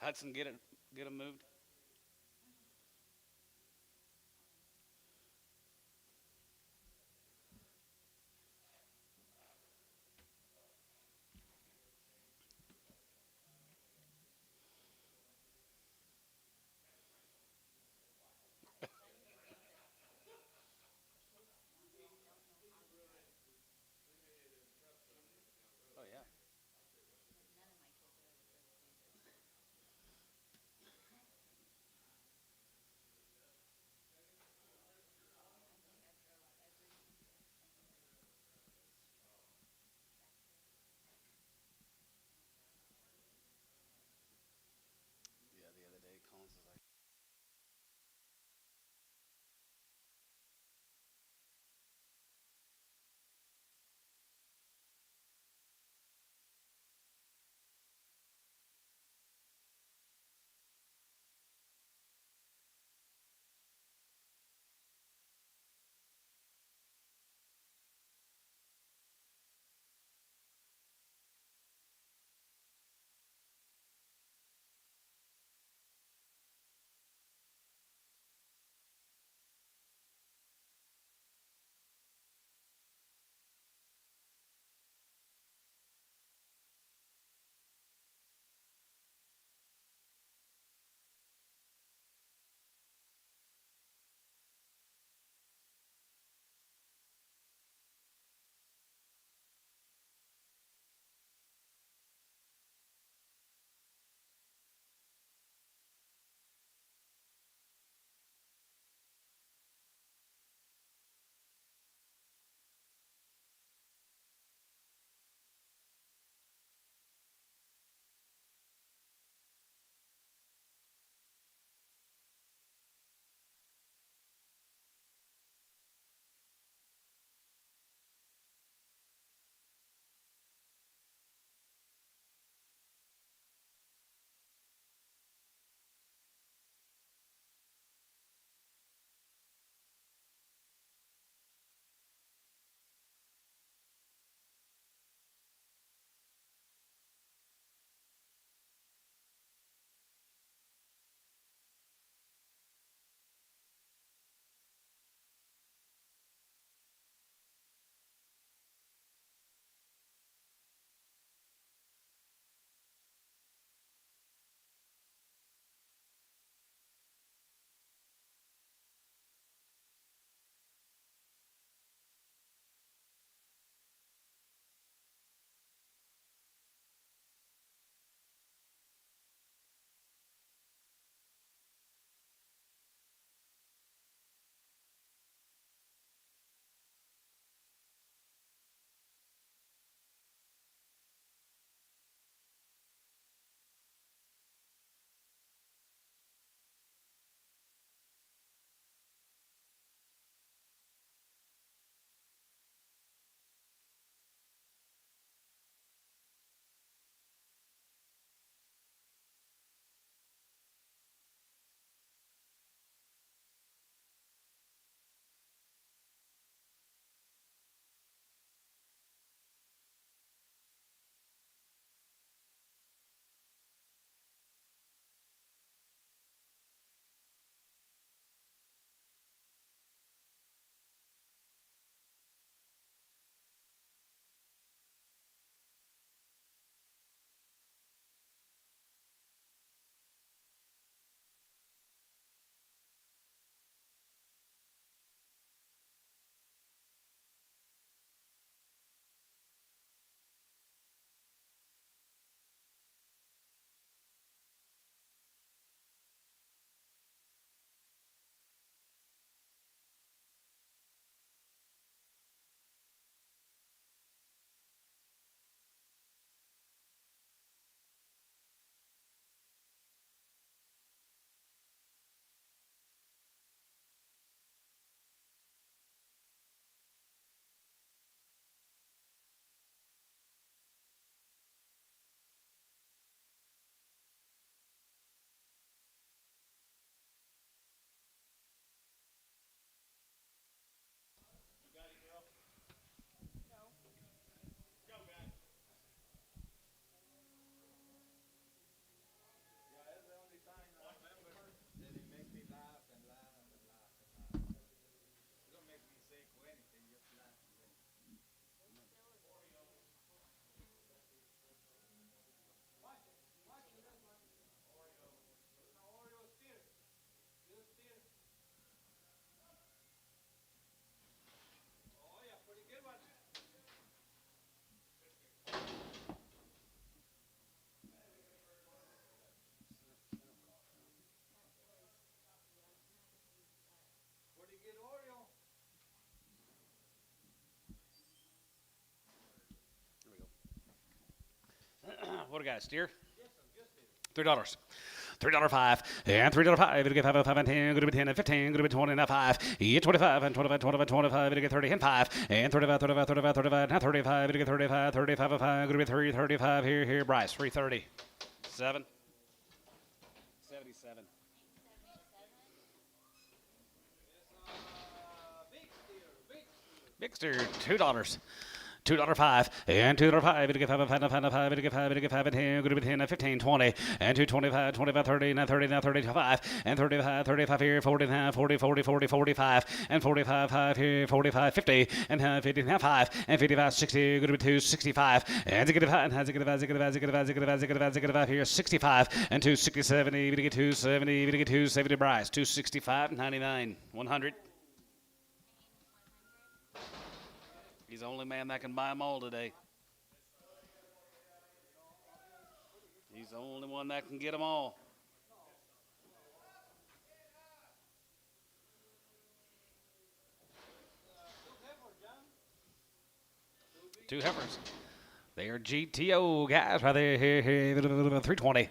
Hudson, get them moved. Oh yeah. we got? Steer? $3. $3.05 and $3.05. It'll get 5 and 10. Going to be 10 and 15. Going to be 20 and 5. 25 and 25, 25, 25. It'll get 30 and 5 and 35, 35, 35, 35. Now 35. It'll get 35, 35 and 5. Going to be 335 here. Bryce 330. 7. 77. Big steer, $2. $2.05 and $2.05. It'll get 5 and 5 and 5 and 5. It'll get 5 and 10. Going to be 10 and 15, 20 and 225, 25, 30, now 30, now 35 and 35, 35 here, 40 now, 40, 40, 40, 45 and 45, 5 here, 45, 50 and 50 now 5 and 55, 60. Going to be 265 and zig 5 and zig 5 here, 65 and 260, It'll get 270. It'll get 270. Bryce 265, 99, 100. He's the only man that can buy them all today. He's the only one that can get them all. Two heifers. They are GTO guys right there. Here, 320.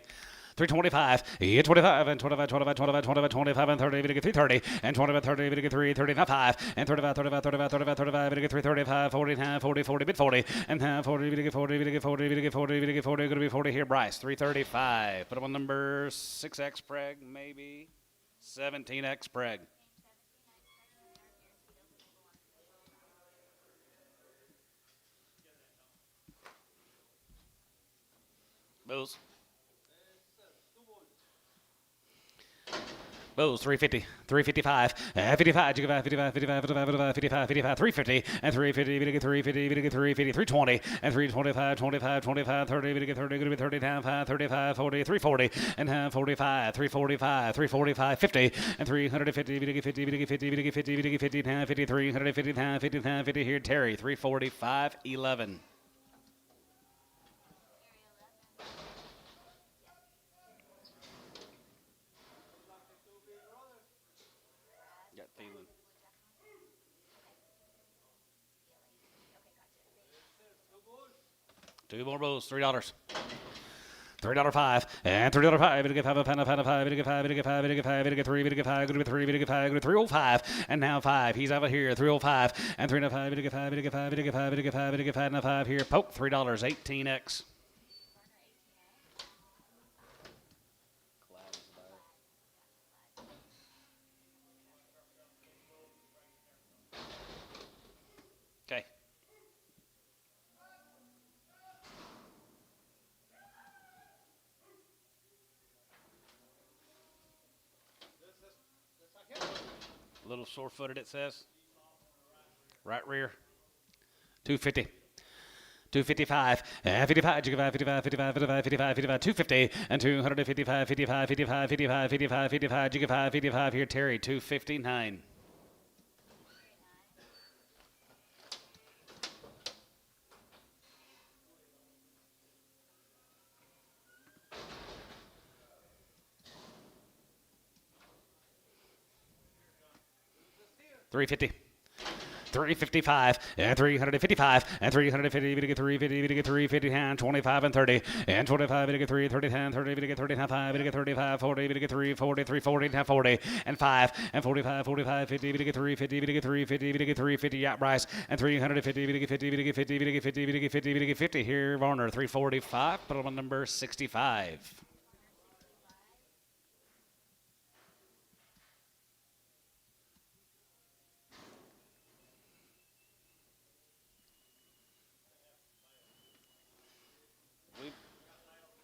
325, 25 and 25, 25, 25, 25, 25 and 30, we get 330 and 25, 30, we get 335, 5 and 35, 35, 35, 35, 35, we get 335, 40, 40, 40, bit 40 and 40, we get 40, we get 40, we get 40, we get 40, going to be 40 here. Bryce 335. Put him on number 6X preg, maybe 17X preg. Bulls. Bulls 350, 355, 55, 55, 55, 55, 55, 55, 350, and 350, we get 350, we get 350, 320, and 325, 25, 25, 30, we get 30, going to be 30, down 5, 35, 40, 340, and 45, 345, 345, 50, and 350, we get 50, we get 50, we get 50, we get 50, down 50, 350, down 50, down 50 here. Terry 345, 11. Two more bulls, $3. $3.05 and $3.05. It'll get 5 and 5 and 5. It'll get 5. It'll get 5. It'll get 5. It'll get 3. It'll get 5. It'll get 3. It'll get 5. It'll get 305 and now 5. He's over here. 305 and 305. It'll get 5. It'll get 5. It'll get 5. It'll get 5. It'll get 5 now 5 here. Poke $3. 18X. Okay. A little sore-footed, it says. Right rear. 250. 255, 55, 55, 55, 55, 55, 55, 250, and 255, 55, 55, 55, 55, 55, 55, 55 here. Terry, 259. $350. 355 and 355 and 350. We get 350. We get 350 and 25 and 30 and 25. We get 3 30 and 30. We get 30 and 5. We get 35 40. We get 340 340 and 40 and 5 and 45 45 50. We get 350. We get 350. We get 350. Yeah, Bryce and 350. We get 50. We get 50. We get 50. We get 50. We get 50 here. Varner 345. Put on number 65.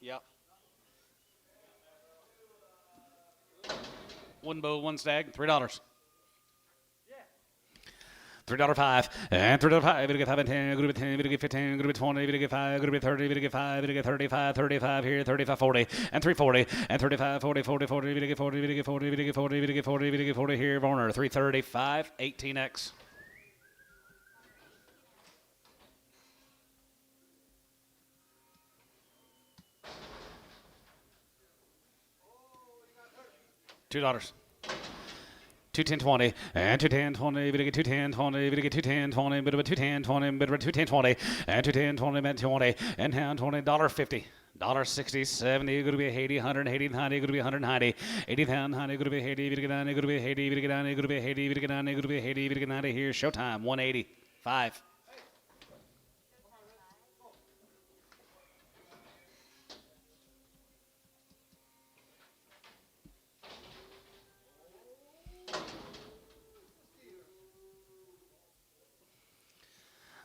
Yep. One bull, one stag, $3. $3.05 and $3.05. We get 5 and 10. Going to be 10. We get 15. Going to be 20. We get 5. Going to be 30. We get 5. We get 35. 35 here. 35 40 and 340 and 35 40 40 40. We get 40. We get 40. We get 40. We get 40. We get 40 here. Varner 335 18X. $2. 210.20 and 210.20. We get 210.20. We get 210.20. Bit of a 210.20. Bit of a 210.20 and 210.20 meant 20 and now $20.50. $60, 70, going to be 80, 180, 90, going to be 190, 80 pound, 90, going to be 80, going to be 80, going to be 80, going to be 80, going to be 80, going to be 80. Here's showtime. 180, 5.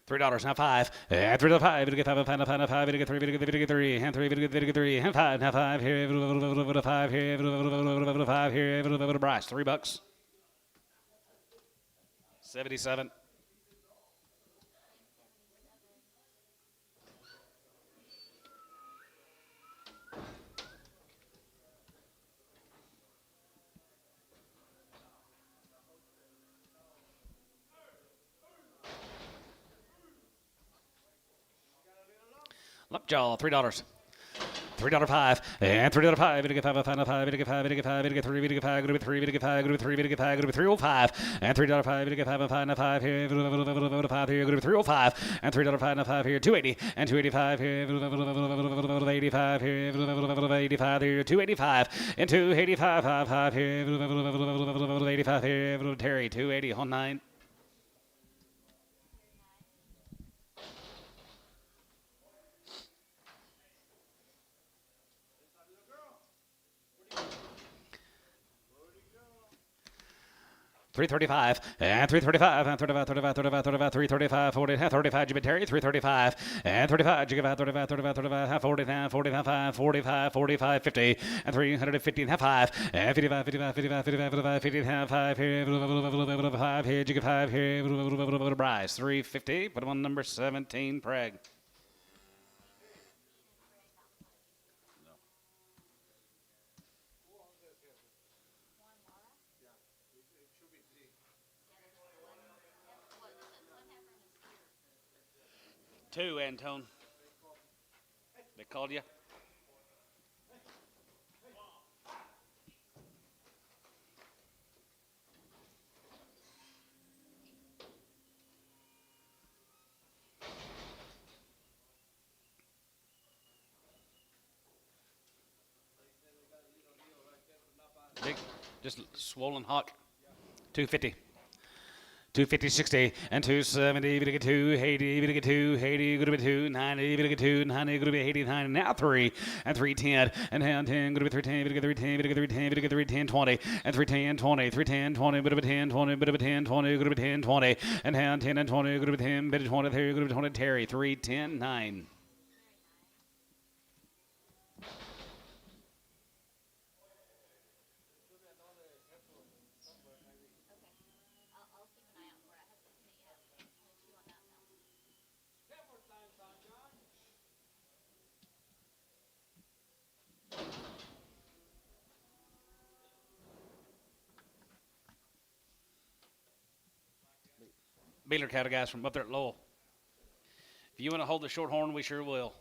$3 now 5 and $3 to get 5 and 5 to get 3 to get 3 and 3 to get 3 and 5 now 5 here 5 here 5 here Bryce $3 77. Lockjaw, $3. $3 5 and $3 to get 5 and 5 to get 5 to get 5 to get 3 to get 5 to get 3 to get 5 to get 3 to get 5 to get 305 and $3 5 to get 5 and 5 here 5 here 305 and $3 5 and 5 here 280 and 285 here 85 here 85 here 285 and 285 5 here 85 here Terry 280 on 9. $335 and $335 and $35 $335 40 $35 Jimmy Terry $335 and $35 you give out $35 40 $45 45 45 50 and $350 and 5 and $55 $55 $55 $55 $55 5 here 5 here you give 5 here Bryce $350 put him on number 17 Preg. Two, Antone. They called you? Big, just swollen hot. 250. 250, 60, and 270, to get 280, to get 280, going to be 290, to get 290, going to be 89, now 3, and 310, and 10, going to be 310, to get 310, to get 310, to get 310, 20, and 310, 20, 310, 20, bit of a 10, 20, bit of a 10, 20, going to be 10, 20, and 10 and 20, going to be 10, bit of 20, there, going to be 20, Terry, 310, 9. Beeler cattle guys from up there at Lowell. If you want to hold the short horn, we sure will.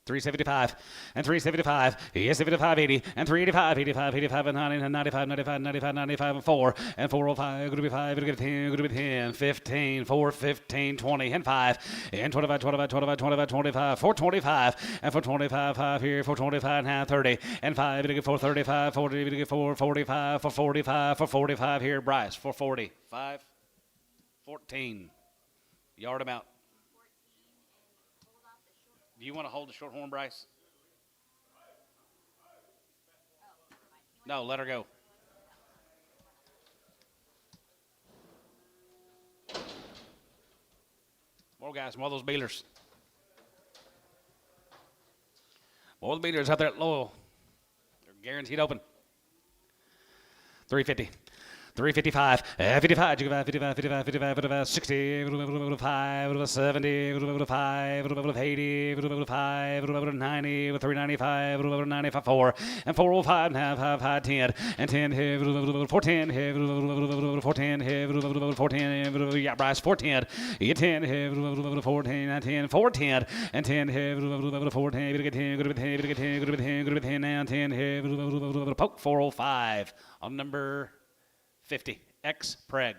375 and 375, yes, 75, 80 and 385, 85, 85 and 90 and 95, 95, 95, 95 and 4 and 405, going to be 5, going to be 10, going to be 10, 15, 4, 15, 20 and 5 and 25, 25, 25, 25, 25, 425 and 425, 5 here, 425 now 30 and 5, going to get 435, 40, going to get 445, 445, 445 here, Bryce, 440, 5, 14, yard him out. Do you want to hold the short horn, Bryce? No, let her go. More guys, more of those Beelers. More of the Beelers out there at Lowell. They're guaranteed open. 350. 355, 55, 55, 55, 55, 55, 60, 5, 70, 5, 80, 5, 90, 395, 95, 4, and 405, and 5, 10, and 10, 410, 410, 410, yeah, Bryce, 410, you 10, 410, 10, 410, and 10, 410, to get 10, go to 10, to get 10, go to 10, go to 10, now 10, poke 405 on number 50. X Preg.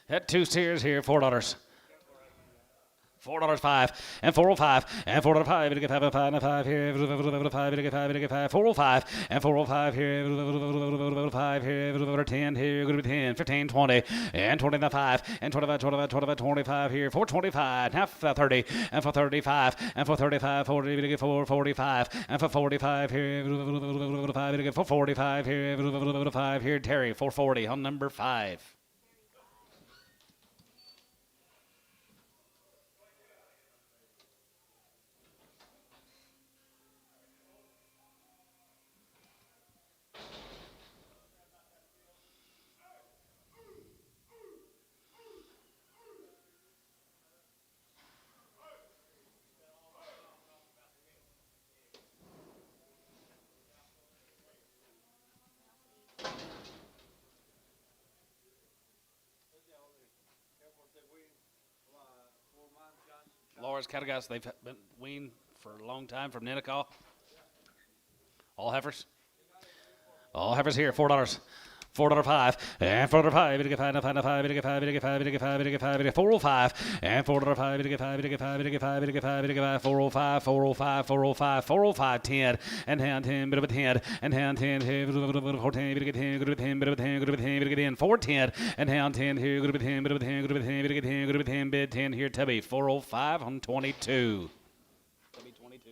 Had 2 steers here, $4. $4.05 and 405 and 405. We get 5 and 5 and 5 here. 5 we get 5 we get 5. 405 and 405 here. 5 here. 10 here. Going to be 10, 15, 20 and 25 and 25, 25, 25, 25 here. 425 half 30 and 435 and 435 40 we get 445 and 445 here. 5 we get 445 here. 5 here. Terry 440 on number 5. Laura's cattle guys, they've been weaned for a long time from Ninnekah. All heifers. All heifers here, $4. $4.05 and $4.05. We get 5 and 5 and 5. We get 5. We get 5. We get 5. We get 5. We get 405 and $4.05. We get 5. We get 5. We get 5. We get 5. We get 5. 405. 405. 405. 405. 10 and 10. Bit of a 10 and 10. 14. We get 10. Good with 10. Bit of a 10. Good with 10. We get in 410 and 10 here. Good with 10. Bit of a 10. Good with 10. We get 10. Good with 10. Bid 10 here. Tubby 405 on 22. Tubby 22.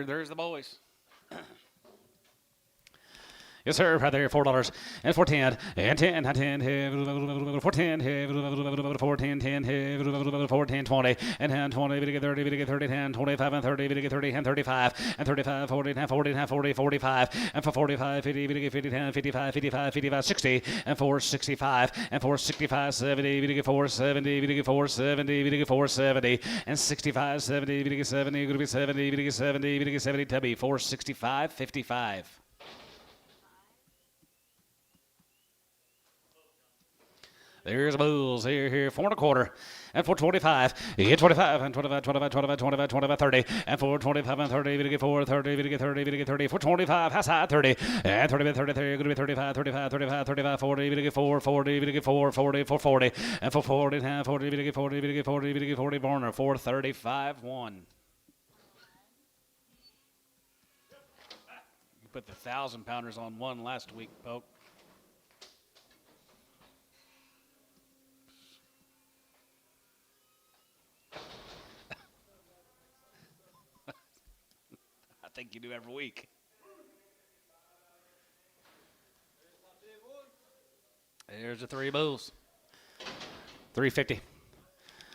There's the boys. Yes, sir, right there, $4 and 410 and 10 and 10 410 410 10 410 20 and 10 20 we get 30 we get 30 10 25 and 30 we get 30 and 35 and 35 40 and 40 and 40 45 and for 45 50 we get 50 10 55 55 55 60 and 465 and 465 70 we get 470 we get 470 we get 470 and 65 70 we get 70 going to be 70 we get 70 we get 70 tubby 465 55. There's the bulls here, 4 1/4 and 425. You get 25 and 25, 25, 25, 25, 25, 30 and 425 and 30. We get 4 30. We get 30. We get 30. 425. Has high 30 and 30. 30. Going to be 35, 35, 35, 35, 40. We get 4 40. We get 4 40, 440 and 440 and 40. We get 40. We get 40. We get 40. Varner 435 1. You put the 1,000-pounders on one last week, Poke. I think you do every week. There's the 3 bulls. 350.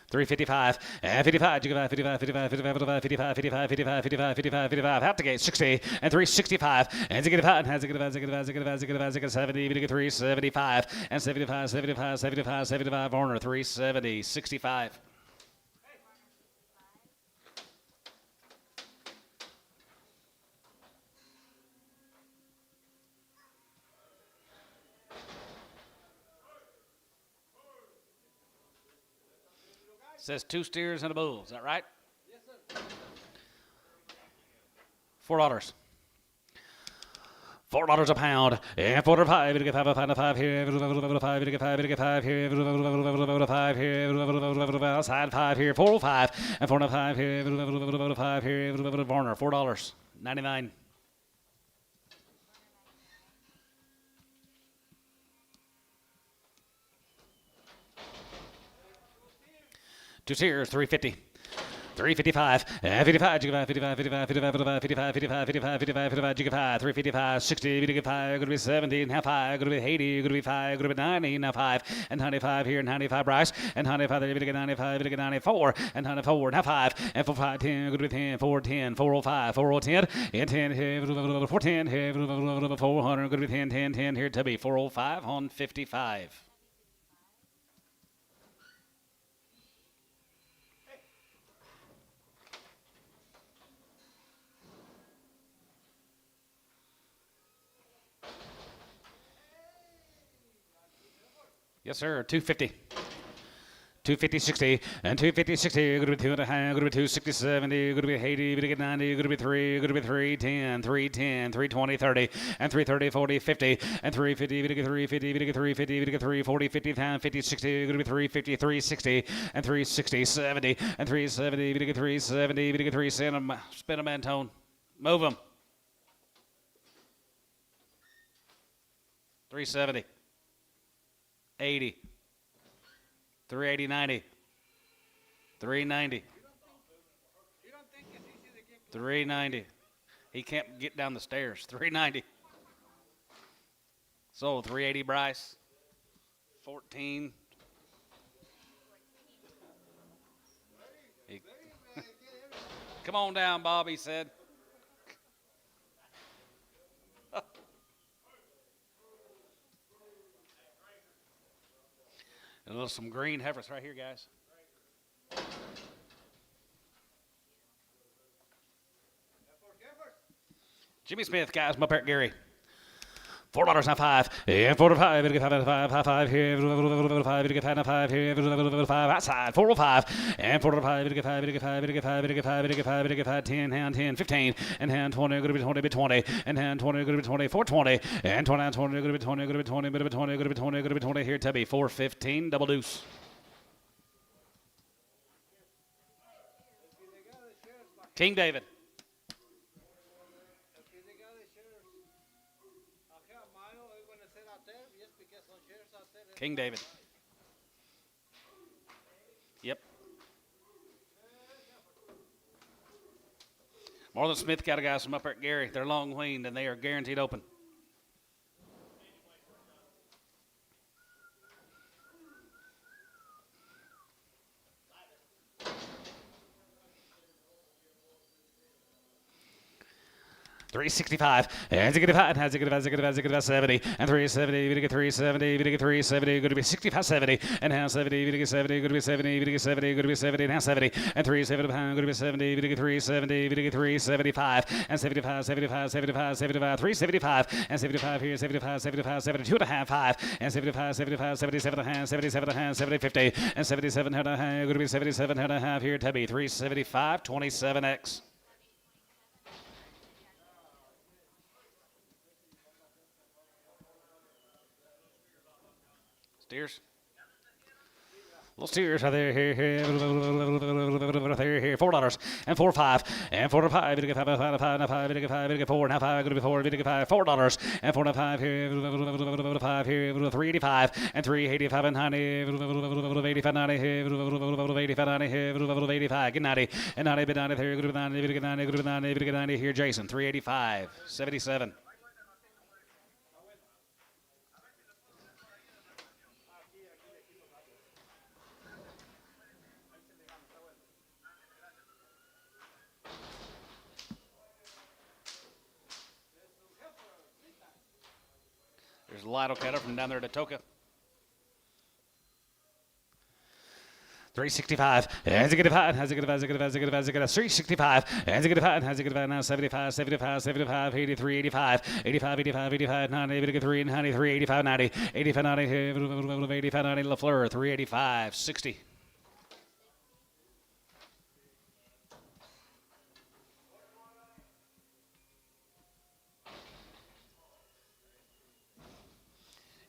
355 and 55, 55, 55, 55, 55, 55, 55, 55, 55, 55, 55, out the gate, 60 and 365 and 65 and 70, we get 375 and 75, 75, 75, 75, Varner 370, 65. Says 2 steers and a bull. Is that right? Yes, sir. $4. $4 a pound. And 405. We get 5 and 5 here. 5. We get 5. We get 5 here. 5 here. Side 5 here. 405 and 405 here. 5 here. Varner $4.99. Two steers, 350. 355, 55, 55, 55, 55, 55, 55, 55, 55, 55, 55, 355, 60, we get 5, going to be 70, and half 5, going to be 80, going to be 5, going to be 90, now 5, and 95 here, and 95 Bryce, and 95, we get 95, we get 94, and 94, and half 5, and 4, 5, 10, going to be 10, 4, 10, 405, 410, and 10 here, 410 here, 400, going to be 10, 10, 10 here, to be 405 on 55. Yes, sir. 250. 250, 60, and 250, 60, going to be 2 and a half, going to be 260, 70, going to be 80, going to get 90, going to be 3, going to be 310, 310, 320, 30, and 330, 40, 50, and 350, going to get 350, going to get 350, going to get 340, 50, 50, 60, going to be 350, 360, and 360, 70, and 370, going to get 370, going to get 370, spin them, Antone, move them. 370, 80, 380, 90, 390, 390. He can't get down the stairs. 390. So 380, Bryce. 14. Come on down, Bob, he said. And there's some green heifers right here, guys. Jimmy Smith, guys, my parent Gary. $4 now 5, and 405, and 5 here, 5, and 5 here, 5 outside, 405, and 405, and 5, and 5, and 5, and 5, and 5, and 5, 10, hand 10, 15, and hand 20, going to be 20, be 20, and hand 20, going to be 20, 420, and 20, 20, going to be 20, going to be 20, going to be 20, going to be 20, going to be 20 here, Tubby, 415, double deuce. King David. King David. Yep. Marlon Smith got a guys from up at Gary. They're long weaned and they are guaranteed open. $365, and 70, and 370, we get 370, we get 370, going to be 65, 70, and now 70, we get 70, going to be 70, we get 70, going to be 70, now 70, and 370 pound, going to be 70, we get 370, we get 375, and 75, 75, 75, 75, 375, and 75 here, 75, 75, 72 and a half, 5, and 75, 75, 77 and a half, 77 and a half, 70, 50, and 77 and a half, going to be 77 and a half here, Tubby, 375, 27X. Steers. Little steers right there, here, here, $4, and 4 5, and 4 5, we get 5, 5, 5, 5, we get 5, we get 4, now 5, going to be 4, we get 5, $4, and 4 5 here, 5 here, 385, and 385 and 90, 85, 90 here, 85, 90 here, 85, get 90, and 90, bid 90 here, good to 90, we get 90, good to 90, we get 90 here, Jason, 385, 77. There's a Lido cutter from down there at Atoka. 365, and 365, and 365, and 365, now 75, 75, 75, 83, 85, 85, 85, 85, 90, 83, 93, 85, 90, 85, 90, 85, 90, LaFleur, 385, 60.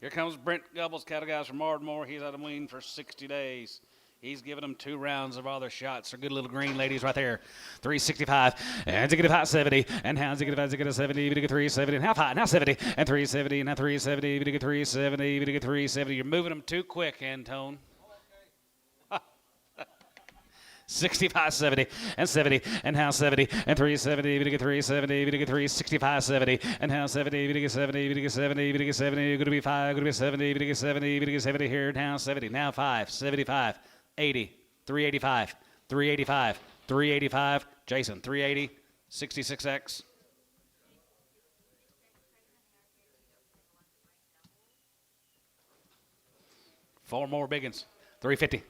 Here comes Brent Gubbles, cattle guys from Ardmore. He's out of wean for 60 days. He's giving them 2 rounds of all their shots. They're good little green ladies right there. 365, and 70, and now 70, 370, now 5, now 70, and 370, now 370, 370, 370. You're moving them too quick, Antone. 65, 70, and 70, and now 70, and 370, we get 370, we get 365, 70, and now 70, we get 70, we get 70, we get 70, going to be 5, going to be 70, we get 70, we get 70 here, now 70, now 5, 75, 80, 385, 385, 385, Jason, 380, 66X. Four more big ones, 350.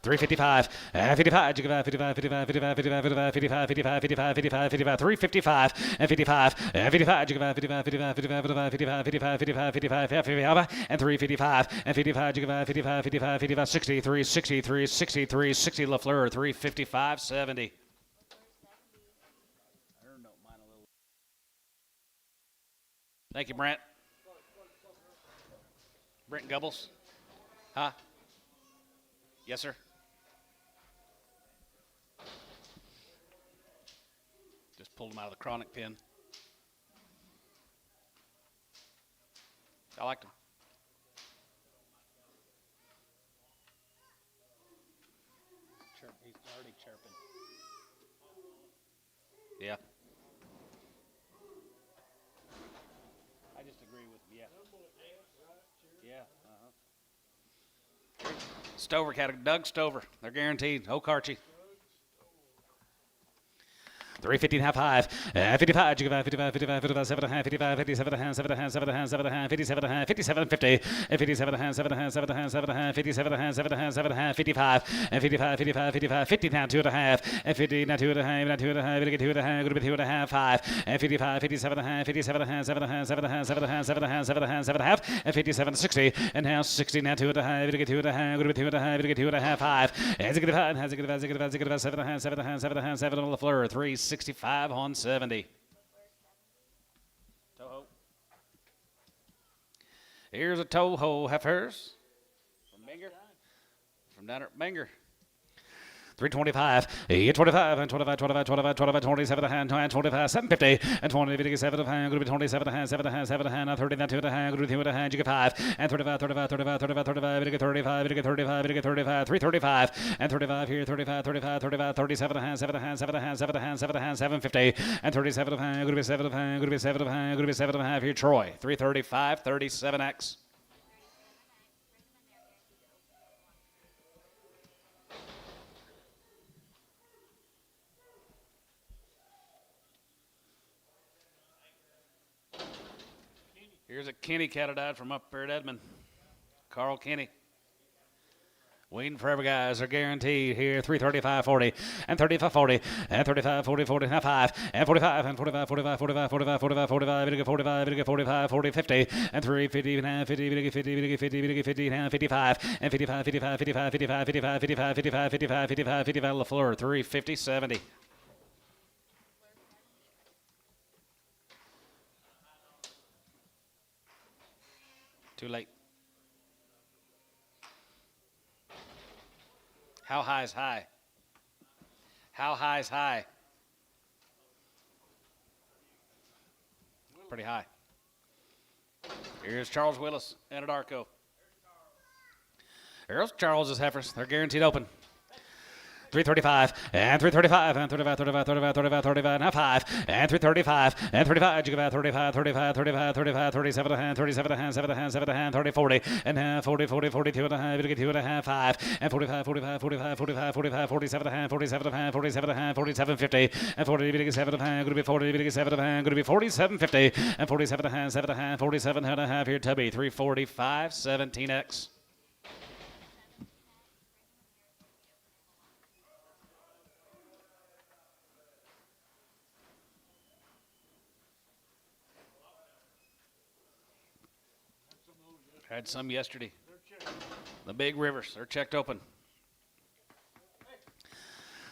355, 55, 55, 55, 55, 55, 55, 55, 55, 55, 55, 55, 355, and 55, 55, 55, 55, 55, 55, 55, 55, 55, 55, 55, and 355, and 55, 55, 55, 55, 55, 63, 63, 63, 60, LaFleur, 355, 70. Thank you, Brent. Brent Gubbles. Huh? Yes, sir. Just pulled them out of the chronic pen. I liked them. He's already chirping. Yeah. I just agree with him, yeah. Yeah. Stover category. Doug Stover. They're guaranteed. Okarchi. 350 and half five, 55, 55, 55, 55, 57 and a half, 55, 57 and a half, 7 and a half, 7 and a half, 7 and a half, 57 and a half, 57, 50, 57 and a half, 7 and a half, 7 and a half, 7 and a half, 57 and a half, 7 and a half, 7 and a half, 55, and 55, 55, 55, 50 now 2 and a half, and 50 now 2 and a half, now 2 and a half, 2 and a half, going to be 2 and a half, 5, and 55, 57 and a half, 57 and a half, 7 and a half, 7 and a half, 7 and a half, 7 and a half, 7 and a half, 7 and a half, and 57, 60, and now 60 now 2 and a half, 2 and a half, going to be 2 and a half, 2 and a half, 5, and 65, and 65, 7 and a half, 7 and a half, 7 and a half, 7 on LaFleur, 365 on 70. Toho. Here's a Toho Heifers from Menger. From down at Menger. 325, 25, and 25, 25, 25, 25, 27 and a half, 25, 750, and 20, 57 and a half, going to be 27 and a half, 7 and a half, 7 and a half, 30, 2 and a half, going to be 2 and a half, you get 5, and 35, 35, 35, 35, 35, you get 35, you get 35, you get 35, 335, and 35 here, 35, 35, 35, 37 and a half, 7 and a half, 7 and a half, 7 and a half, 7 and a half, 750, and 37 and a half, going to be 7 and a half, going to be 7 and a half, going to be 7 and a half here, Troy, 335, 37X. Here's a Kenny cattle from up there at Edmond. Carl Kenny. Waiting for every guys are guaranteed here. 335.40 and 35.40 and 35.40, 40 and 5 and 45 and 45, 45, 45, 45, 45, 45, 45, 45, 40, 50 and 350 and half 50, 50, 50, 50 and half 55 and 55, 55, 55, 55, 55, 55, 55, 55, 55, 55, LaFleur 350, 70. Too late. How high is high? How high is high? Pretty high. Here's Charles Willis, Anadarko. Here's Charles's Heifers. They're guaranteed open. 335 and 335 and 35, 35, 35, 35, 35 and a half 5 and 335 and 35, you go 35, 35, 35, 35, 37 and a half, 37 and a half, 7 and a half, 7 and a half, 30, 40 and a half, 40, 40, 42 and a half, you get 2 and a half, 5 and 45, 45, 45, 45, 45, 47 and a half, 47 and a half, 47 and a half, 47, 50 and 40, you get 7 and a half, going to be 40, you get 7 and a half, going to be 47, 50 and 47 and a half, 7 and a half, 47 and a half here, Tubby, 345, 17X. Had some yesterday. The big rivers, they're checked open.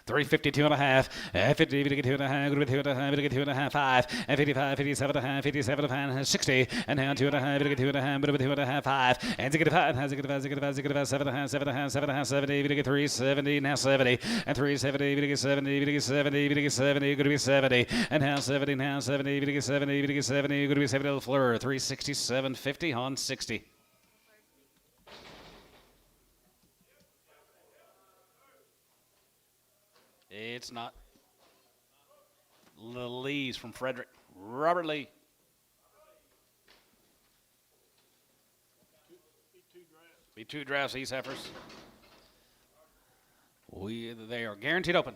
352 and a half, and 50, to get 2 and a half, to get 2 and a half, to get 2 and a half, 5, and 55, 57 and a half, 57 and a half, 60, and now 2 and a half, to get 2 and a half, to get 2 and a half, 5, and to get 5, and to get 5, to get 5, to get 5, 7 and a half, 7 and a half, 7 and a half, 70, to get 370, now 70, and 370, to get 70, to get 70, to get 70, going to be 70, and now 70, now 70, to get 70, to get 70, going to be 70, LaFleur, 367.50 on 60. It's not. The Lees from Frederick. Robert Lee. Be 2 drafts, these Heifers. They are guaranteed open.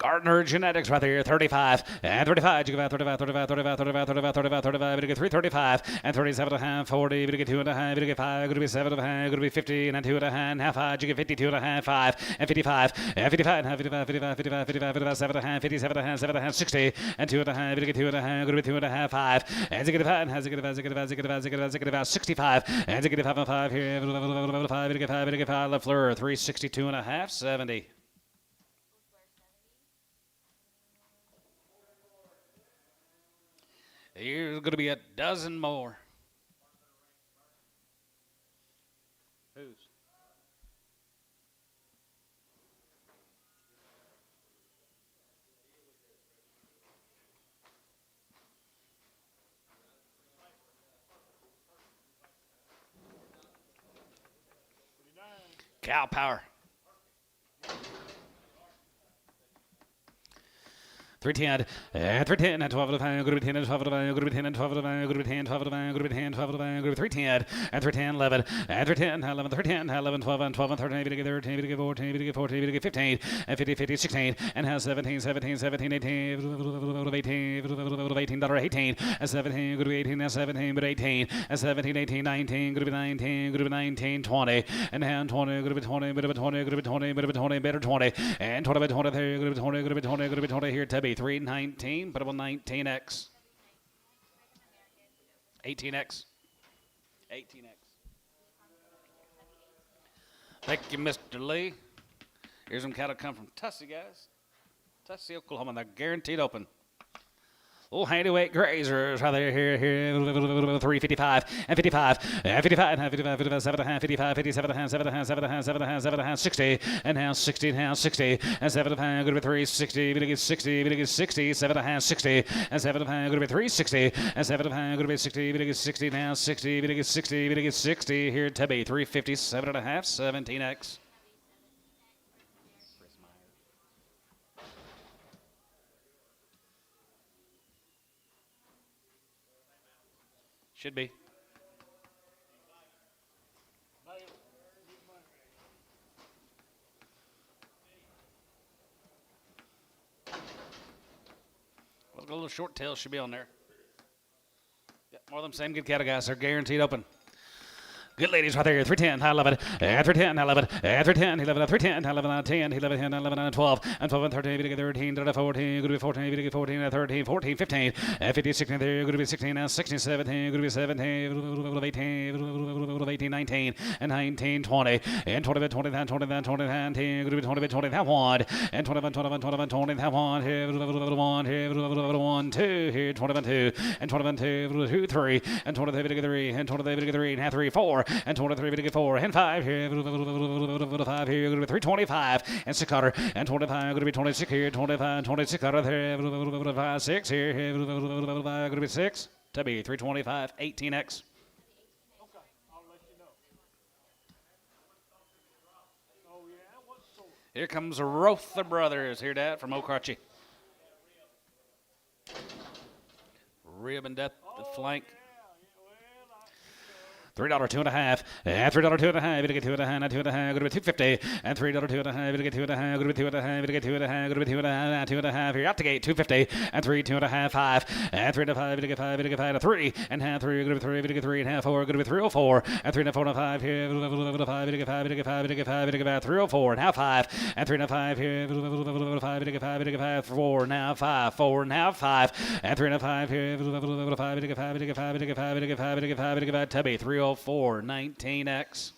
Gardner Genetics right there, 35 and 35. You get 35, 35, 35, 35, 35, 35, 35. You get 335 and 37 and a half, 40. You get 2 and a half. You get 5. Going to be 7 and a half. Going to be 50 and 2 and a half. 5. You get 52 and a half, 5 and 55 and 55 and 55, 55, 55, 55, 55, 7 and a half, 57 and a half, 7 and a half, 60 and 2 and a half. You get 2 and a half. Going to be 2 and a half, 5 and you get 5 and has you get 5, 65 and you get 5 and 5 here. 5. You get 5. You get 5. LaFleur 362 and a half, 70. Here's going to be a dozen more. Whose? Cow power. 310 and 310 and 12 of the going to be 10 and 12 of the going to be 10 and 12 of the going to be 10 12 of the going to be 10 12 of the going to be 310 and 310 11 and 310 11 310 11 12 and 12 and 13 to get 13 to get 14 to get 14 to get 15 and 50 50 16 and has 17 17 17 18 $18 18 and 17 going to be 18 and 17 but 18 and 17 18 19 going to be 19 going to be 19 20 and now 20 going to be 20 bit of 20 going to be 20 bit of 20 better 20 and 20 by 20 there going to be 20 going to be 20 going to be 20 here Tubby 319 put up on 19x 18x 18x. Thank you, Mr. Lee. Here's some cattle come from Tussie, guys. Tussie, Oklahoma. They're guaranteed open. Little handy weight grazers right there, here, 355 and 55 and 55 and 55, 57 and 55, 57 and 7 and 7 and 7 and 7 and 60 and now 60 and now 60 and 7 and going to be 360, going to get 60, going to get 60, 7 and 60 and 7 and going to be 360 and 7 and going to be 60, going to get 60 now 60, going to get 60, going to get 60 here Tubby 357 and a half, 17x. Should be. Well, a little short tail should be on there. Yeah, more of them same good cattle guys. They're guaranteed open. Good ladies right there, 310, high 11, and 310, 11, and 310, 11, 310, 11, 10, 11, 11, 12, and 12, and 13, we get 13, 14, going to be 14, we get 14, 13, 14, 15, and 15, 16, there, going to be 16, now 16, 17, going to be 17, 18, 19, and 19, 20, and 20, 20, 20, 20, 19, going to be 20, 20, that one, and 20, 20, 20, 20, that one, here, 1, here, 1, 2, here, 20, 2, and 20, 2, 3, and 20, 3, and 20, 3, and half 3, 4, and 23 to get 4 and 5 here 5 here going to be 325 and 600 and 25 going to be 26 here 25 26 there 6 here going to be 6 to be 325 18x. Okay, I'll let you know. Oh yeah, what's the Here comes Rotha Brothers here, Dad, from Okarche. Rib and death the flank. $3 2.5 and $3 2.5 to get 2.5 2.5 go to be 250 and $3 2.5 to get 2.5 go to be 2.5 to get 2.5 go to be 2.5 here out the gate 250 and 3 2.5 5 and 3 to 5 to get 5 to get 5 to 3 and half 3 go to be 3 to get 3 and half 4 go to be 304 and 3 to 4 to 5 here 5 to get 5 to get 5 to get 5 to get 5 304 and half 5 and 3 to 5 here 5 to get 5 to get 5 4 now 5 4 now 5 and 3 to 5 here 5 to get 5 to get 5 to get 5 to get 5 to get 5 to get 5 Tubby 304 19x.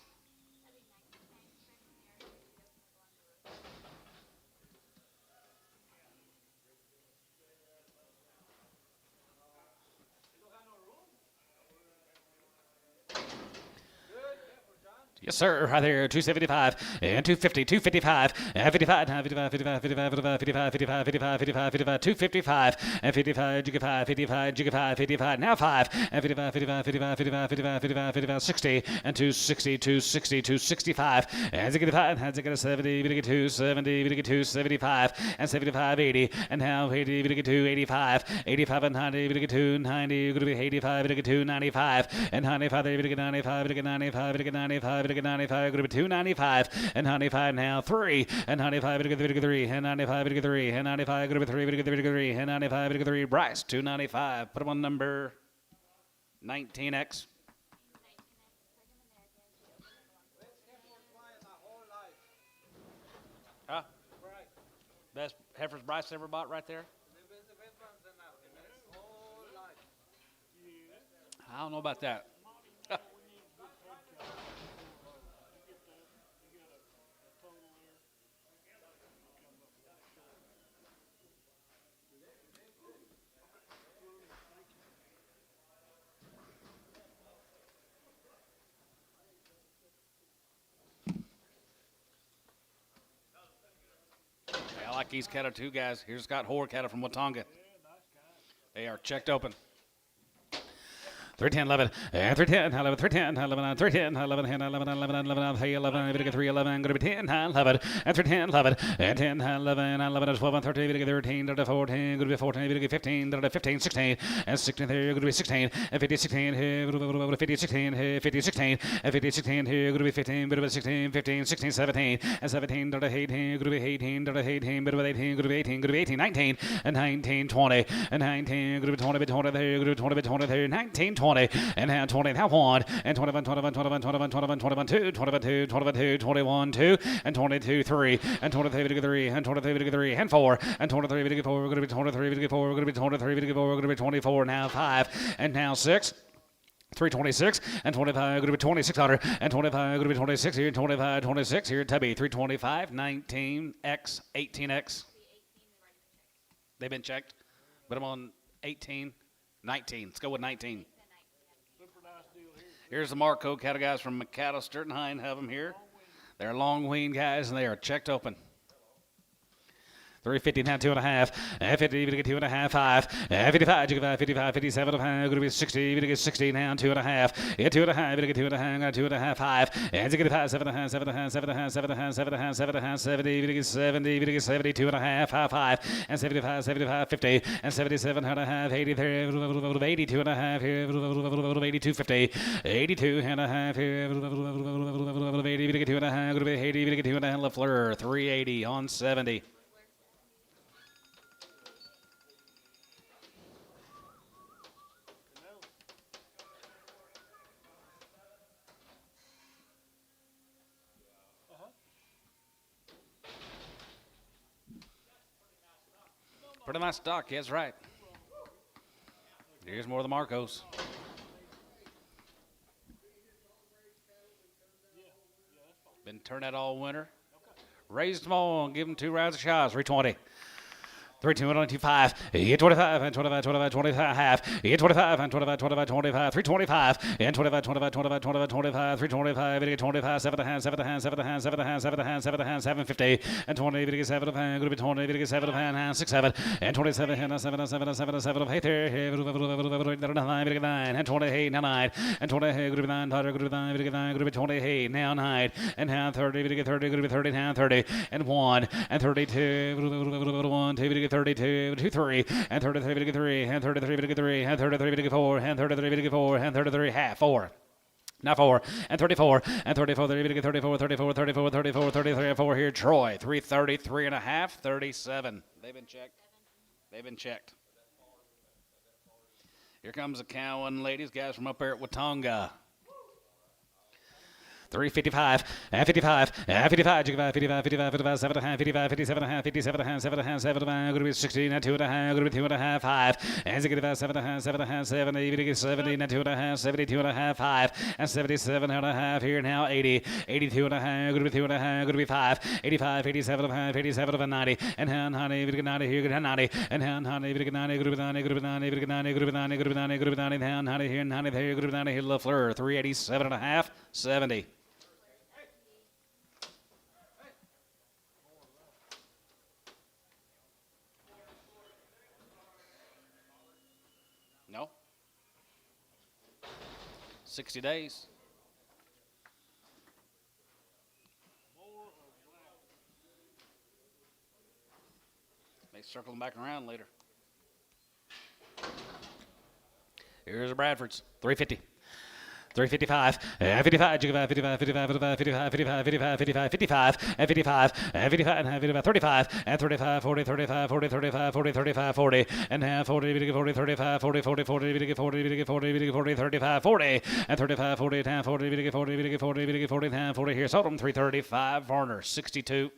Yes, sir. Right there, 275 and 250, 255 and 55, 55, 55, 55, 55, 55, 55, 55, 55, 55, 255 and 55, Jigga 5, 55, Jigga 5, 55, now 5 and 55, 55, 55, 55, 55, 55, 55, 60 and 260, 260, 265 and Zigga 5, and Zigga 70, Zigga 270, Zigga 275 and 75, 80 and now 80, Zigga 285, 85 and 90, Zigga 290, going to be 85, Zigga 295 and 95, Zigga 95, Zigga 95, Zigga 95, get 95, gonna be 295, and 95 now 3, and 95 gonna get 3, and 95 gonna get 3, and 95 gonna be 3, gonna get 3, and 95 gonna get 3. Bryce 295. Put him on number 19X. Huh? Best heifers Bryce ever bought right there? I don't know about that. I like these cattle too, guys. Here's Scott Hoare cattle from Watonga. They are checked open. 310, 11, and 310, 11, 310, 11, 310, 11, 11, 11, 11, 11, 311, going to be 10, 11, and 310, 11, and 10, 11, 11, 12, 13, 13, 14, going to be 14, 15, 15, 16, and 16, here, going to be 16, and 50, 16, here, 50, 16, here, 50, 16, and 50, 16, here, going to be 15, going to be 16, 15, 16, 17, and 17, 18, going to be 18, 18, going to be 18, going to be 18, going to be 18, 19, and 19, 20, and 19, going to be 20, 20, there, going to be 20, 20, 19, 20, and now 20, now 1, and 21, 21, 21, 21, 21, 21, 2, 21, 2, 21, 2, 21, 2, and 22, 3, and 23, 3, and 23, 3, and 4, and 23, 4, we're going to be 23, 4, we're going to be 23, 4, we're going to be 24, now 5, and now 6. 326 and 25, going to be 2600 and 25, going to be 26 here, 25, 26 here, Tubby, 325, 19X, 18X. They've been checked, but I'm on 18, 19. Let's go with 19. Here's the Marco cattle guys from McAllister and Hine have them here. They're long weaned guys, and they are checked open. 350 now 2.5, and 50 you get 2.5, 5, and 55 you get 55, 57 going to be 60, you get 60 now 2.5, you get 2.5, you get 2.5, 2.5, 5, and you get 5, 7.5, 7.5, 7.5, 7.5, 7.5, 7.5, 70, you get 70, you get 70, 2.5, 5, and 75, 75, 50, and 77.5, 83, 82 and a half here, 82, 50, 82 and a half here, 80, you get 2.5, going to be 80, you get 2.5, LaFleur, 380 on 70. Pretty nice stock, that's right. Here's more of the Marcos. Been turned out all winter. Raised them all and give them 2 rounds of shots, 320. 325, 25, and 25, 25, 25, half, 25, and 25, 25, 25, 325, and 25, 25, 25, 25, 25, 325, 25, 7 and 7 and 7 and 7 and 7 and 7 and 750, and 20, 7 of hand, going to be 20, 7 of hand, 6, 7, and 27, and 7 and 7 and 7 and 7 of 8 there, 9, and 28, now 9, and 20, going to be 9, going to be 9, going to be 28, now 9, and now 30, 30, going to be 30, now 30, and 1, and 32, 1, 2, 32, 2, 3, and 33, 3, and 33, 3, and 33, 4, and 33, 4, and 33, half, 4. Now 4, and 34, and 34, 34, 34, 34, 34, 33, 4 here, Troy, 333 and a half, 37. They've been checked. They've been checked. Here comes the Cowan ladies, guys from up there at Watonga. 355, and 55, and 55, 55, 55, 55, 7 and 55, 57 and 57 and 7 and 7 and going to be 16 and 2 and a half, going to be 2 and a half, 5, and 7 and 7 and 70, 70 and 2 and a half, 72 and a half, 5, and 77 and a half here now 80, 82 and a half, going to be 2 and a half, going to be 5, 85, 87 and a half, 87 and 90, and hand honey, we get 90 here, get 90, and hand honey, we get 90, going to be 90, going to be 90, we get 90, going to be 90, going to be 90, going to be 90, hand honey here, 90 there, going to be 90 here, LaFleur, 387 and a half, 70. No. 60 days. May circle them back around later. Here's the Bradfords, 350. 355, and 55, 55, 55, 55, 55, 55, 55, 55, 55, and 55, and 55, and 55, 35, and 35, 40, 35, 40, 35, 40, 35, 40, and half 40, 40, 35, 40, 40, 40, 40, 40, 40, 35, 40, and 35, 40, half 40, 40, 40, 40, half 40, here, sold them 335, Varner, 62.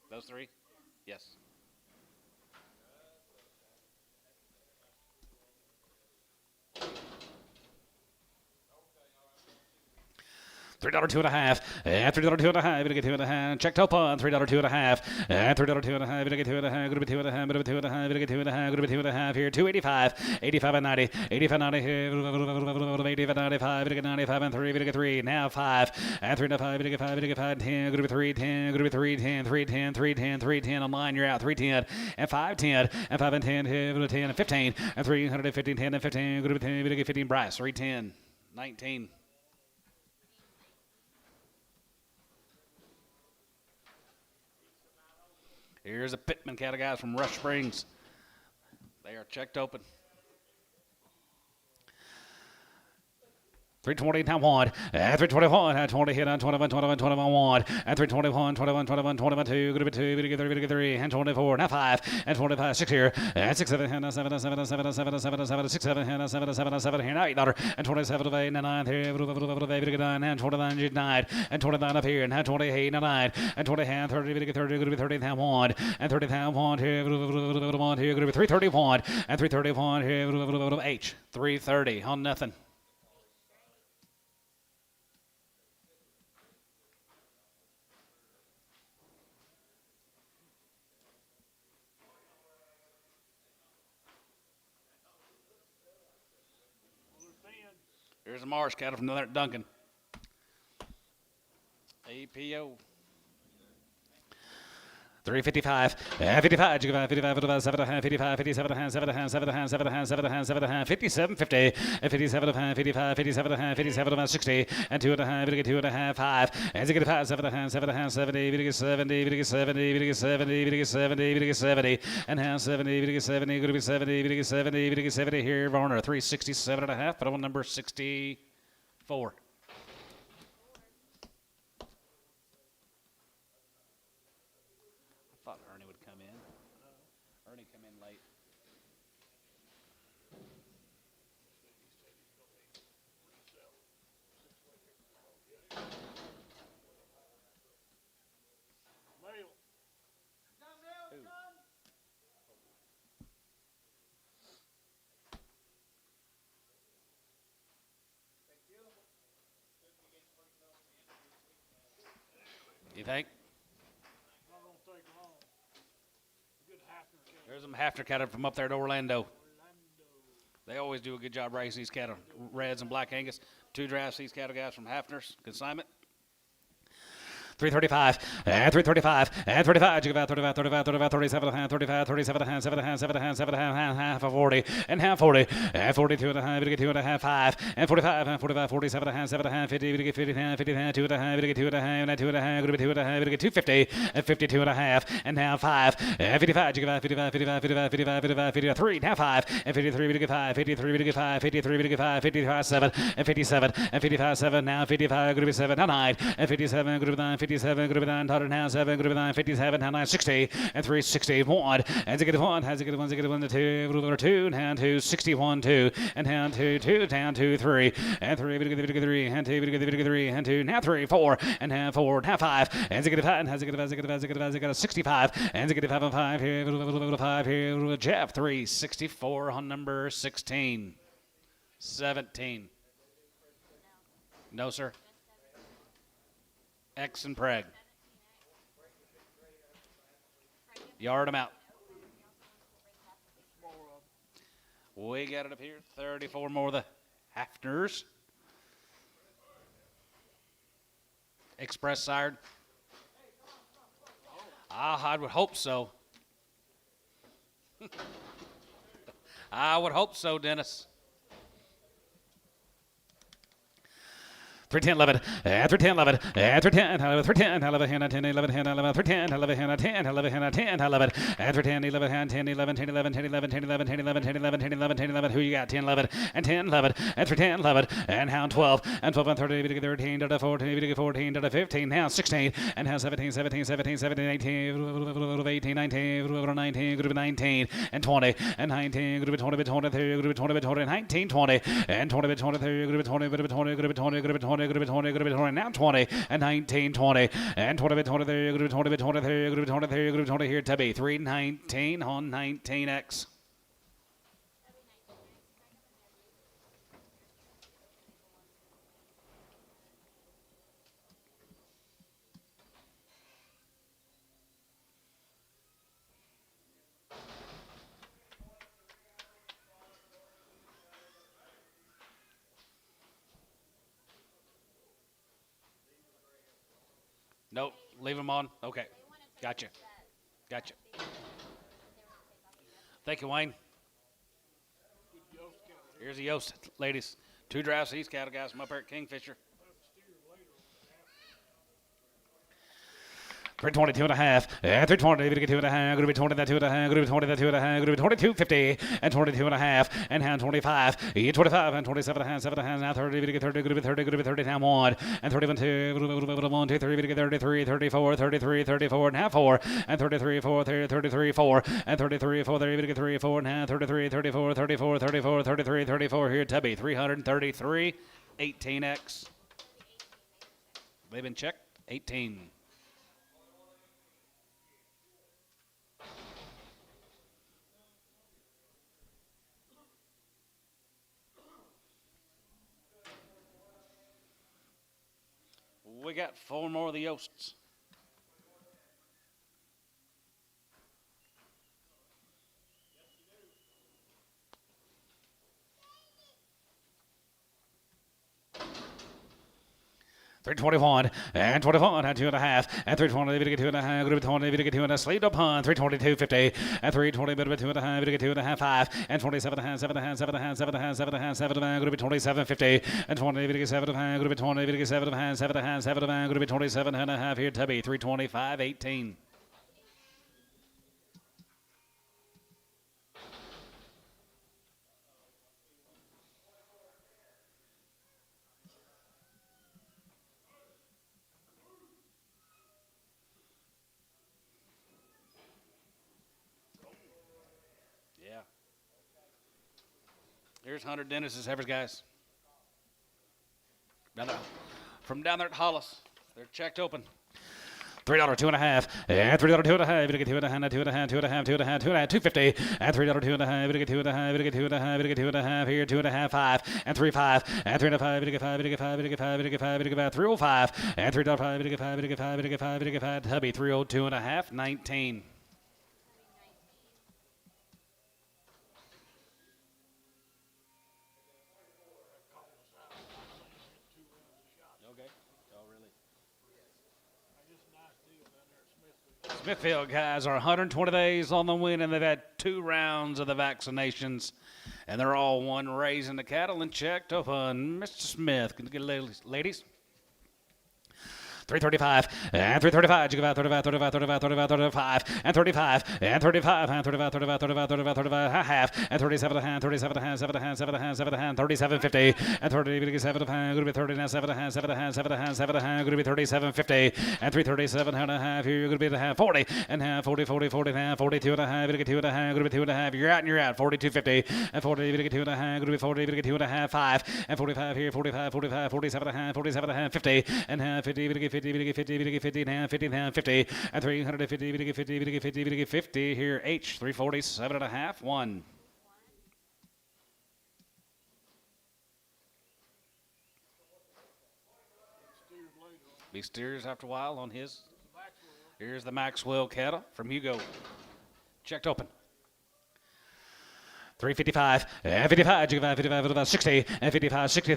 Those three? Yes. $3 2.5, and $3 2.5, gonna get 2.5. Check top on $3 2.5, and $3 2.5, gonna get 2.5, gonna be 2.5, gonna be 2.5, gonna get 2.5, gonna be 2.5 here, 285, 85 and 90, 85 90 here, 85 95, gonna get 95 and 3, gonna get 3, now 5, and 3 5, gonna get 5, gonna get 5, 10, gonna be 3, 10, gonna be 3, 10, 3, 10, 3, 10, 3, 10 on line, you're out, 3, 10, and 5, 10, and 5 and 10 here, 10 and 15, and 315, 10 and 15, gonna be 10, gonna get 15, Bryce, 310, 19. Here's a Pittman cattle guys from Rush Springs. They are checked open. 320 now 1, and 321, and 20 hit on 21, 21, 21, 1, and 321, 21, 21, 21, 2, gonna be 2, gonna get 3, gonna get 3, and 24, now 5, and 25, 6 here, and 6, 7, and 7, 7, 7, 7, 7, 7, 6, 7, and 7, 7, 7 here, now $8, and 27 of 8, and 9, here, 9, and 29, 9, and 29 up here, and 28, 9, and 20, and 30, gonna get 30, gonna be 30, now 1, and 30, now 1 here, 1 here, gonna be 331, and 331 here, H, 330 on nothing. Here's a Marsh cattle from Duncan. APO. 355, 55, 55, 55, 7, 55, 57, 7, 7, 7, 7, 7, 57, 50, 57, 55, 57, 57, 60, and 2.5, 2.5, 5, and 5, 7, 7, 70, 70, 70, 70, 70, 70, 70, and half 70, 70, going to be 70, 70, 70 here, Varner, 367.5, but on number 64. You think? Not gonna take long. Good Heifers. There's some Heifers cattle from up there to Orlando. They always do a good job raising these cattle. Reds and Black Angus. 2 drafts, these cattle guys from Heifers. Consignment. 335, and 335, and 35, 35, 35, 35, 37, 35, 37, 7, 7, 7, half of 40, and half 40, and 42 and a half, 2 and a half, 5, and 45, and 45, 47, 7, 50, 50, 2 and a half, 2 and a half, and 2 and a half, 2 and a half, 2 and a half, 250, and 52 and a half, and now 5, and 55, 55, 55, 55, 55, 55, 53, now 5, and 53, 5, 53, 5, 53, 5, 55, 7, and 57, and 55, 7, now 55, going to be 7, now 9, and 57, going to be 9, 57, going to be 9, 100, now 7, going to be 9, 57, now 9, 60, and 361, and 1, has a good 1, 2, 2, and 2, 61, 2, and down 2, 2, down 2, 3, and 3, 3, and 2, 3, and 2, now 3, 4, and now 4, now 5, and 5, and has a good 65, and 5 and 5 here, 5 here, Jeff, 364 on number 16, 17. No, sir. X and Preg. Yard them out. We got it up here. 34 more of the Heifers. Express sired. I would hope so. I would hope so, Dennis. 310, 11, and 310, 11, and 310, 11, 310, 11, 10, 11, 10, 11, 310, 11, 10, 11, 10, 11, and 310, 11, 10, 11, 10, 11, 10, 11, 10, 11, 10, 11, 10, 11, 10, 11, 10, 11, who you got? 10, 11, and 10, 11, and 310, 11, and hound 12, and 12, and 30, 13, 14, 14, 15, now 16, and now 17, 17, 17, 17, 18, 18, 19, 19, 19, and 20, and 19, 20, 20, 20, 20, 20, 19, 20, and 20, 23, 20, 20, 20, 20, 20, now 20, and 19, 20, and 20, 23, 20, 23, 23, 20, here, Tubby, 319 on 19X. Nope, leave them on. Okay, gotcha. Gotcha. Thank you, Wayne. Here's the Yost, ladies. 2 drafts, these cattle guys from up here at Kingfisher. 322 and a half, and 320, get 2 and a half, going to be 20, that 2 and a half, going to be 20, that 2 and a half, going to be 22, 50, and 22 and a half, and hand 25, 25, and 27 and a half, 7 and a half, now 30, get 30, going to be 30, going to be 30, now 1, and 31, 2, 1, 2, 3, get 33, 34, 33, 34, and half 4, and 33, 4, 33, 4, and 33, 4, there, get 3, 4, and half, 33, 34, 34, 34, 33, 34, here, Tubby, 333, 18X. They've been checked, 18. We got 4 more of the Yosts. $321 and 21 and 2 and a half and 320 to get 2 and a half, group 20 to get 2 and a sleep upon 322 50 and 320 bit of 2 and a half to get 2 and a half 5 and 27 and a half 7 and a half 7 and a half 7 and a half 7 and a half 7 and a half group 27 50 and 20 to get 7 and a half group 20 to get 7 and a half 7 and a half 7 and a half group 27 and a half here Tubby 325 18. Here's Hunter Dennis's Heifers guys. Down there, from down there at Hollis. They're checked open. $3, 2 and a half, and $3, 2 and a half, to get 2 and a half, 2 and a half, 2 and a half, 2 and a half, 2 and a half, 250, and $3, 2 and a half, to get 2 and a half, to get 2 and a half, to get 2 and a half, here, 2 and a half, 5, and 3, 5, and 3 and a 5, to get 5, to get 5, to get 5, to get 5, to get 5, 305, and $3, 5, to get 5, to get 5, to get 5, to get 5, Hubby, 302 and a half, 19. Smithfield guys are 120 days on the win, and they've had 2 rounds of the vaccinations, and they're all one raising the cattle and checked open. Mr. Smith, can you get ladies? 335 and 335, you give out 35, 35, 35, 35, 35, and 35, and 35, and 35, 35, 35, 35, 35, half, and 37 and 37 and 7 and 7 and 7 and 37 50, and 30, 7 and going to be 30 and 7 and 7 and 7 and 7 and going to be 37 50, and 337 and a half, here you're going to be the half 40, and half 40, 40, 40, and half 42 and a half, you get 2 and a half, going to be 2 and a half, you're out and you're out, 42 50, and 40, you get 2 and a half, going to be 40, you get 2 and a half, 5, and 45 here, 45, 45, 47 and a half, 47 and a half, 50, and half 50, you get 50, you get 50, you get 50 and a half, 50 and a half, 50, and 350, you get 50, you get 50, you get 50, here H, 347 and a half, 1. He steers after a while on his. Here's the Maxwell cattle from Hugo. Checked open. 355, and 55, 55, 60, and 55, 60,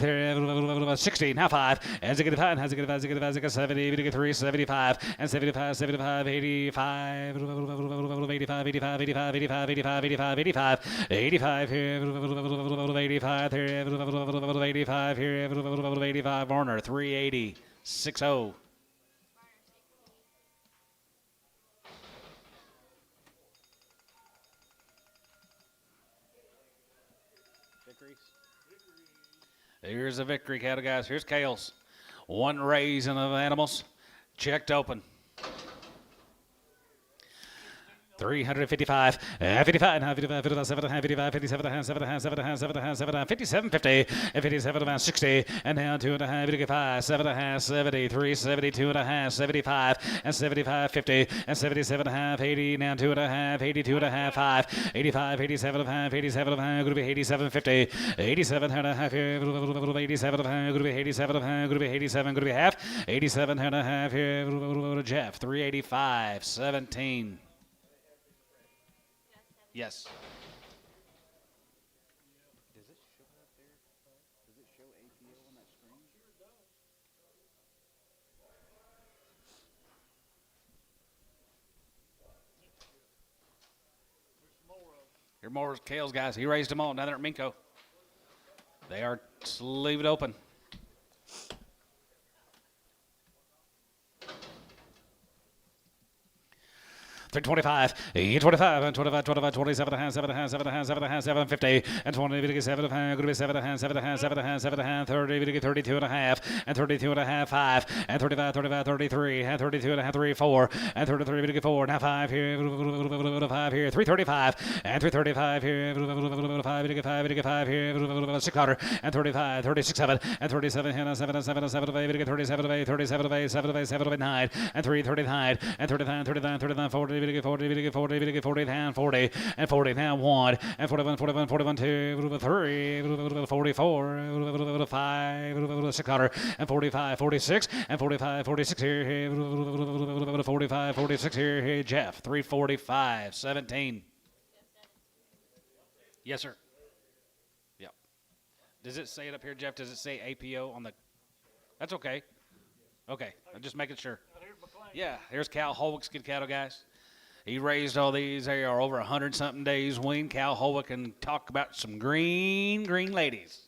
60, now 5, and 65, and 65, 65, 70, 83, 75, and 75, 75, 85, 85, 85, 85, 85, 85, 85, 85 here, 85 here, 85 here, 85, Warner, 380, 60. Here's a victory cattle, guys. Here's Kale's. One raising of animals. Checked open. 355, 55, 55, 57, 55, 57, 7, 57, 50, and 57, 60, and now 2.5, 55, 7.5, 73, 72.5, 75, and 75, 50, and 77.5, 80, now 2.5, 82.5, 5, 85, 87.5, 87.5, going to be 87, 50, 87.5, 87, going to be 87, going to be 87, going to be half, 87.5 here, Jeff, 385, 17. Yes. Does it show up there? Does it show APO on that screen? Sure does. There's more of them. Here more Kale's guys. He raised them all down there at Minko. They are leave it open. 325, 25, 25, 25, 27, 7, 7, 7, 7, 50, and 20, 7, going to be 7, 7, 7, 7, 30, 32 and a half, and 32 and a half, 5, and 35, 35, 33, and 32 and a half, 3, 4, and 33, 4, now 5 here, 5 here, 335, and 335 here, 5 here, 600, and 35, 36, 7, and 37 here, 7, 7, 7, 8, 37, 8, 37, 8, 7, 7, 9, and 3, 39, and 39, 39, 39, 40, 40, 40, 40, down 40, and 40 now 1, and 41, 41, 41, 2, 3, 44, 5, 600, and 45, 46, and 45, 46 here, 45, 46 here, Jeff, 345, 17. Yes, sir. Yep. Does it say it up here, Jeff? Does it say APO on the? That's okay. Okay, I'm just making sure. Yeah, here's Cal Holwick's good cattle, guys. He raised all these. They are over 100-something days weaned. Cal Holwick can talk about some green ladies.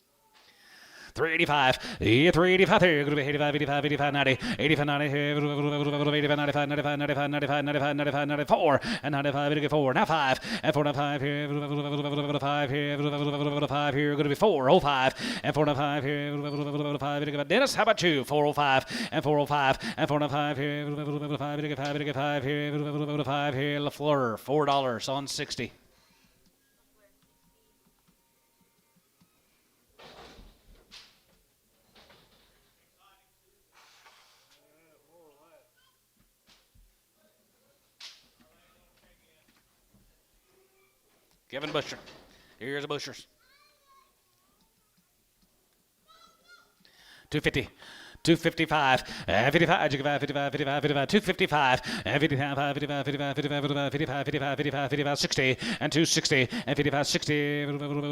385, 385, going to be 85, 85, 85, 90, 85, 90, 85, 95, 95, 95, 95, 95, 95, 94, and 95, 84, now 5, and 495 here, 5 here, 5 here, going to be 405, and 405 here, 5, Dennis, how about you? 405, and 405, and 405 here, 5 here, 5 here, LaFleur, $4 on 60. Kevin Busher. Here's the Bushers. 250. 255, 55, 55, 55, 55, 255, 55, 55, 55, 55, 55, 55, 55, 55, 60, and 260, and 55, 60,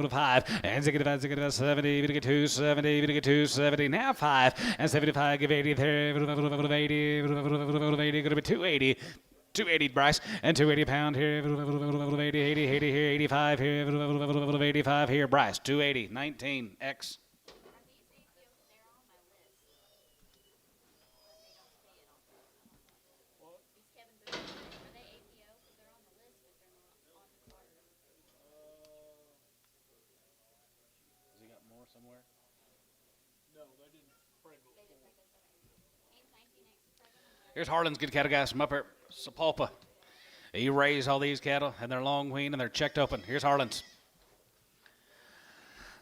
5, and 65, 70, 270, 270, now 5, and 75, give 80, 80, 80, going to be 280. 280 Bryce, and 280 pound here, 80, 80, 80 here, 85 here, 85 here, Bryce, 280, 19, X. Has he got more somewhere? No, they didn't print before. Here's Harlan's good cattle guys from up at Sapulpa. He raised all these cattle, and they're long weaned, and they're checked open. Here's Harlan's.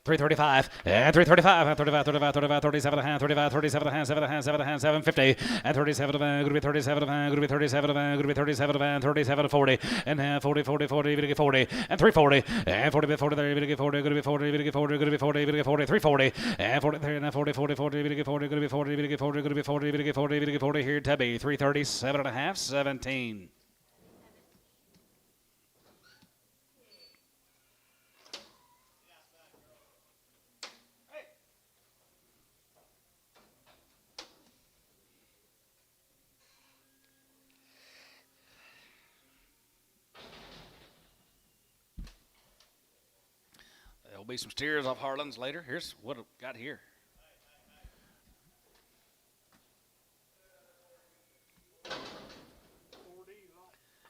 335, and 335, and 35, 35, 35, 37, 35, 37, 7, 750, and 37, going to be 37, going to be 37, going to be 37, 37, 40, and 40, 40, 40, 40, and 340, and 40, 40, 40, 40, going to be 40, 40, 40, 40, 40, 340, and 40, and 40, 40, 40, 40, going to be 40, 40, 40, going to be 40, 40, 40, here, Tubby, 337 and a half, 17. be some steers off Harlan's later. Here's what I've got here.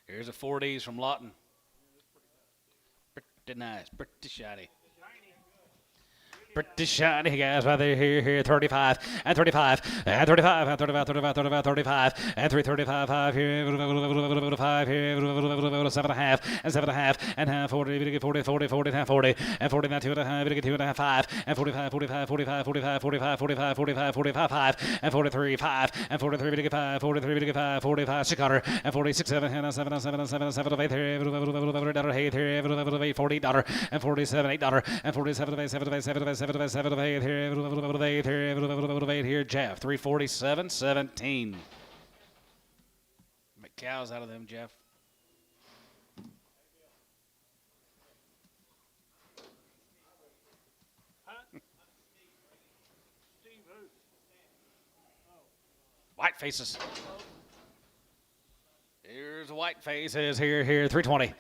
Here's a 4Ds from Lawton. Pretty nice, pretty shiny. Pretty shiny guys right there, here, 35 and 35 and 35 and 35, 35, 35, 35 and 335 5 here, 5 here, 7.5 and 7.5 and half 40, 40, 40, 40 and half 40 and 40 now 2.5, 2.5 5 and 45, 45, 45, 45, 45, 45, 45, 45 5 and 43 5 and 43 5, 43 5, 45 600 and 46 7 and 7 7 7 7 8 here, $8 40 and 47 $8 and 47 7 7 7 of 8 here, 8 here, 8 here, Jeff, 347.17. Make cows out of them, Jeff. White faces. Here's the white faces, here, 320.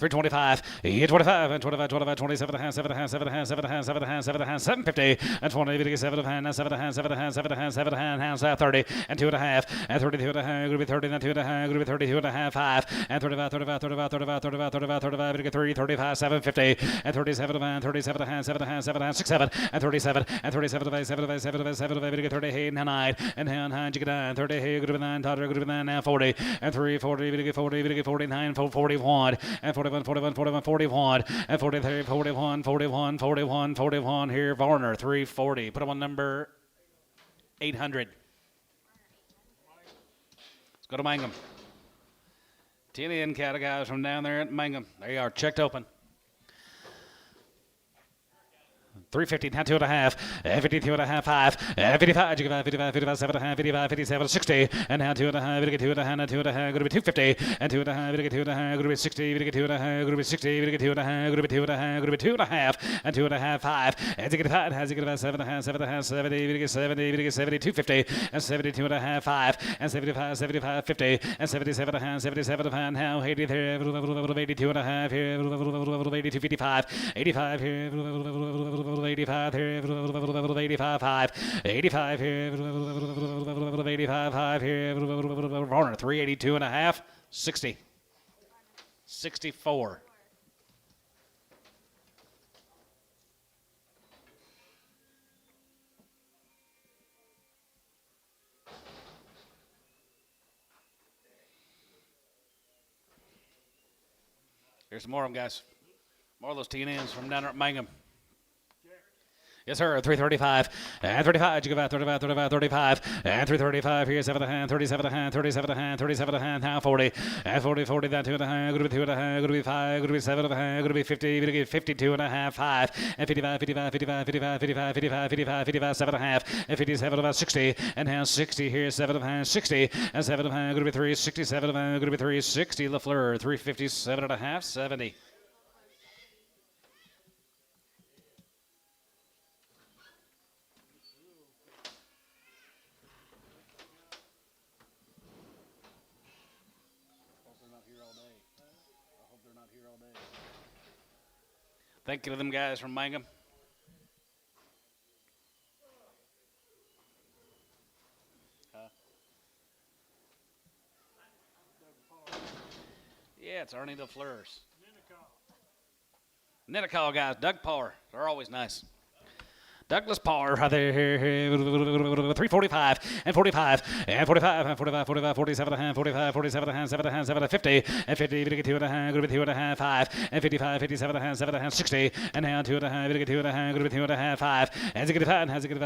325, 25, and 25, 25, 27 and 7 and 7 and 7 and 7 and 7 and 750, and 20, 7 and 7 and 7 and 7 and 7 and 30, and 2.5, and 32 and a half, group 30, and 2 and a half, group 32 and a half, 5, and 35, 35, 35, 35, 35, 35, 35, 3, 35, 750, and 37 and 37 and 7 and 7 and 6, 7, and 37, and 37, 7, 7, 7, 38, and 9, and 9, 30, group 9, group 9, 40, and 3, 40, 40, 49, 41, and 41, 41, 41, 41, and 43, 41, 41, 41, 41. Here, Varner, 340. Put him on number 800. Let's go to Mangum. 10 in cattle guys from down there at Mangum. They are checked open. 350, now 2.5, 52 and a half, 5, 55, 55, 55, 7 and a half, 55, 57, 60, and now 2.5, 2.5, and 2.5, going to be 250, and 2.5, 2.5, going to be 60, 2.5, going to be 60, 2.5, going to be 2.5, going to be 2.5, and 2.5, 5, and 5, has 7.5, 7.5, 70, 70, 70, 250, and 72 and a half, 5, and 75, 75, 50, and 77 and a half, 77 and a half, now 80 there, 82 and a half here, 82, 55, 85 here, 85 here, 85 5, 85 here, 85 5 here, Varner 382 and a half, 60, 64. Here's some more of them, guys. More of those TNNs from down there at Mangum. Yes, sir. 335 and 35. You go back 35, 35, 35 and 335 here. 7 and a half, 37 and a half, 37 and a half, 37 and a half. Now 40 and 40, 40. Down 2 and a half. Going to be 2 and a half. Going to be 5. Going to be 7 and a half. Going to be 50. Going to get 52 and a half. 5 and 55, 55, 55, 55, 55, 55, 55, 55, 7 and a half and 57 about 60 and now 60 here. 7 and a half, 60 and 7 and a half. Going to be 3, 67 and a half. Going to be 3, 60. LaFleur 357 and a half, 70. Thank you to them guys from Mangum. Yeah, it's Ernie LaFleur's. Ninnekal guys, Doug Parr. They're always nice. Douglas Parr, here, 345 and 45 and 45 and 45, 45, 47 and 45, 47 and 7 and 7 and 50 and 50, 2 and a half, going to be 2 and a half, 5 and 55, 57 and 7 and 60 and now 2 and a half, 2 and a half, going to be 2 and a half, 5 and 65 and 65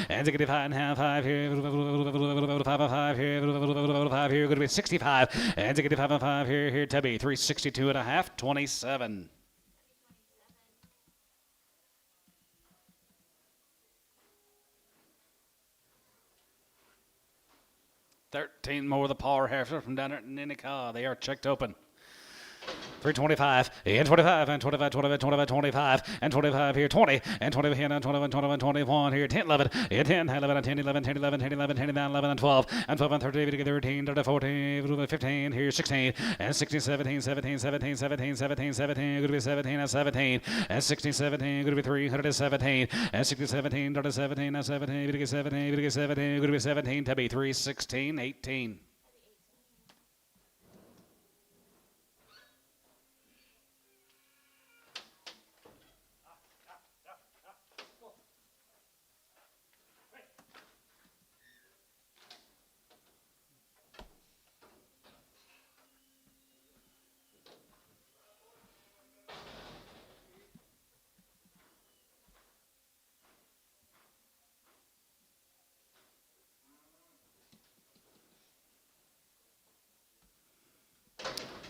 and 65 and half, 5 here, 5 here, 5 here, going to be 65 and 65 and 5 here, Tubby, 362 and a half, 27. 13 more of the power Heifers from down there at Ninnekal. They are checked open. 325 and 25 and 25, 25, 25, 25 and 25 here, 20 and 20 here, and 21, 21, 21 here, 10, 11 and 10, 11 and 10, 11, 10, 11, 10, 11, 10, 11 and 12 and 12 and 13, 13, 14, 15 here, 16 and 16, 17, 17, 17, 17, 17, 17, going to be 17 and 17 and 16, 17, going to be 317 and 16, 17, 17 and 17, going to be 17, going to be 17, going to be 17 to be 316, 18.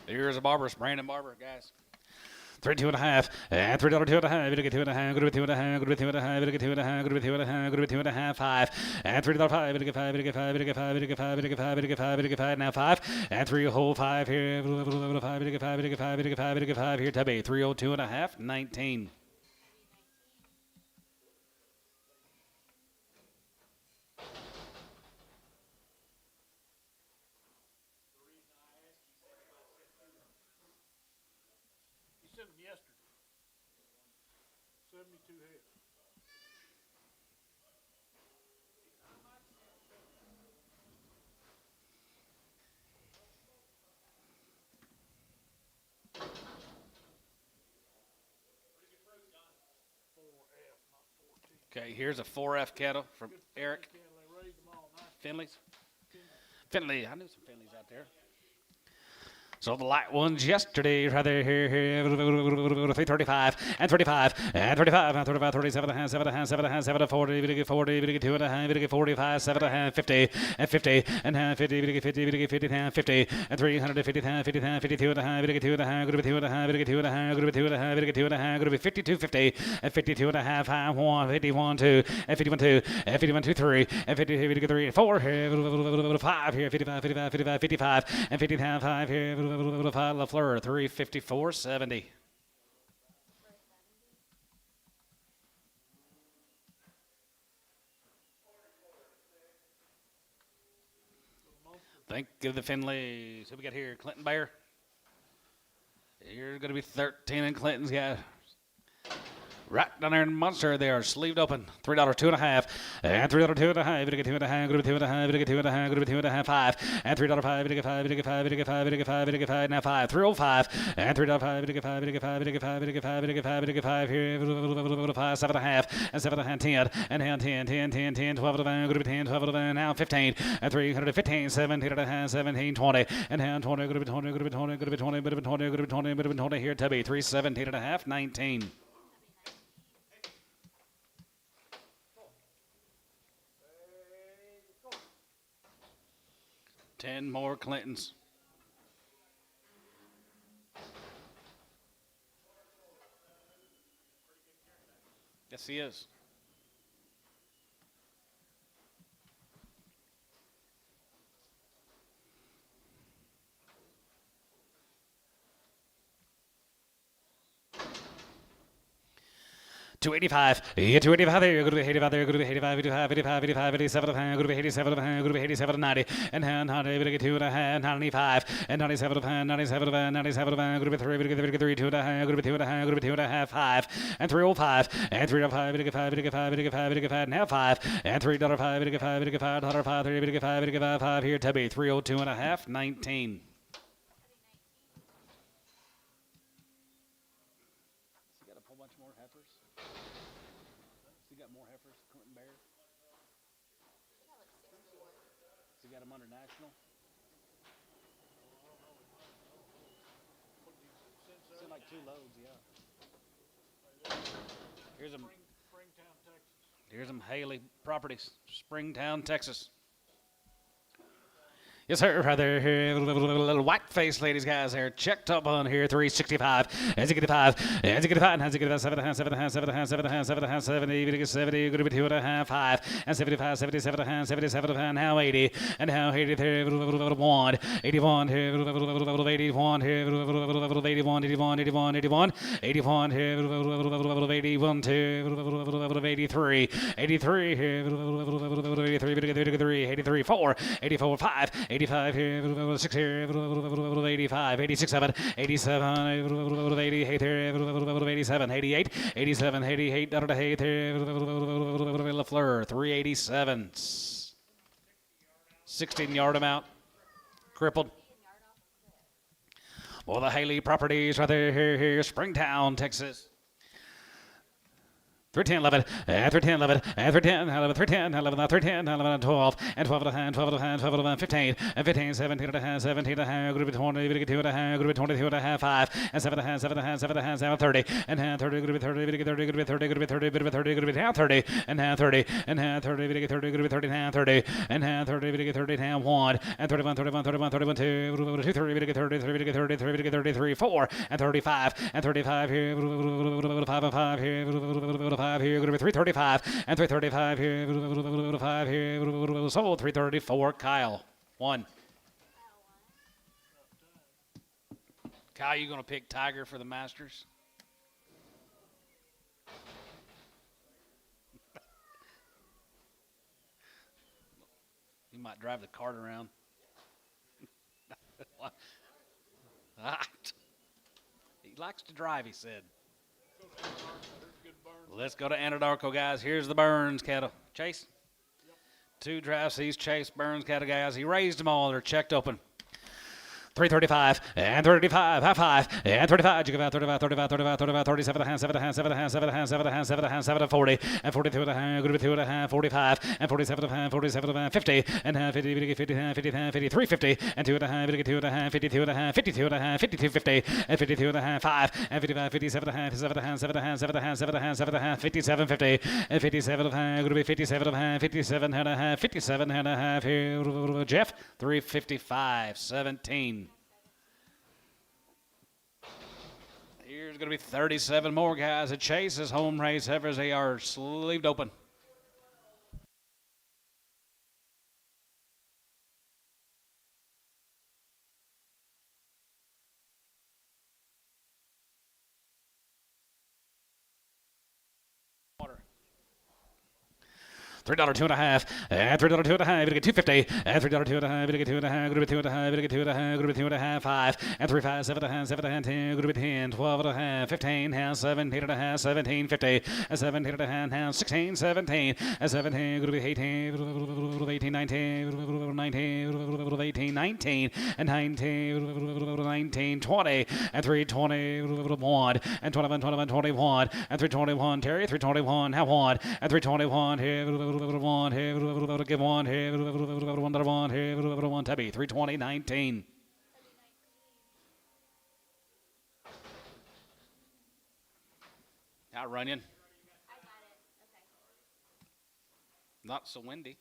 Here's a Barber, Brandon Barber, guys. 3, 2.5, and $3, 2.5, it'll get 2.5, go to 2.5, go to 2.5, it'll get 2.5, go to 2.5, go to 2.5, 5, and $3, 5, it'll get 5, it'll get 5, it'll get 5, it'll get 5, it'll get 5, it'll get 5, it'll get 5, now 5, and 3 whole 5 here, 5, it'll get 5, it'll get 5, it'll get 5, it'll get 5 here, Tubby, 302.5, 19. You sent them yesterday. 72 head. Okay, here's a 4F cattle from Eric. Finley's. Finley, I knew some Finleys out there. So the light ones yesterday, right there, here, 335 and 35 and 35 and 35, 37 and 7 and 7 40, we get 40, we get 2 and a half, we get 45, 7 and 50 and 50 and 50, we get 50, we get 50 and 50 and 350 and 50 and 52 and a half, we get 2 and a half, go to 2 and a half, we get 2 and a half, go to 2 and a half, we get 2 and a half, go to 52, 50 and 52 and a half, 1, 51, 2 and 51, 2 and 51, 2, 3 and 50, we get 3 and 4 here, 5 here, 55, 55, 55, 55 and 50 and 5 here. LaFleur, 354.70. Think of the Finleys. Who we got here? Clinton Bear. Here's going to be 13 in Clinton's got. Right down there in Munster, they are sleeved open. $3, 2.5, and $3, 2.5. It'll get 2.5. Go to 2.5. It'll get 2.5. Go to 2.5. 5, and $3, 5. It'll get 5. It'll get 5. It'll get 5. It'll get 5. It'll get 5. Now 5. 305, and $3, 5. It'll get 5. It'll get 5. It'll get 5. It'll get 5. It'll get 5. It'll get 5 here. 5, 7.5, and 7.5, 10, and 10, 10, 10, 10, 12 of them. Go to 10, 12 of them. Now 15, and 315, 17.5, 17, 20, and down 20. Go to 20. Go to 20. Go to 20. Go to 20. Go to 20. Go to 20 here. Tubby 317.5, 19. Ten more Clintons. Yes, he is. $285, yeah, $285 there, go to 85 there, go to 85, 85, 85, 85, 87, go to 87, go to 87, 90, and 100, we get 2.5, 95, and 97, 97, 97, go to 3, we get 3, 2.5, go to 2.5, go to 2.5, 5, and 305, and 305, we get 5, we get 5, we get 5, we get 5, now 5, and $3, 5, we get 5, we get 5, $5, 3, we get 5, we get 5, 5 here, Tubby 302.5, 19. More heifers. You got more heifers, Clinton Bear. So you got them under national. Send like 2 loads, yeah. Here's them. Springtown, Texas. Here's them Haley Properties, Springtown, Texas. Yes, sir. Right there. Here, little white face ladies, guys. There, checked up on here. 365. As you get 5. As you get 5. As you get 7 and a half, 7 and a half, 7 and a half, 7 and a half, 7 and a half, 70. You get 70. Good to be 2 and a half, 5. And 75, 77 and a half, 77 and a half. Now 80. And now 83. 1. 81 here. 81 here. 81, 81, 81, 81. 81 here. 81 2. 83. 83 here. 83. 83 4. 84 5. 85 here, 6 here, 85, 86 7, 87, 88 here, 87, 88, 87, 88, LaFleur, 387, 16-yard amount, crippled. Well, the Haley Properties right there, here, Springtown, Texas. 310, 11, and 310, 11, and 310, 11, 310, 11, 310, 11, 12, and 12 and a half, 12 and a half, 12 and a half, 15, and 15, 17 and a half, 17 and a half, group of 20, group of 2 and a half, group of 22 and a half, 5, and 7 and a half, 7 and a half, 7 and a half, 7, 30, and half 30, group of 30, group of 30, group of 30, group of 30, group of 30, group of half 30, and half 30, and half 30, group of 30, group of 30, half 30, and half 30, group of 30, half 1, and 31, 31, 31, 31, 2, 2, 3, group of 30, 3, 30, 3, 33, 4, and 35, and 35 here, 5 and 5 here, 5 here, group of 335, and 335 here, 5 here, sold 334. Kyle, 1. Kyle, you gonna pick Tiger for the Masters? You might drive the cart around. He likes to drive, he said. Let's go to Anadarko, guys. Here's the Burns cattle. Chase? Yep. 2 drafts. He's Chase Burns cattle, guys. He raised them all. They're checked open. 335 and 35, high 5 and 35. You give out 35, 35, 35, 35, 37 and a half, 7 and a half, 7 and a half, 7 and a half, 7 and a half, 7 and a half, 7 and 40 and 42 and a half, good to be 2 and a half, 45 and 47 and a half, 47 and a half, 50 and a half, 50, 50, 50, 50, 53, 50 and 2 and a half, 2 and a half, 52 and a half, 52 and a half, 52, 50 and 52 and a half, 5 and 55, 57 and a half, 7 and a half, 7 and a half, 7 and a half, 7 and a half, 7 and a half, 57, 50 and 57 and a half, good to be 57 and a half, 57 and a half, 57 and a half here, Jeff, 355, 17. Here's going to be 37 more guys at Chase's home race. Heifers, they are sleeved open. $3 2 and a half, and $3 2 and a half, you get $2.50, and $3 2 and a half, you get 2 and a half, group of 2 and a half, you get 2 and a half, group of 2 and a half, 5, and 3, 5, 7 and a half, 7 and a half, 10, group of 10, 12 and a half, 15, half, 17 and a half, 17, 50, and 17 and a half, 16, 17, and 17, group of 18, group of 18, 19, group of 19, group of 18, 19, and 19, 19, 20, and 320, group of 1, and 21, 21, 21, and 321, Terry, 321, have 1, and 321, here, 1, here, give 1, here, 1, here, 1, Tubby, 320, 19. Out running. I got it. Okay. Not so windy.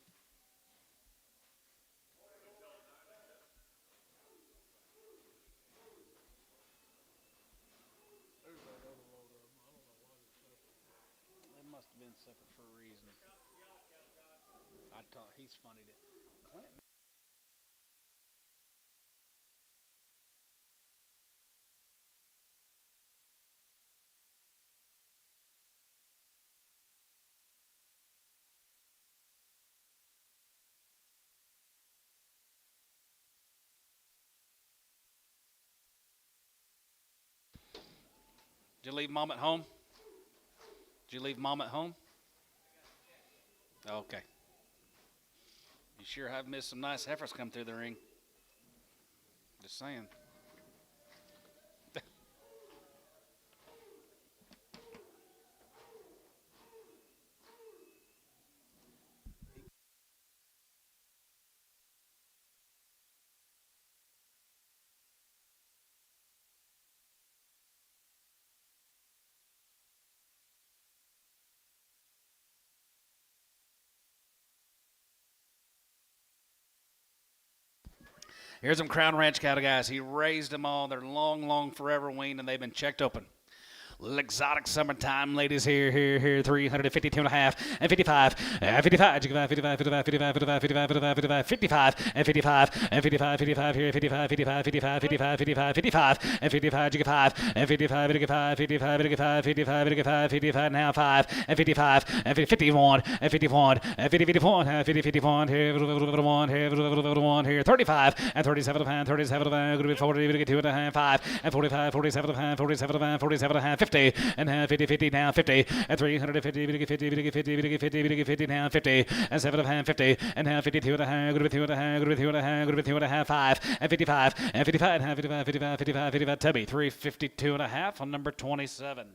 It must have been separate for a reason. I thought he's funny to Clint. Did you leave Mom at home? Did you leave Mom at home? Okay. You sure have missed some nice heifers come through the ring. Just saying. Here's them Crown Ranch cattle, guys. He raised them all. They're long forever weaned, and they've been checked open. Little exotic summertime ladies here, 352 and a half, and 55, and 55, 55, 55, 55, 55, 55, 55, 55, and 55, and 55, 55 here, 55, 55, 55, 55, 55, 55, and 55, 55, and 55, 55, 55, 55, 55, 55, 55, now 5, and 55, and 51, and 51, and 50, 51, and 50, 51 here, 51 here, 35, and 37 of hand, 37 of hand, 40, 2 and a half, 5, and 45, 47 of hand, 47 of hand, 47 of hand, 50, and 50, 50, now 50, and 350, 50, 50, 50, now 50, and 7 of hand, 50, and now 52 and a half, 2 and a half, 2 and a half, 2 and a half, 5, and 55, and 55, and 55, 55, 55, 55, Tubby, 352 and a half on number 27.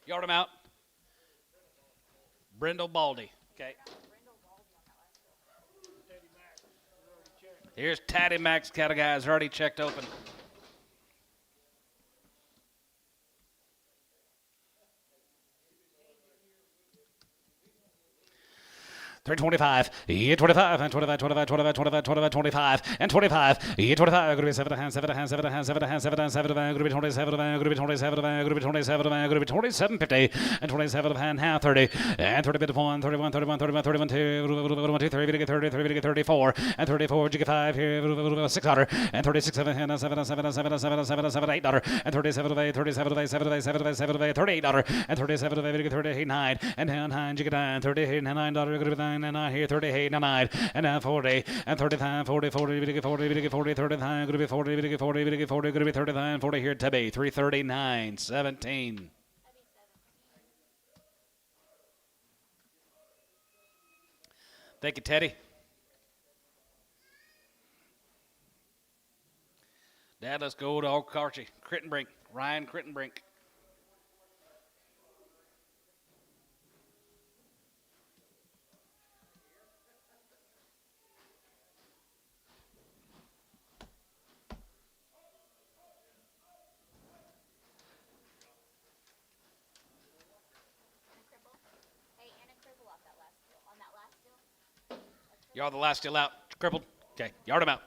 Yard him out. Brindle Baldy. Okay. Here's Taddy Max cattle, guys. Already checked open. 325, 25, and 25, 25, 25, 25, 25, 25, and 25, 25, going to be 7 and 7 and 7 and 7 and 7 and 7 going to be 27, going to be 27, going to be 27, going to be 27, 50, and 27 and half 30, and 30 bit 1, 31, 31, 31, 31, 2, 3, 30, 3, 34, and 34, jiggy 5 here, 600, and 36, 7 and 7 and 7 and 7 and 7 and 7 and 7, $8, and 37 of 8, 37 of 8, 7 of 8, 7 of 8, 7 of 8, $38, and 37 of 8, 38, 9, and 9, jiggy 9, 38, $9, going to be 9, and 9 here, 38, and 9, and now 40, and 35, 40, 40, 40, 40, 39, going to be 40, 40, 40, going to be 39, 40 here, Tubby, 339, 17. Thank you, Teddy. Dad, let's go to Old Carchy, Crittenbrink, Ryan Crittenbrink. Y'all the last still out. Crippled. Okay, yard him out.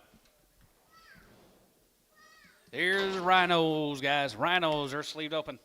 Here's rhinos, guys. Rhinos are sleeved open.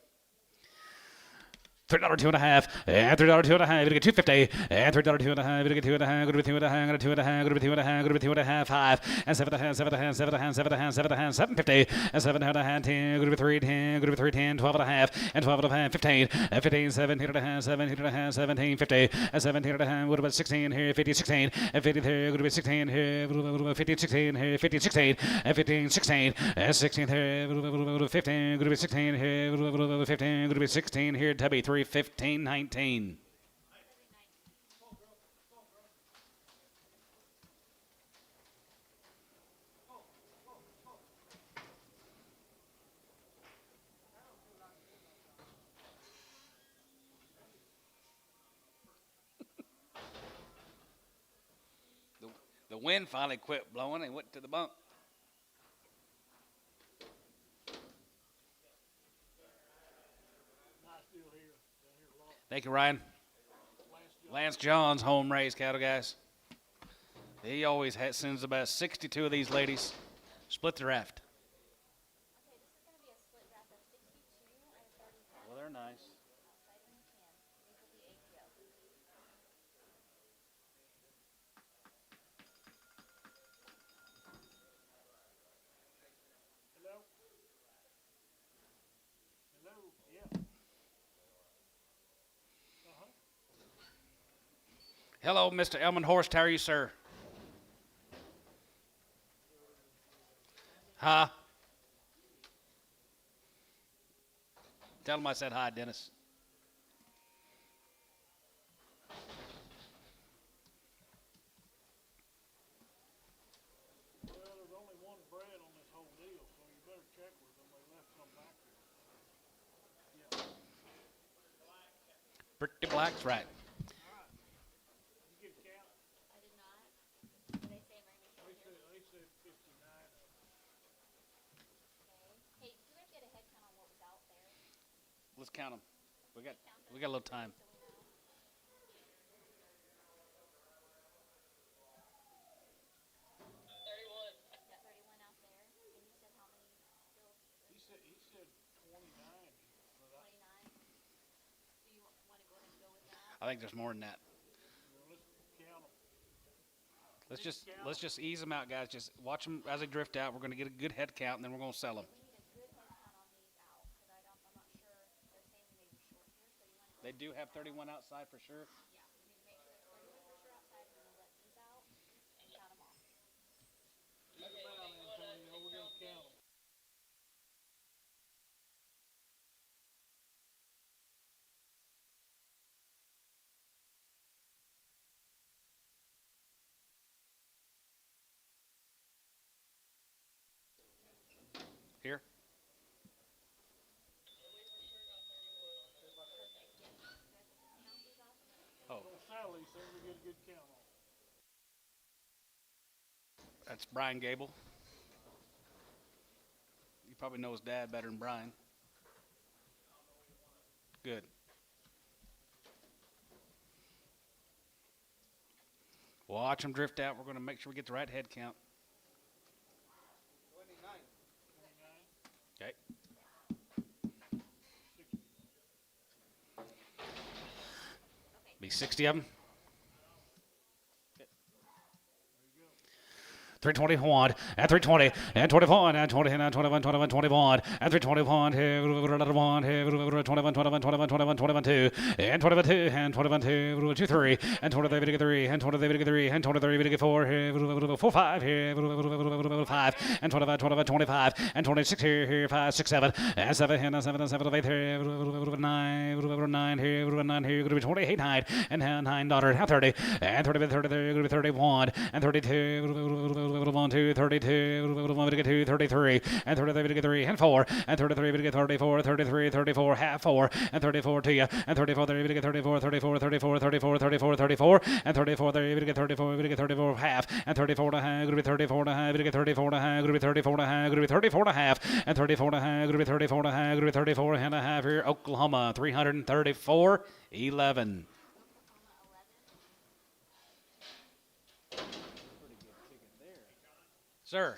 $3, 2.5, and $3, 2.5, we get 250, and $3, 2.5, we get 2.5, go to be 2.5, go to 2.5, go to be 2.5, go to be 2.5, 5, and 7.5, 7.5, 7.5, 7.5, 7.5, 750, and 7.5, 10, go to be 310, go to be 310, 12.5, and 12.5, 15, and 15, 17.5, 17.5, 17, 50, and 17.5, what about 16 here, 50, 16, and 50 there, go to be 16 here, 50, 16 here, 50, 16, and 15, 16, and 16 here, 15, go to be 16 here, 15, go to be 16 here, Tubby, 315, 19. The wind finally quit blowing and went to the bunk. Thank you, Ryan. Lance John's home raised cattle, guys. He always sends about 62 of these ladies. Split the raft. Okay, this is going to be a split draft of 62 and 35. Well, they're nice. Outside in the can. These will be APO. Hello? Hello? Yeah. Hello, Mr. Elman Horst. How are you, sir? Huh? Tell him I said hi, Dennis. Well, there's only one bread on this whole deal, so you better check with them. They left some back there. Yeah. Pretty Black's right. You get a count? I did not. Let's count them. We got a little time. Got 31 out there. And you said how many still? He said 29. But 29. Do you want to go ahead and go with that? I think there's more than that. let's count them. Let's just ease them out, guys. Just watch them as they drift out. We're going to get a good head count, and then we're going to sell them. We need a good head count on these out because I'm not sure. They're saying we may be short here, so you want to. They do have 31 outside for sure. Yeah, we need to make sure there's 31 for sure outside. We're gonna let these out and count them off. Get them out, Antonio. We're going to count them. Here. Oh, We'll sell these things. We get a good count on. that's Brian Gable. You probably know his dad better than Brian. Good. Watch them drift out. We're going to make sure we get the right head count. 29. Okay. Be 60 of them. 321 and 320 and 21 and 20 and 21 21 21 and 321 21 21 21 21 21 2 and 21 2 and 21 2 2 3 and 23 3 and 23 3 and 23 4 4 5 5 and 25 25 25 and 26 here 5 6 7 and 7 and 7 and 7 8 here 9 here 9 here going to be 28 9 and 9 daughter 30 and 30 30 going to be 31 and 32 1 2 32 1 to get 2 33 and 33 to get 3 and 4 and 33 to get 34 33 34 half 4 and 34 to you and 34 to get 34 34 34 34 34 34 and 34 to get 34 to get 34 half and 34 to have going to be 34 to have to get 34 to have going to be 34 to have going to be 34 to half and 34 to have going to be 34 to have going to be 34 and a half here Oklahoma 334 11. Sir.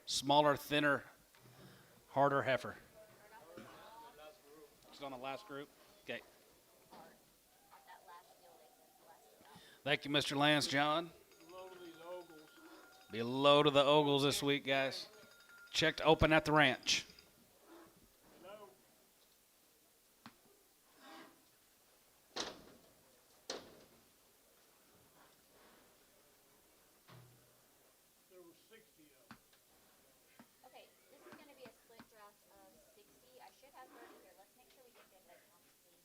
Smaller, thinner, harder heifer. It's on the last group. Okay. Thank you, Mr. Lance John. Load of these ogles. Be a load of the ogles this week, guys. Check to open at the ranch. No. There were 60 of them. Okay, this is gonna be a split draft of 60. I should have 30 here. Let's make sure we get good head counts, please.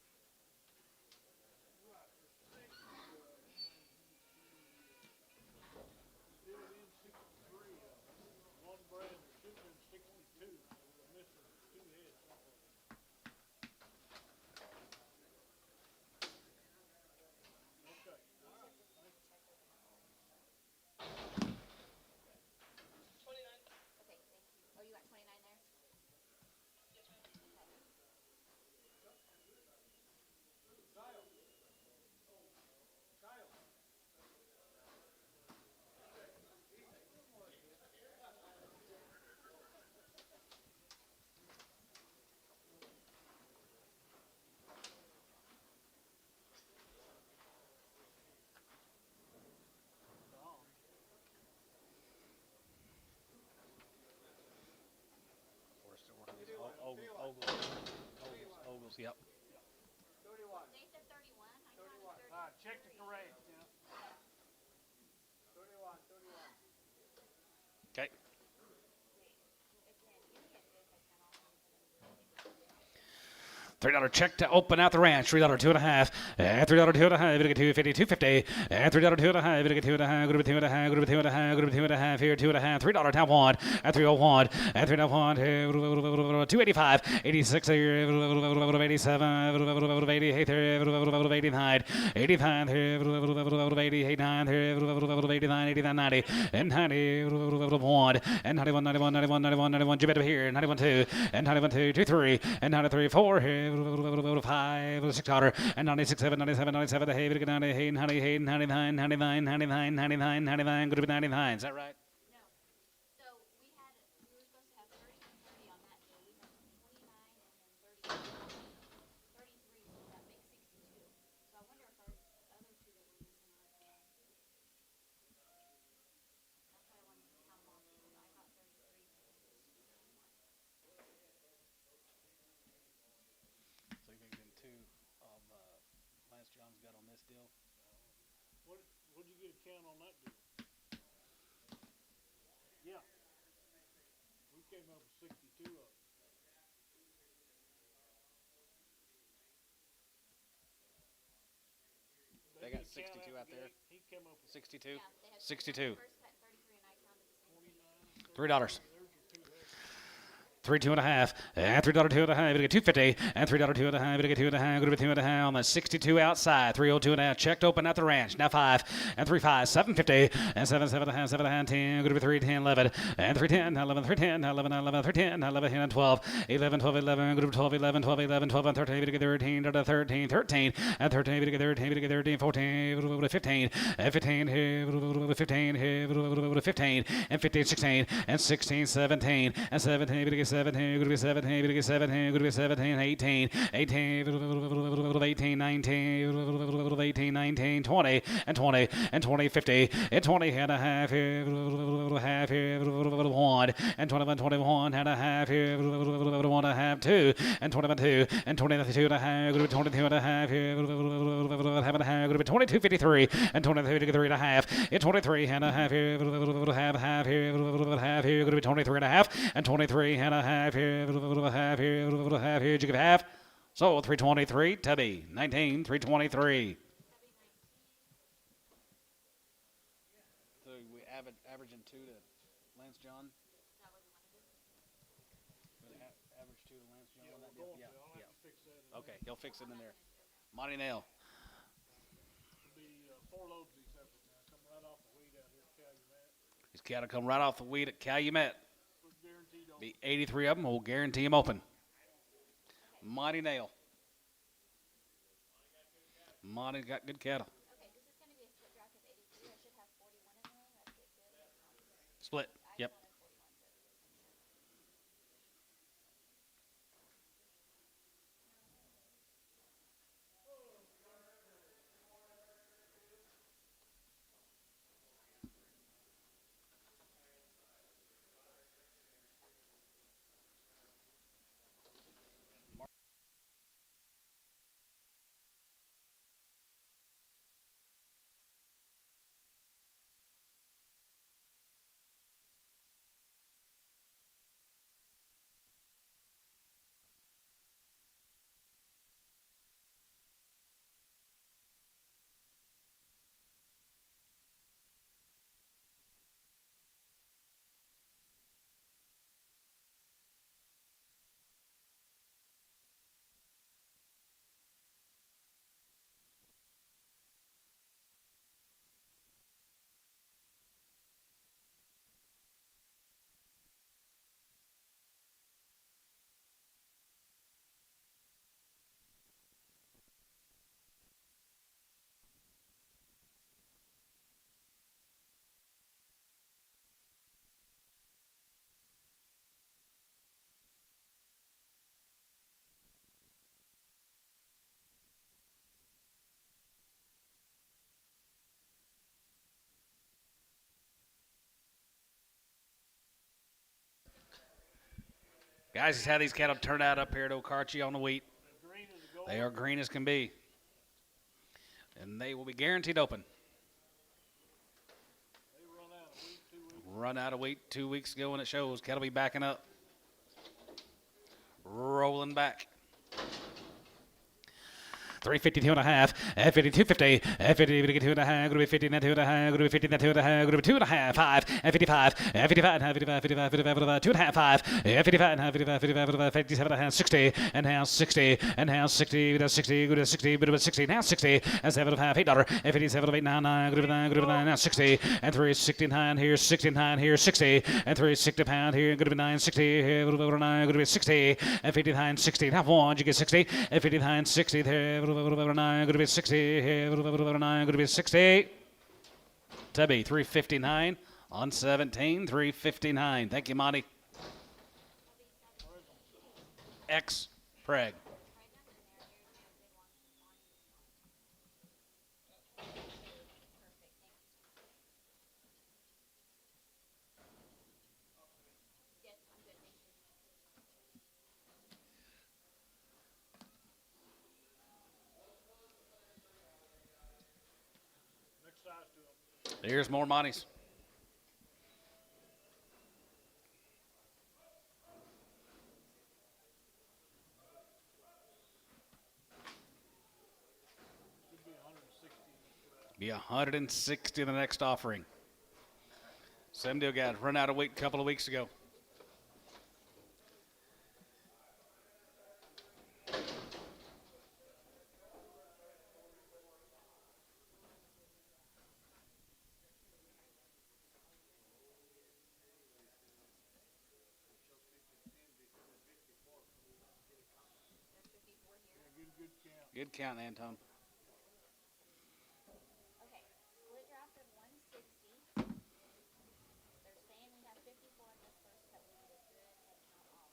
Did it in 63 of them. One brand, there should have been 62. We're missing 2 heads somewhere. Okay. Okay, thank you. Oh, you got 29 there? Yes, ma'am. Okay. Ogles, yep. They said 31. I counted 30. All right, check the correct. Yeah. Okay. Again, give me a good head count on these. $3 check to open out the ranch. $3 two and a half. And $3 two and a half. Gonna get 250, 250. And $3 two and a half. Gonna get two and a half. Gonna be two and a half. Gonna be two and a half. Gonna be two and a half here. Two and a half. $3 top one. And 301. And 301. 285. 86 here. 87. 88 there. 89. 85 here. 89 here. 89. 89. 90. And 90. 1. And 91. 91. 91. 91. 91. Jib it here. 91 2. And 91 2. 2 3. And 93 4 here. 5, $6, and 96, 7, 97, 97, hey, 98, 98, 99, 99, 99, 99, 99, good to be 99. Is that right? No. So we were supposed to have 30 and 30 on that day. We have 29 and then 33, so that makes 62. So I wonder if our other two that we're missing are that's why I wanted to count them all together. I got 33. So you think then two of Lance John's got on this deal? What'd you get a count on that deal? Yeah. We came up with 62 of them. They got did count 62 out there? He came up with 62? Yeah, they had 62. first cut 33 and I counted the same thing. $3. there's your 2 heads. 3 2 and a half, and $3 2 and a half, gonna get 250, and $3 2 and a half, gonna get 2 and a half, gonna be 2 and a half on the 62 outside, 302 and a half, checked open at the ranch, now 5, and 3 5, 750, and 7 7 and a half, 7 and a half, 10, gonna be 3 10 11, and 3 10 11 3 10 11 11 3 10 11 10 12, 11 12 11, gonna be 12 11 12 11 12 and 13, gonna get 13, 13 13, and 13, gonna get 13, gonna get 13, 14, 15, and 15 here, 15 here, 15, and 15 16, and 16 17, and 17, gonna get 17, gonna be 17, gonna get 17, gonna be 17, 18, 18, 18, 19, 18, 19, 20, and 20, and 20, 50, and 20 and a half here, half here, 1, and 21, 21 and a half here, 1 and a half, 2, and 21, 2, and 22 and a half, gonna be 22 and a half here, half and a half, gonna be 22, 53, and 23, 53 and a half, and 23 and a half here, half here, half here, gonna be 23 and a half, and 23 and a half here, half here, half here, did you give half? So 323, Tubby, 19, 323. So we averaging 2 to Lance John? That was one of them. Average 2 to Lance John on that We're deal? going to. I'll have to fix that. Okay, he'll fix it in there. Monty Nail. It'll be 4 loads of these heifers now. Come right off the wheat out here at Calumet. These cattle come right off the wheat at Calumet. We're guaranteed on. Be 83 of them. We'll guarantee them open. Monty Nail. Monty got good cattle. Okay, this is going to be a split draft of 83. I should have 41 in there. That's it. Good. Split. Yep. I counted 41, so just make sure. Guys, this is how these cattle turn out up here at Okarche on the wheat. Green as a gold. They are green as can be. And they will be guaranteed open. They run out of wheat 2 weeks. Run out of wheat 2 weeks ago, and it shows. Cattle be backing up. Rolling back. 352 and a half, at 52.50, at 50, 52 and a half, going to be 50, and 2 and a half, going to be 50, and 2 and a half, going to be 2 and a half, 5, at 55, at 55, and 55, 55, 55, 55, 2 and a half, 5, at 55, and 55, 55, 55, 57 and a half, 60, and now 60, and now 60, to 60, go to 60, bit of a 60, now 60, and 7 and a half, $8, at 57, 899, go to 9, go to 9, now 60, and 3 69 here, 69 here, 60, and 3 60 pound here, going to be 960, here, over 9, going to be 60, and 59, 60, now 1, you get 60, and 59, 60, there, over 9, going to be 60, here, over 9, going to be 60. Tubby, 359 on 17, 359. Thank you, Monty. X Preg. Next size to them. Here's more Monty's. Should be 160. Be 160 the next offering. Same deal, got run out a couple of weeks ago. Good count. Good count, Anton. Okay, split draft of 160. They're saying we have 54 in this first cut. We need a good head count all.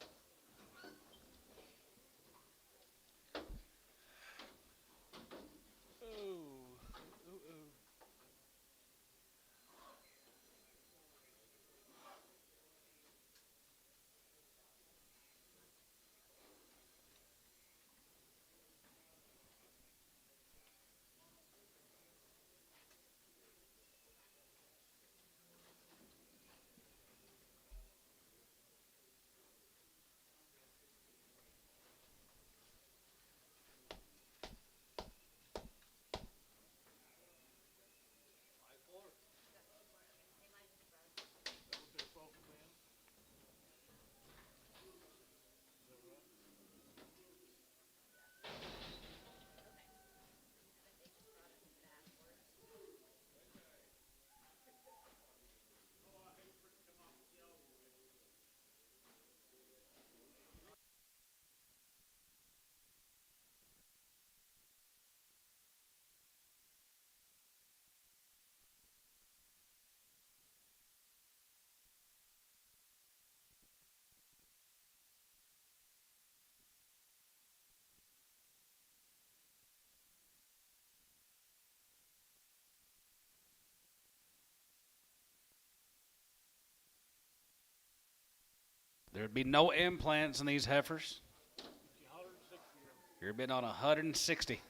There'd be no implants in these heifers. 160. You're bidding on 160.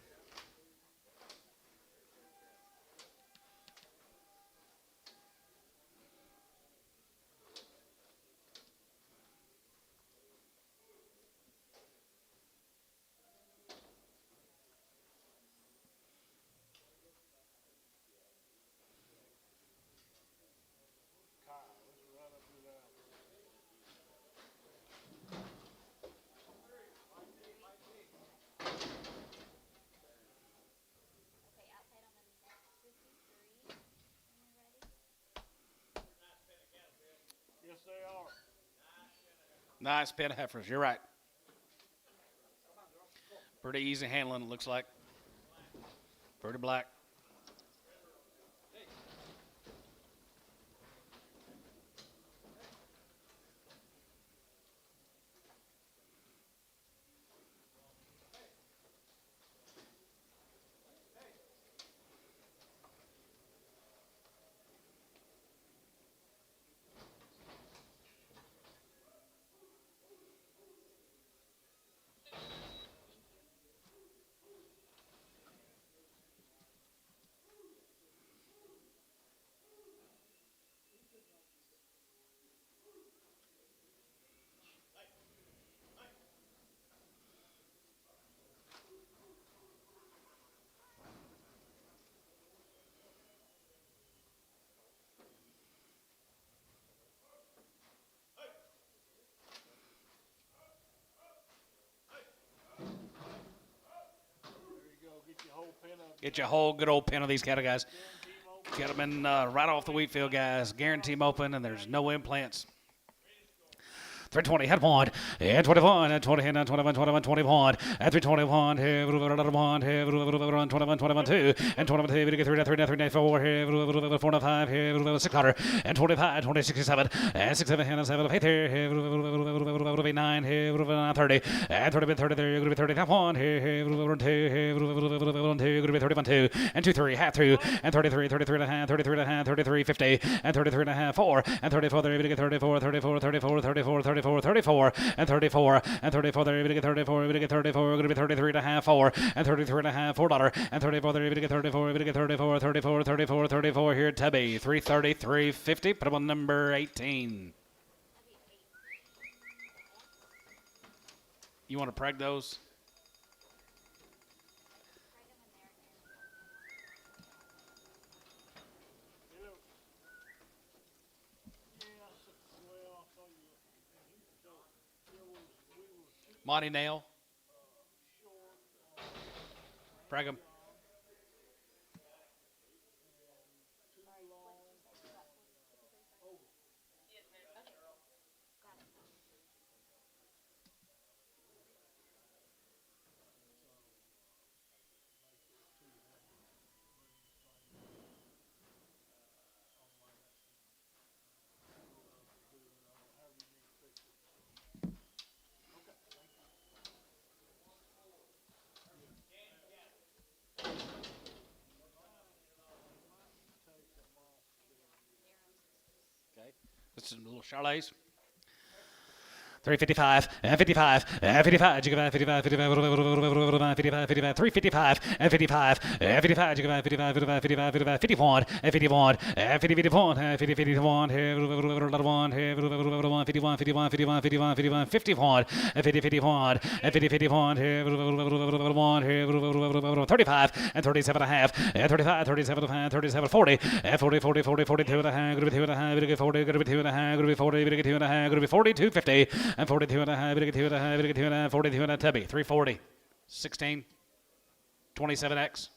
Kyle, let's run up to that. Okay, outside on the next 53. When you're ready. Yes, they are. Nice pin of heifers. You're right. Pretty easy handling, it looks like. Pretty black. your whole pen of Get you a whole good old pen of these cattle, guys. Get them in right off the wheat field, guys. Guarantee them open, and there's no implants. 320, head one, and 21, and 20, and 21, 21, 21, and 321, here, 1, here, 21, 21, 2, and 21, here, 3, 3, 3, 4, here, 4, 5, here, 600, and 25, 20, 67, and 67, and 7, 8, here, 9, here, 30, and 30, 30, there, you're going to be 30, 1, here, 2, here, 2, going to be 31, 2, and 2, 3, half 2, and 33, 33 and a half, 33 and a half, 33, 50, and 33 and a half, 4, and 34, there, you're going to get 34, 34, 34, 34, 34, 34, and 34, and 34, there, you're going to get 34, you're going to get 34, you're going to be 33 and a half, 4, and 33 and a half, $4, and 34, there, you're going to get 34, you're going to get 34, 34, 34, 34, here, Tubby, 333, 50, put him on number 18. You want to preg those? Monty Nail. Preg him. Okay. This is a little Charlais. 355 and 55 and 55, 55, 55, 55, 55, 55, 355 and 55 and 55, 55, 55, 55, 55, 51 and 51 and 50, 51 and 50, 51, 51, 51, 51, 51, 51, 51, 51 and 50, 51 and 50, 51, 35 and 37 and a half and 35, 37 and a half, 37, 40 and 40, 40, 40, 42 and a half, going to be 2 and a half, going to be 40, going to be 2 and a half, going to be 40, going to be 2 and a half, going to be 42, 50. And 42 and a half, 42 and a half, 42 and a half, 42 and a half, Tubby, 340, 16, 27X.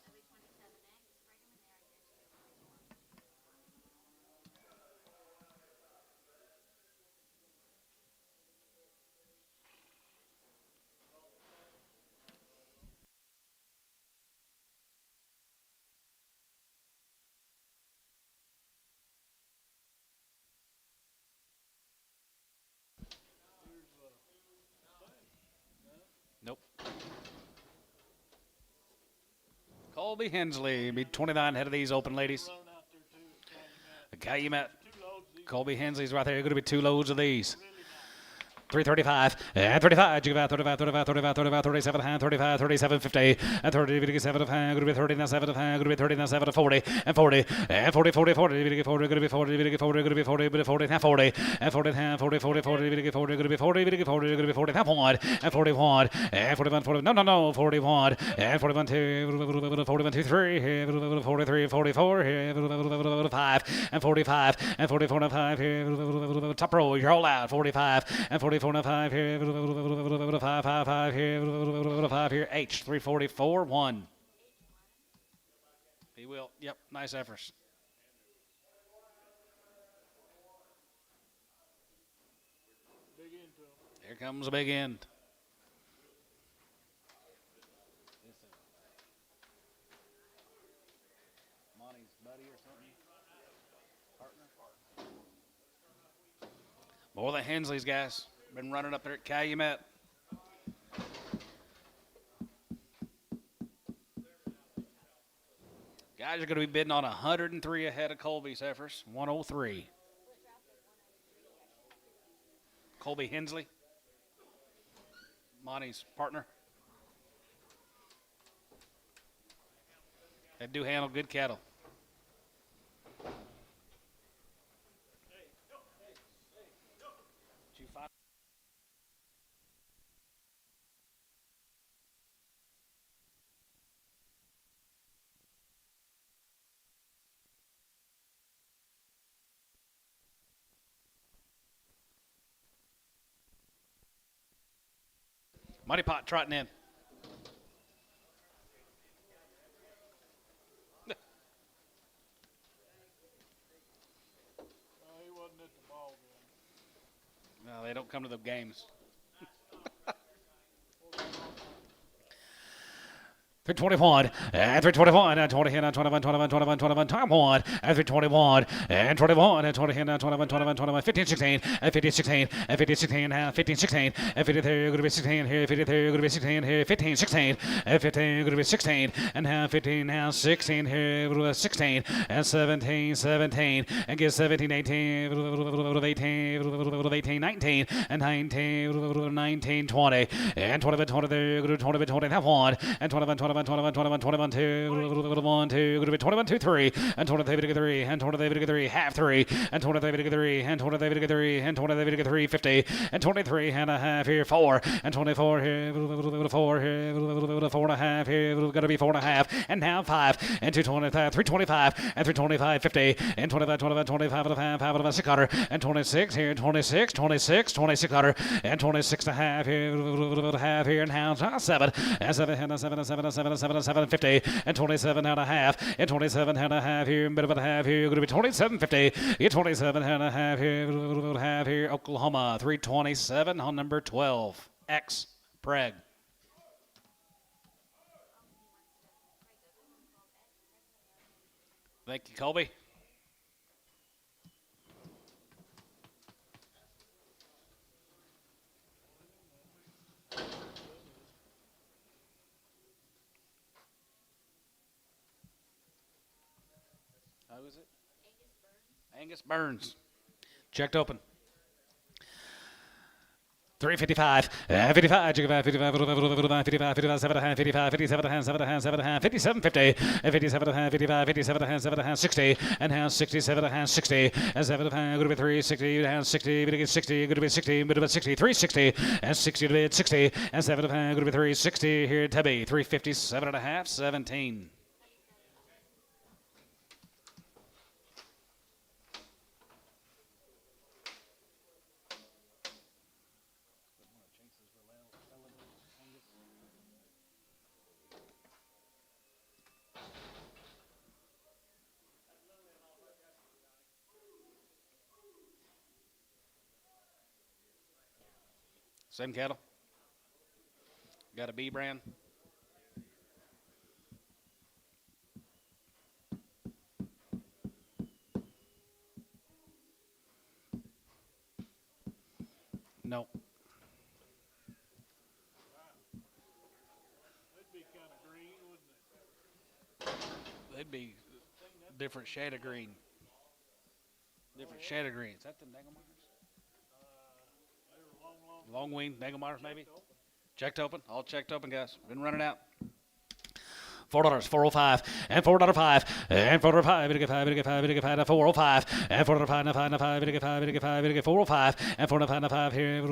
Nope. Colby Hensley, be 29 head of these open, ladies. The guy you met, Colby Hensley's right there. You're going to be 2 loads of these. 335 and 35, 35, 35, 35, 35, 35, 37, 35, 37, 50, and 30, 57, going to be 30, now 7, going to be 30, now 7, 40, and 40, and 40, 40, 40, 40, going to be 40, going to be 40, going to be 40, 40, now 40, and 40, 40, 40, 40, 40, going to be 40, going to be 40, going to be 40, now 1, and 41, and 41, 40, no, 41, and 41, 2, 41, 2, 3, 43, 44, 5, and 45, and 44, and 5, top row, you're all out, 45, and 44, and 5 here, 5, 5, 5 here, 5 here, H, 344, 1. He will, yep, nice Heifers. Here comes a big end. Monty's buddy or something? Partner? More than Hensley's, guys. Been running up there at Calumet. Guys are going to be bidding on 103 ahead of Colby's Heifers. 103. Colby Hensley, Monty's partner. They do handle good cattle. Money Pot trotting in. They don't come to the games. 321 and 321 and 20 and 21, 21, 21, 21, time 1 and 321 and 21 and 20 and 21, 21, 21, 15, 16 and 15, 16 and 15, 16 and 15, 16 and 53 going to be 16 here, 53 going to be 16 here, 15, 16 and 15 going to be 16 and now 15 now 16 here, 16 and 17, 17 and get 17, 18, 18, 19 and 19, 19, 20 and 20, 20 there, 20, 20, have 1 and 21, 21, 21, 21, 21, 2, 1, 2, going to be 21, 2, 3, and 23, 3, and 23, 3, half 3, and 23, 3, and 23, 3, and 23, 3, 50, and 23 and a half here, 4, and 24 here, 4 here, 4 and a half here, going to be 4 and a half, and now 5, and 225, 325, and 325, 50, and 25, 25, 25 and a half, 5 and a half, 600, and 26 here, 26, 26, 2600, and 26 and a half here, and now 7, and 7, and 7, and 7, and 7, and 7, and 7, 50, and 27 and a half, and 27 and a half here, and bit of a half here, going to be 27, 50, and 27 and a half here, Oklahoma, 327 on number 12, X, Preg. Thank you, Colby. Who is it? Angus Burns. Checked open. 355, 55, 55, 55, 55, 55, 7, 55, 57, 7, 7, 57, 50, 57, 55, 57, 7, 60, and 67, 60, and 7, going to be 360, and 60, 60, going to be 60, but about 60, 360, and 60 to be 60, and 7, going to be 360 here, Tubby, 357 and a half, 17. Same cattle? Got a B brand? No. That'd be kind of green, wouldn't it? They'd be different shade of green. Different shade of green. Is that the Negelmeyers? They were long. Long wing Negelmeyers, maybe? Checked open. All checked open, guys. Been running out. $4, 405, and $4.05, and $4.05, we get 5, we get 5, we get 5, 405, and $4.05, 5, 5, we get 5, we get 5, we get 405, and $4.05, 5 here,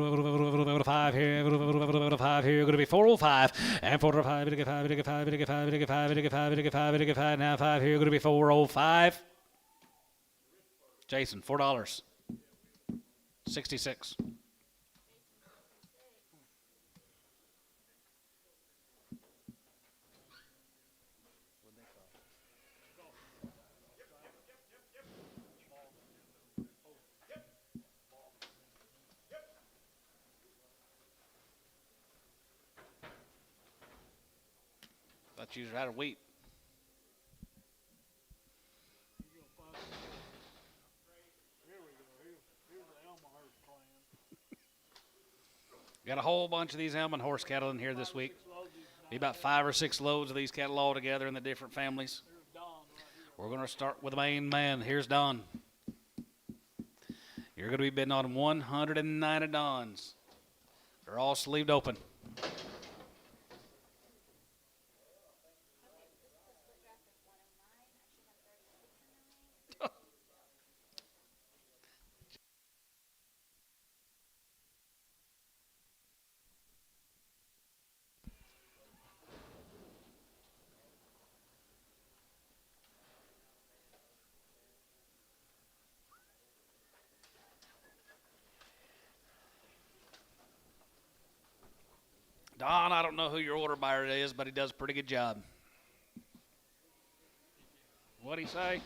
5 here, 5 here, going to be 405, and $4.05, we get 5, we get 5, we get 5, we get 5, we get 5, we get 5, we get 5, now 5 here, going to be 405. Jason, $4, 66. Thought you was out of wheat. You're gonna find Here we go. Here's the Elmhurst clan. Got a whole bunch of these Elman horse cattle in here this week. Be about 5 or 6 loads of these cattle all together in the different families. There's Don right here. We're going to start with the main man. Here's Don. You're going to be bidding on 190 Dons. They're all sleeved open. Don, I don't know who your order buyer is, but he does a pretty good job. What'd he say?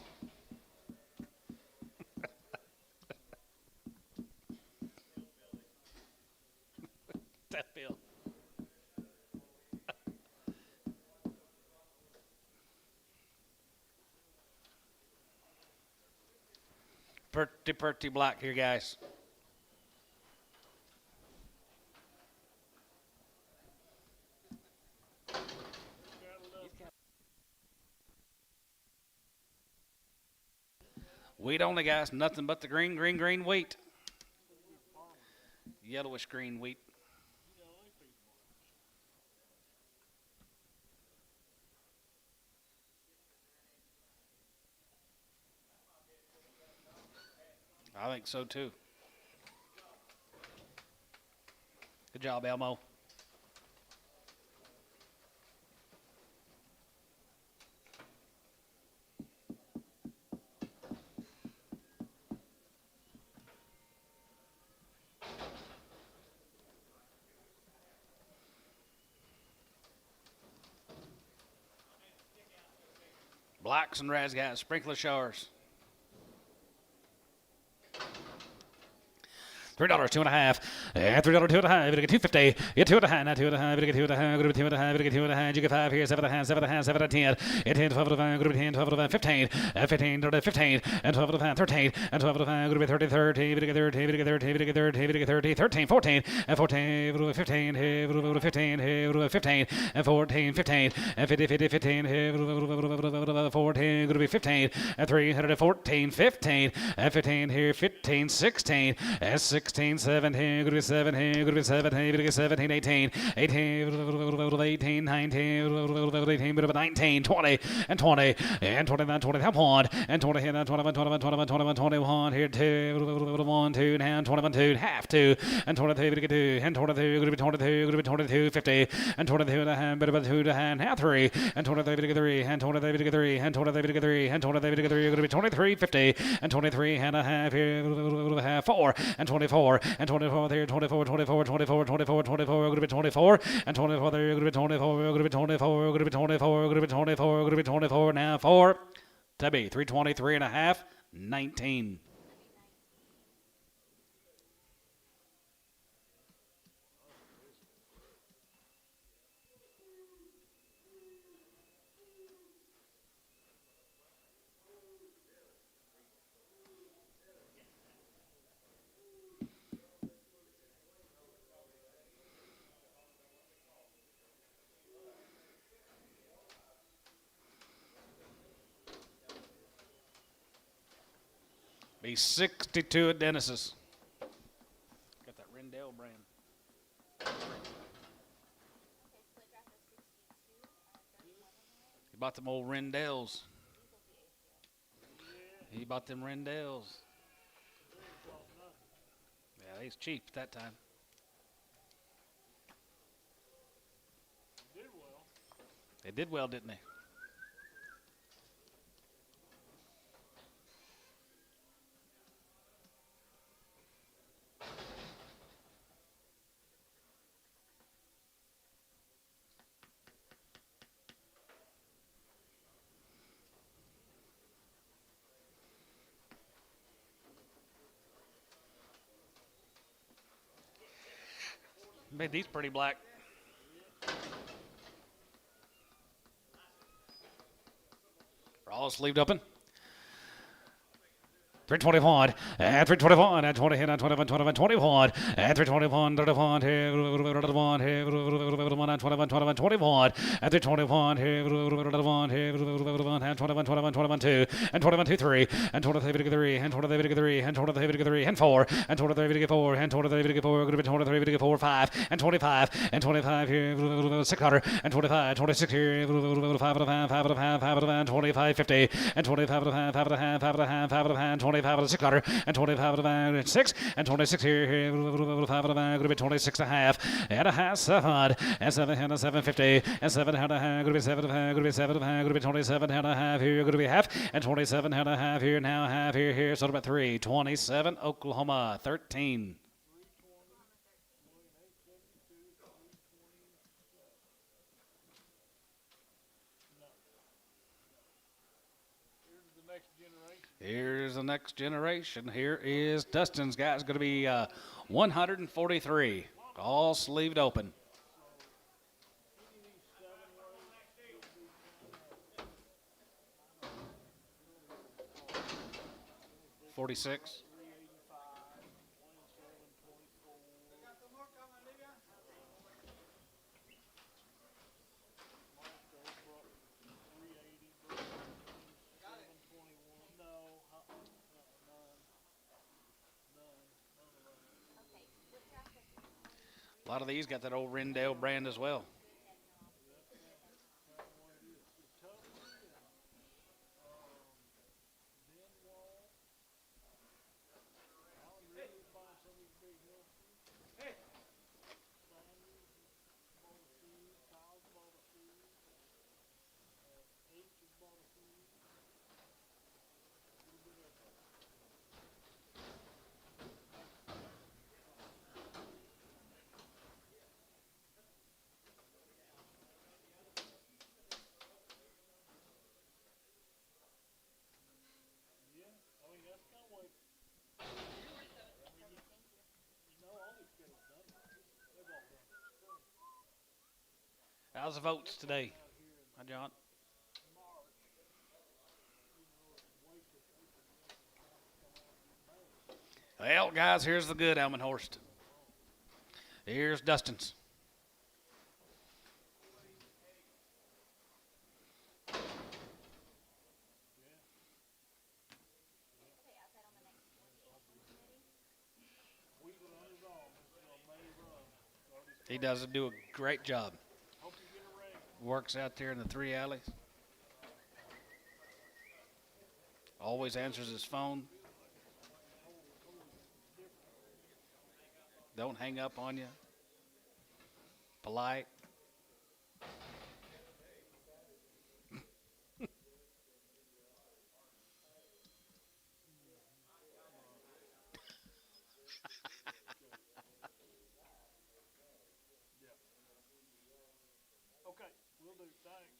that bill. Pretty black here, guys. Wheat only, guys. Nothing but the green wheat. Yellowish green wheat. I think so, too. Good job, Elmo. Blacks and reds, guys. Sprinkler showers. $3, 2.5, and $3, 2.5. You get $2.50. You get 2.5, not 2.5. You get 2.5. Go to 2.5. You get 2.5. You get 5 here. 7.5, 7.5, 7 to 10. 10, 12 to 5. Go to 10, 12 to 5. 15, 15 to 15, and 12 to 5. 13, and 12 to 5. Go to 30, 30. You get 30. You get 30. You get 30. You get 30. 13, 14, and 14. Go to 15. Go to 15. Go to 15, and 14, 15, and 50, 50, 15. Go to 14. Go to 15, and 314, 15, and 15 here. 15, 16, and 16, 17, go to 17, go to 17, go to 17, 18, 18, 18, 19, 18, 19, 20, and 20, and 29, 20, have one, and 20 here, 21, 21, 21, 21, 21, here, 2, 1, 2, and 21, 2, half 2, and 22, go to 2, and 22, go to 22, go to 22, 50, and 22 and a half, bit of 2 to half 3, and 23, go to 3, and 23, go to 3, and 23, go to 3, and 23, go to 3, go to 23, 50, and 23 and a half here, half 4, and 24, and 24 there, 24, 24, 24, 24, 24, go to be 24, and 24 there, go to be 24, go to be 24, go to be 24, go to be 24, go to be 24, now 4, to be 323 and a half, 19. Be 62 at Dennis's. Got that Rendell brand. He bought them old Rendells. He bought them Rendells. Yeah, they's cheap at that time. They did well, didn't they? Made these pretty black. Are all sleeved open. 321, and 321, and 20, and 21, 21, 21, and 321, 31, here, 21, here, 21, 21, 21, 21, and 321, here, 21, here, 21, and 21, 21, 21, 2, and 21, 2, 3, and 23, 3, and 23, 3, and 23, 3, and 4, and 23, 4, and 23, 4, going to be 23, 4, 5, and 25, and 25 here, 600, and 25, 26 here, 5 5 5 5 25, 50, and 25 5 5 5 5 5 25 to 600, and 25 to 6, and 26 here, 5 going to be 26 and a half, 7, and 7 and a 750, and 7 and a half, going to be 7 going to be 7 going to be 27 and a half here, going to be half, and 27 and a half here, now half here, so about 3, 27, Oklahoma 13. Here's the next generation. Here is Dustin's guy. It's going to be 143. All sleeved open. Any of these 7 weights would be kind of 46. 385, 27, 24. Marco brought 380, brought 27, 21. No, none. None of that. Okay, split tractor. A lot of these got that old Rendell brand as well. Kind of what it is. Kentucky and Denwall. Alan Ridley's buying some of these big Hilfers. Sanders bought a few. Kyle's bought a few. H has bought a few. A little bit of yeah. I mean that's kind of what all these kids have done. They've all done spring. How's the votes today? Out here in Hi, John. March, wait till April, come out in May. Well, guys, here's the good Elmenhorst. Here's Dustin's. Okay, outside on the next one. Ready? Week run is on. This is a May run. He does do a great job. Hope you get a ring. Works out there in the 3 alleys. Always answers his phone. Don't hang up on you. Polite. Okay, we'll do. Thanks.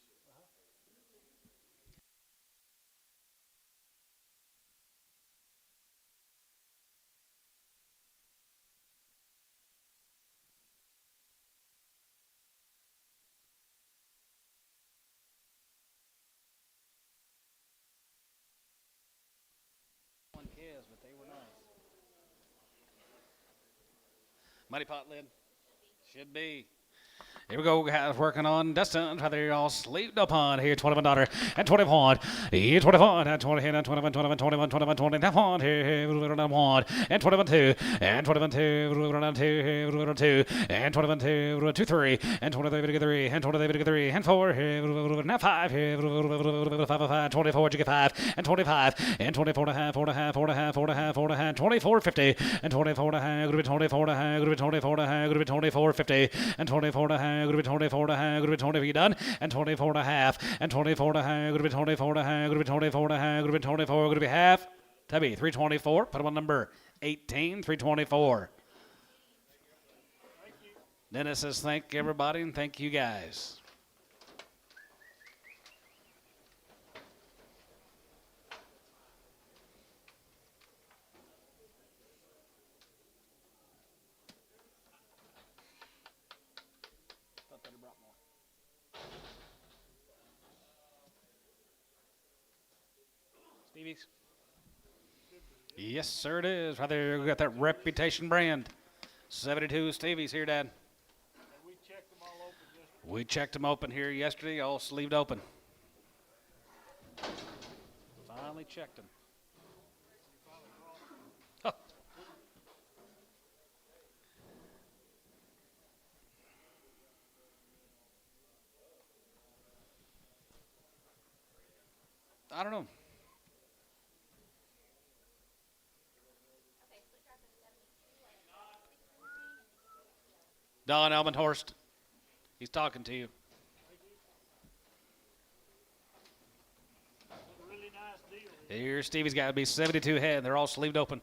But they were nice. Muddy pot lid. Should be. Here we go, guys, working on Dustin. They're all sleeved up on here. 21 daughter and 21. Here, 21 and 20 and 21, 21, 21, 21, 20. That one here, 1 and 21 2 and 21 2, 2 and 21 2, 2 3 and 23 3 and 23 3 and 4 here. Now 5 here, 5 5 24. You get 5 and 25 and 24 and a half, 4 and a half, 4 and a half, 4 and a half, 4 and a half, 24 50 and 24 and a half. Going to be 24 and a half. Going to be 24 and a half. Going to be 24 50 and 24 and a half. Going to be 24 and a half. Going to be 20. Are you done? And 24 and a half. And 24 and a half. Going to be 24 and a half. Going to be 24 and a half. Going to be 24. Going to be half. Tubby 324. Put him on number 18. 324. Dennis says thank everybody and thank you guys. Stevie's? Yes, sir, it is. Right there, we got that Reputation brand. 72 Stevie's here, Dad. We checked them all open yesterday. We checked them open here yesterday, all sleeved open. Finally checked them. Huh. I don't know. Okay, split tractor 72 and 69 and Don Elmenhorst. He's talking to you. That's a really nice deal. Here, Stevie's got to be 72 head. They're all sleeved open.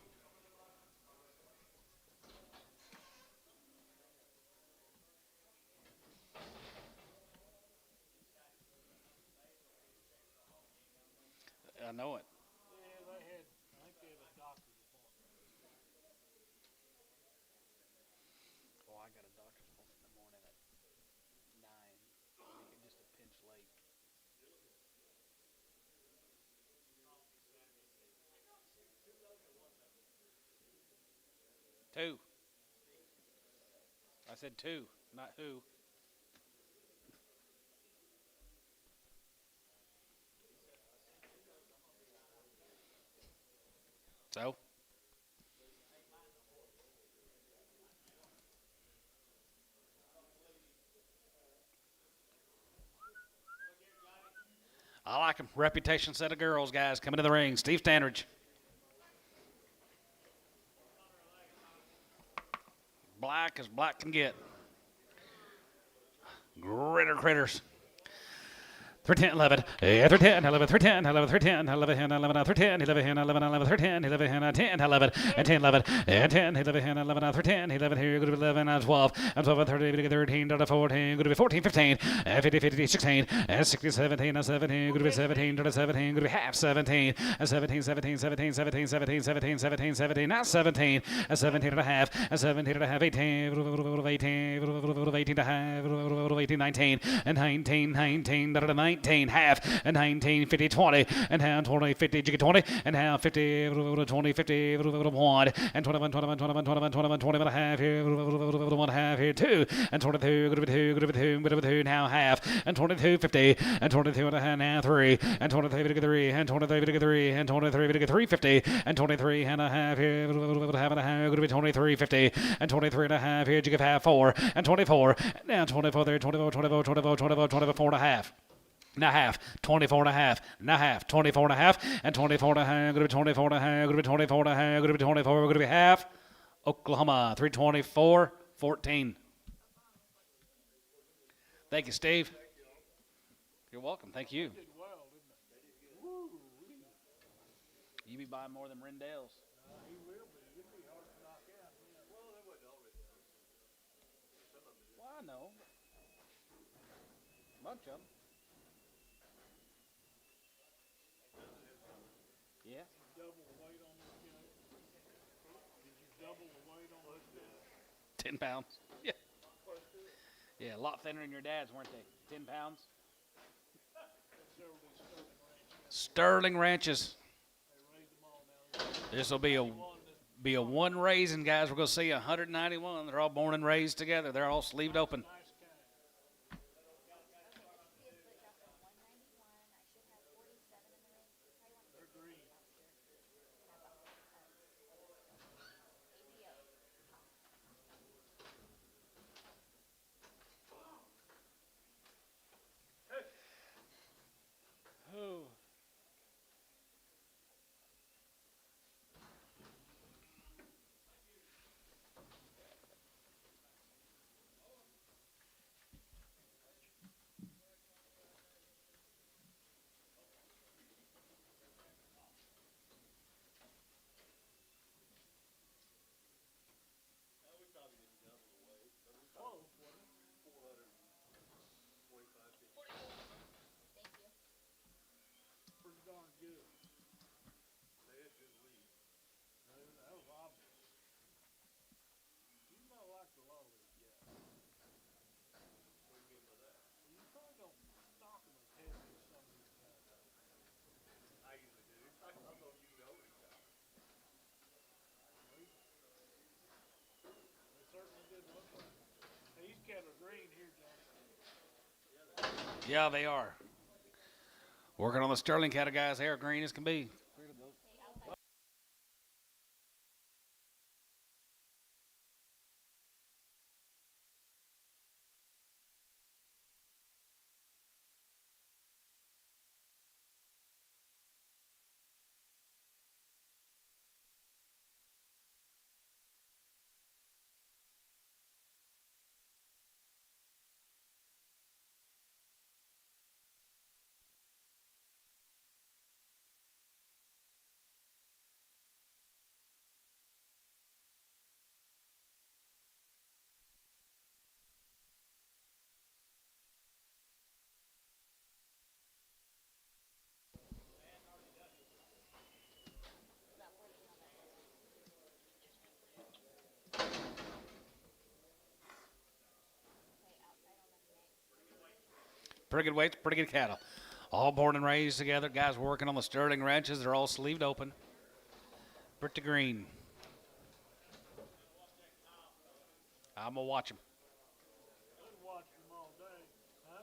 I know it. Yeah, I think they had a doctor's appointment. Oh, I got a Two. I said two, not who. So? I like him. Reputation set of girls, guys, coming to the ring. Steve Standridge. Black as black can get. Critters. 310, 11, 310, 11, 310, 11, 310, 11, 11, 310, 11, 11, 11, 310, 11, 10, 11, and 10, 11, and 10, 11, 11, 310, 11, here, good to be 11, and 12, and 12, 13, 13, 14, good to be 14, 15, and 50, 50, 16, and 60, 17, and 17, good to be 17, 17, good to be half 17, and 17, 17, 17, 17, 17, 17, 17, 17, not 17, and 17 and a half, and 17 and a half, 18, 18, 18 and a half, 18, 19, and 19, 19, 19, half, and 19, 50, 20, and now 20, 50, 20, and now 50, 20, 50, 1, and 21, 21, 21, 21, 21, 21 and a half here, 1 half here, 2, and 22, good to be 2, good to be 2, good to be 2, now half, and 22, 50, and 22 and a half, now 3, and 23, 3, and 23, 3, and 23, 3, 50, and 23 and a half here, half and a half, good to be 23, 50, and 23 and a half here, you give half 4, and 24, now 24 there, 24, 24, 24, 24, 24 and a half. Now half, 24 and a half, now half, 24 and a half, and 24 and a half, going to be 24 and a half, going to be 24 and a half, going to be 24, going to be half. Oklahoma, 324, 14. Thank you, Steve. You're welcome. Thank you. Did well, didn't they? Woo-wee. You be buying more than Rendell's. He will be. He'll be hard to knock out. Well, they wouldn't always. Well, I know. Bunch of them. Yeah. Double the weight on this guy. Did you double the weight on this guy? 10 pounds. Yeah. Yeah, a lot thinner than your dad's, weren't they? 10 pounds. Several of these Sterling ranches. they raised them all now. This will be a one raising, guys. We're going to see 191. They're all born and raised together. They're all sleeved open. Nice guy. They're green. Oh. Close, wasn't it? Pretty darn good. That was obvious. You might like the low these guys. What do you mean by that? You probably don't stock them as heavy as some of these guys. I usually do. I thought you know these guys. They certainly did look like it. Hey, these cattle are green here, Johnny. Yeah, they are. Working on the Sterling cattle, guys. They are green as can be. Pretty good weights, pretty good cattle. All born and raised together. Guys working on the Sterling ranches. They're all sleeved open. Pretty green. I'm gonna watch him. I've been watching them all day. Huh?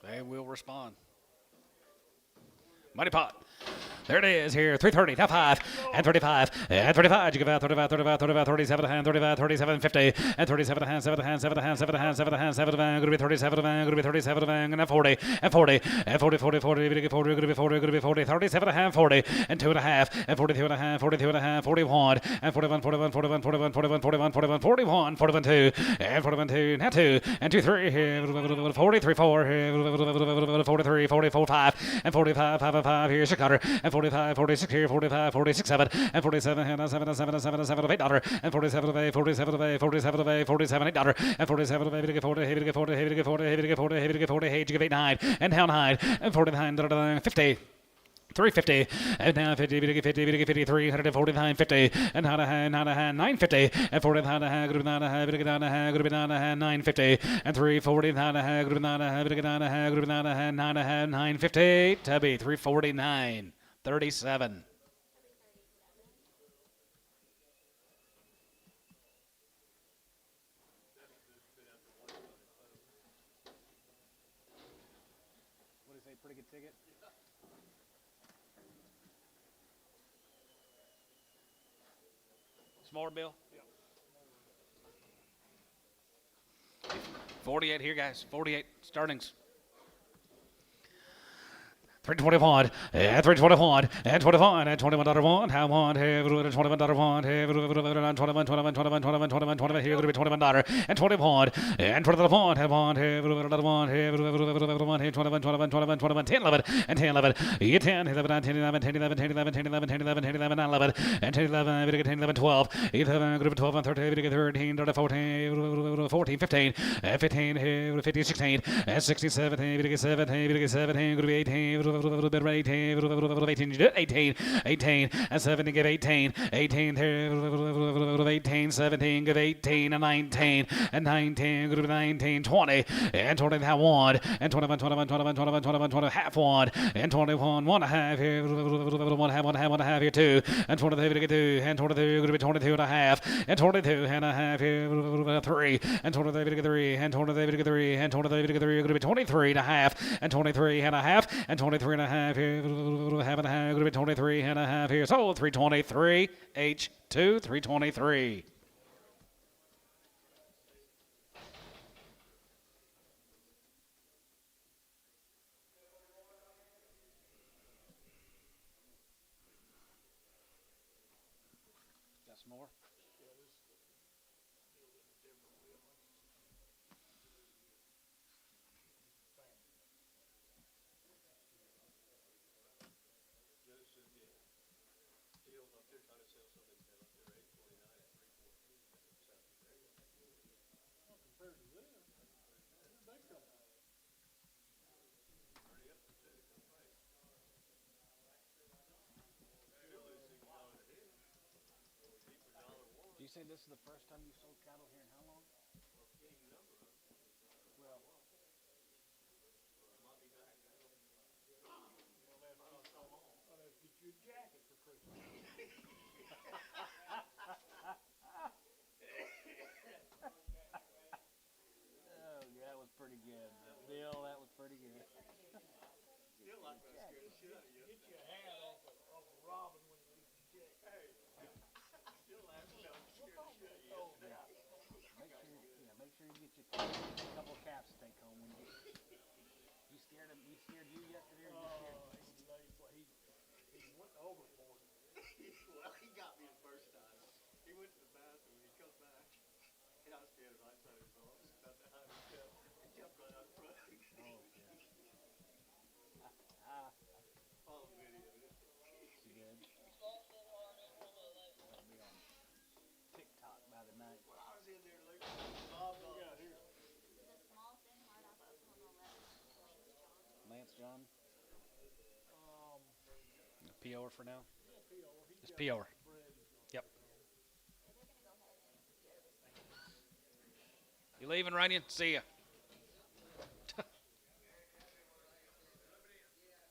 They will respond. Money pot. There it is here. 330, top 5, and 35, and 35. You give out 35, 35, 35, 37 and 35, 37, 50, and 37 and 7 and 7 and 7 and 7 and 7 and going to be 37 and going to be 37 and 40 and 40 and 40, 40, 40, going to be 40, going to be 40, going to be 40, 37 and 40 and 2 and a half and 42 and a half, 42 and a half, 41 and 41, 41, 41, 41, 41, 41, 41, 41, 41, 2 and 41, 2 now 2 and 2, 3, 43, 4, 43, 44, 5 and 45, 5 and 5 here's your cutter and 45, 46 here, 45, 46, 7 and 47 and 7 and 7 and 7 and 7 of $8 and 47 of A, 47 of A, 47 of A, 47 $8 and 47 of A to get 40, to get 40, to get 40, to get 40, to get 40, hey to give 8 9 and down 9 and 49, 50. 350 and now 50 to get 50 to get 50 349 50 and how to hand 950 and 49 group 9 to get 9 group 9 950 and 340 group 9 to get 9 group 9 950 to be 349 37. What do you say? Pretty good ticket. Smaller bill? Yeah. 48 here, guys. 48 startings. 321 and 321 and 21 and $21 how one $21 one 21 here going to be $21 and 21 and 21 have one here 21 10 11 and 10 11 you 10 11 10 11 10 11 10 11 10 11 10 11 10 11 11 and 10 11 we get 10 11 12 11 group 12 and 13 we get 13 14 14 15 and 15 here 15 16 and 16 17 we get 17 we get 17 going to be 18 18, 18, and 17 give 18, 18, 18, 17 give 18, and 19, and 19, group 19, 20, and 20 half one, and 21, 21, 21, 21, 21, 20 half one, and 21, 1 half here, 1 half, 1 half, 1 half here, 2, and 22 to get 2, and 22 going to be 22 and a half, and 22 and a half here, 3, and 23 to get 3, and 23 to get 3, and 23 to get 3 going to be 23 and a half, and 23 and a half, and 23 and a half here, half and a half, going to be 23 and a half here. So 323, H2, 323. Got some more? Compared to them, where did they come from? Do you say this is the first time you sold cattle here in how long? Well, I'll have to get you a jacket for Christmas. oh, yeah, that was pretty good. Bill, that was pretty good. Still like that scared the shit out of you. Get you a hat off of Robin when you get your check. Hey, still laughing about the scared the shit out of you. Yeah. Make sure you get your couple of caps to take home when you get. You scared him? He scared you yet today? He went overboard. Well, he got me the first time. He went to the bathroom and he come back. And I was standing right side of his arms. About to hide his cup. He jumped right out in front. Oh, yeah. Follow the video. She did. I'll be on TikTok by the night. When I was in there, like, Bob's What we got office. here? The small thin hard off Oklahoma 11, Lance John. Um, PO'er for now. yeah, P.O. He's It's got PO'er. bread he's gonna Yep. take home. So they're gonna go ahead and PO this thing. You leaving, Ryan? See ya.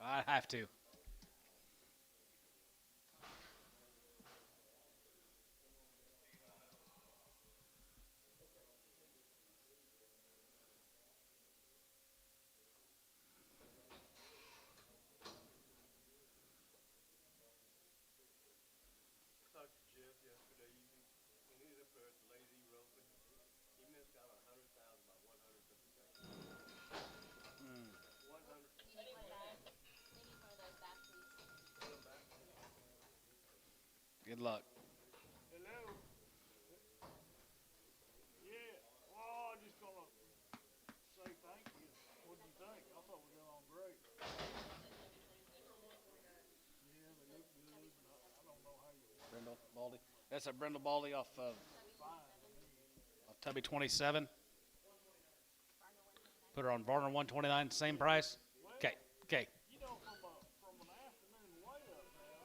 I have to. Talked to Jeff yesterday evening, and he was up there at the lazy roping. He missed out on 100,000 by 100th of a second. 100. You need one back. They need one of those back, please. Put him back. Good luck. Hello. Yeah. Well, I'm just gonna say thank you. What do you think? I thought we got on great. Yeah, they look good. I don't know how you Brindle Baldy. That's a Brindle Baldy off fine. Tubby 27. Put her on Varner 129, same price. Okay. Okay. You know, from an afternoon way up now,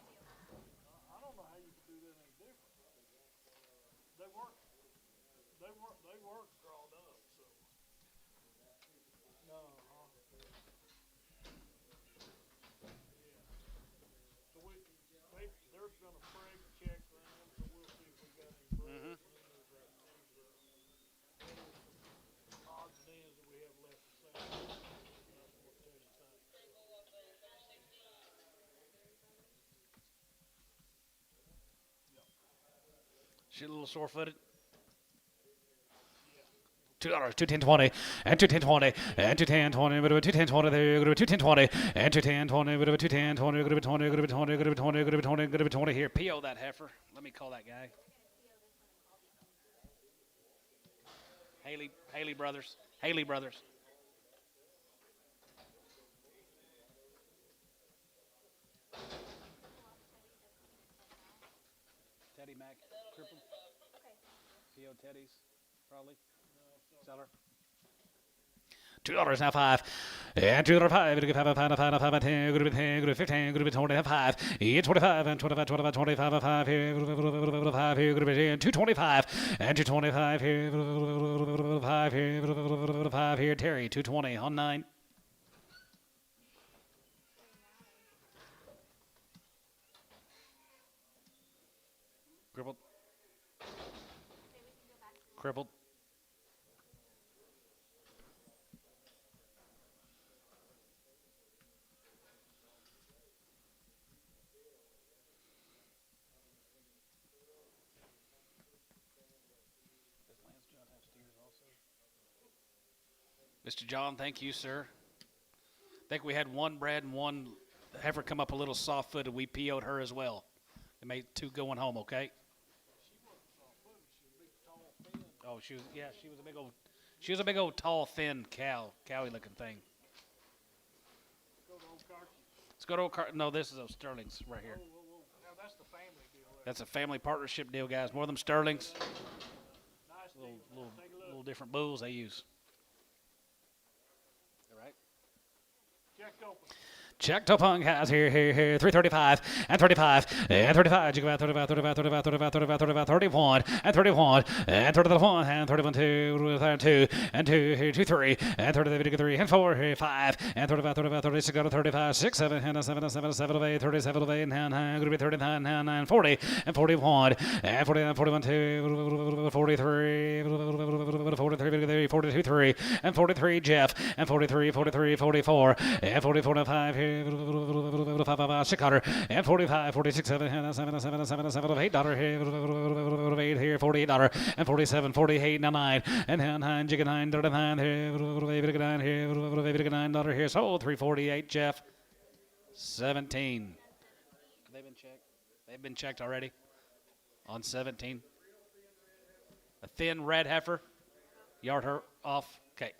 I don't know how you could do that any different. They work crawled up, so. No, yeah. So they're gonna preg check them, so we'll see if we got any breaks. And then there's some odds and ends that we have left to say. That's what tell you things. She a little sore-footed. $2, 210.20, and 210.20, and 210.20, bit of a 210.20 there, good of a 210.20, and 210.20, bit of a 210.20, good of a 20, good of a 20, good of a 20, good of a 20, good of a 20 here. PO that heifer. Let me call that guy. Haley Brothers. Haley Brothers. Teddy Mac, crippled. PO Teddy's, probably. Seller. $2 now 5. And $2.05. It'll give 5, 5, 5, 5, 10, good 10, good 15, good 20, 5. 25 and 25, 25, 25, 5 here, 5 here, good 225 and 225 here, 5 here, 5 here. Terry 220 on 9. Crippled. Crippled. Mr. John, thank you, sir. I think we had one Brad and one heifer come up a little soft-footed. We PO'd her as well. They made 2 going home, okay? Oh, she was a big old tall, thin cowy looking thing. Go to Old Carson. Let's go to no, this is those Sterlings right here. Whoa. Now that's the family deal there. That's a family partnership deal, guys. More of them Sterlings. Nice deal. Take a look. Little different bulls they use. All right. Checked open. Check to punk has here, 335 and 35 and 35. You go out 35, 35, 35, 35, 35, 35, 31 and 31 and 31 and 31, 2 and 2 here, 2, 3 and 30, 3 and 4 here, 5 and 35, 35, 36, 35, 6, 7 and 7, 7, 7 of 8, 37 of 8 and 9, going to be 39, 9, 40 and 41 and 49, 41, 2, 43, 43, 42, 3 and 43, Jeff and 43, 43, 44 and 44 and 5 here. 600 and 45, 46, 7, 7, 7, 7, 7 of $8 here, 8 here, $48 and 47, 48, 9 and 9, jig 9, 39 here, 9 here, $9 here, sold 348, Jeff, 17. They've been checked. They've been checked already on 17. A thin red heifer, yard her off. Okay.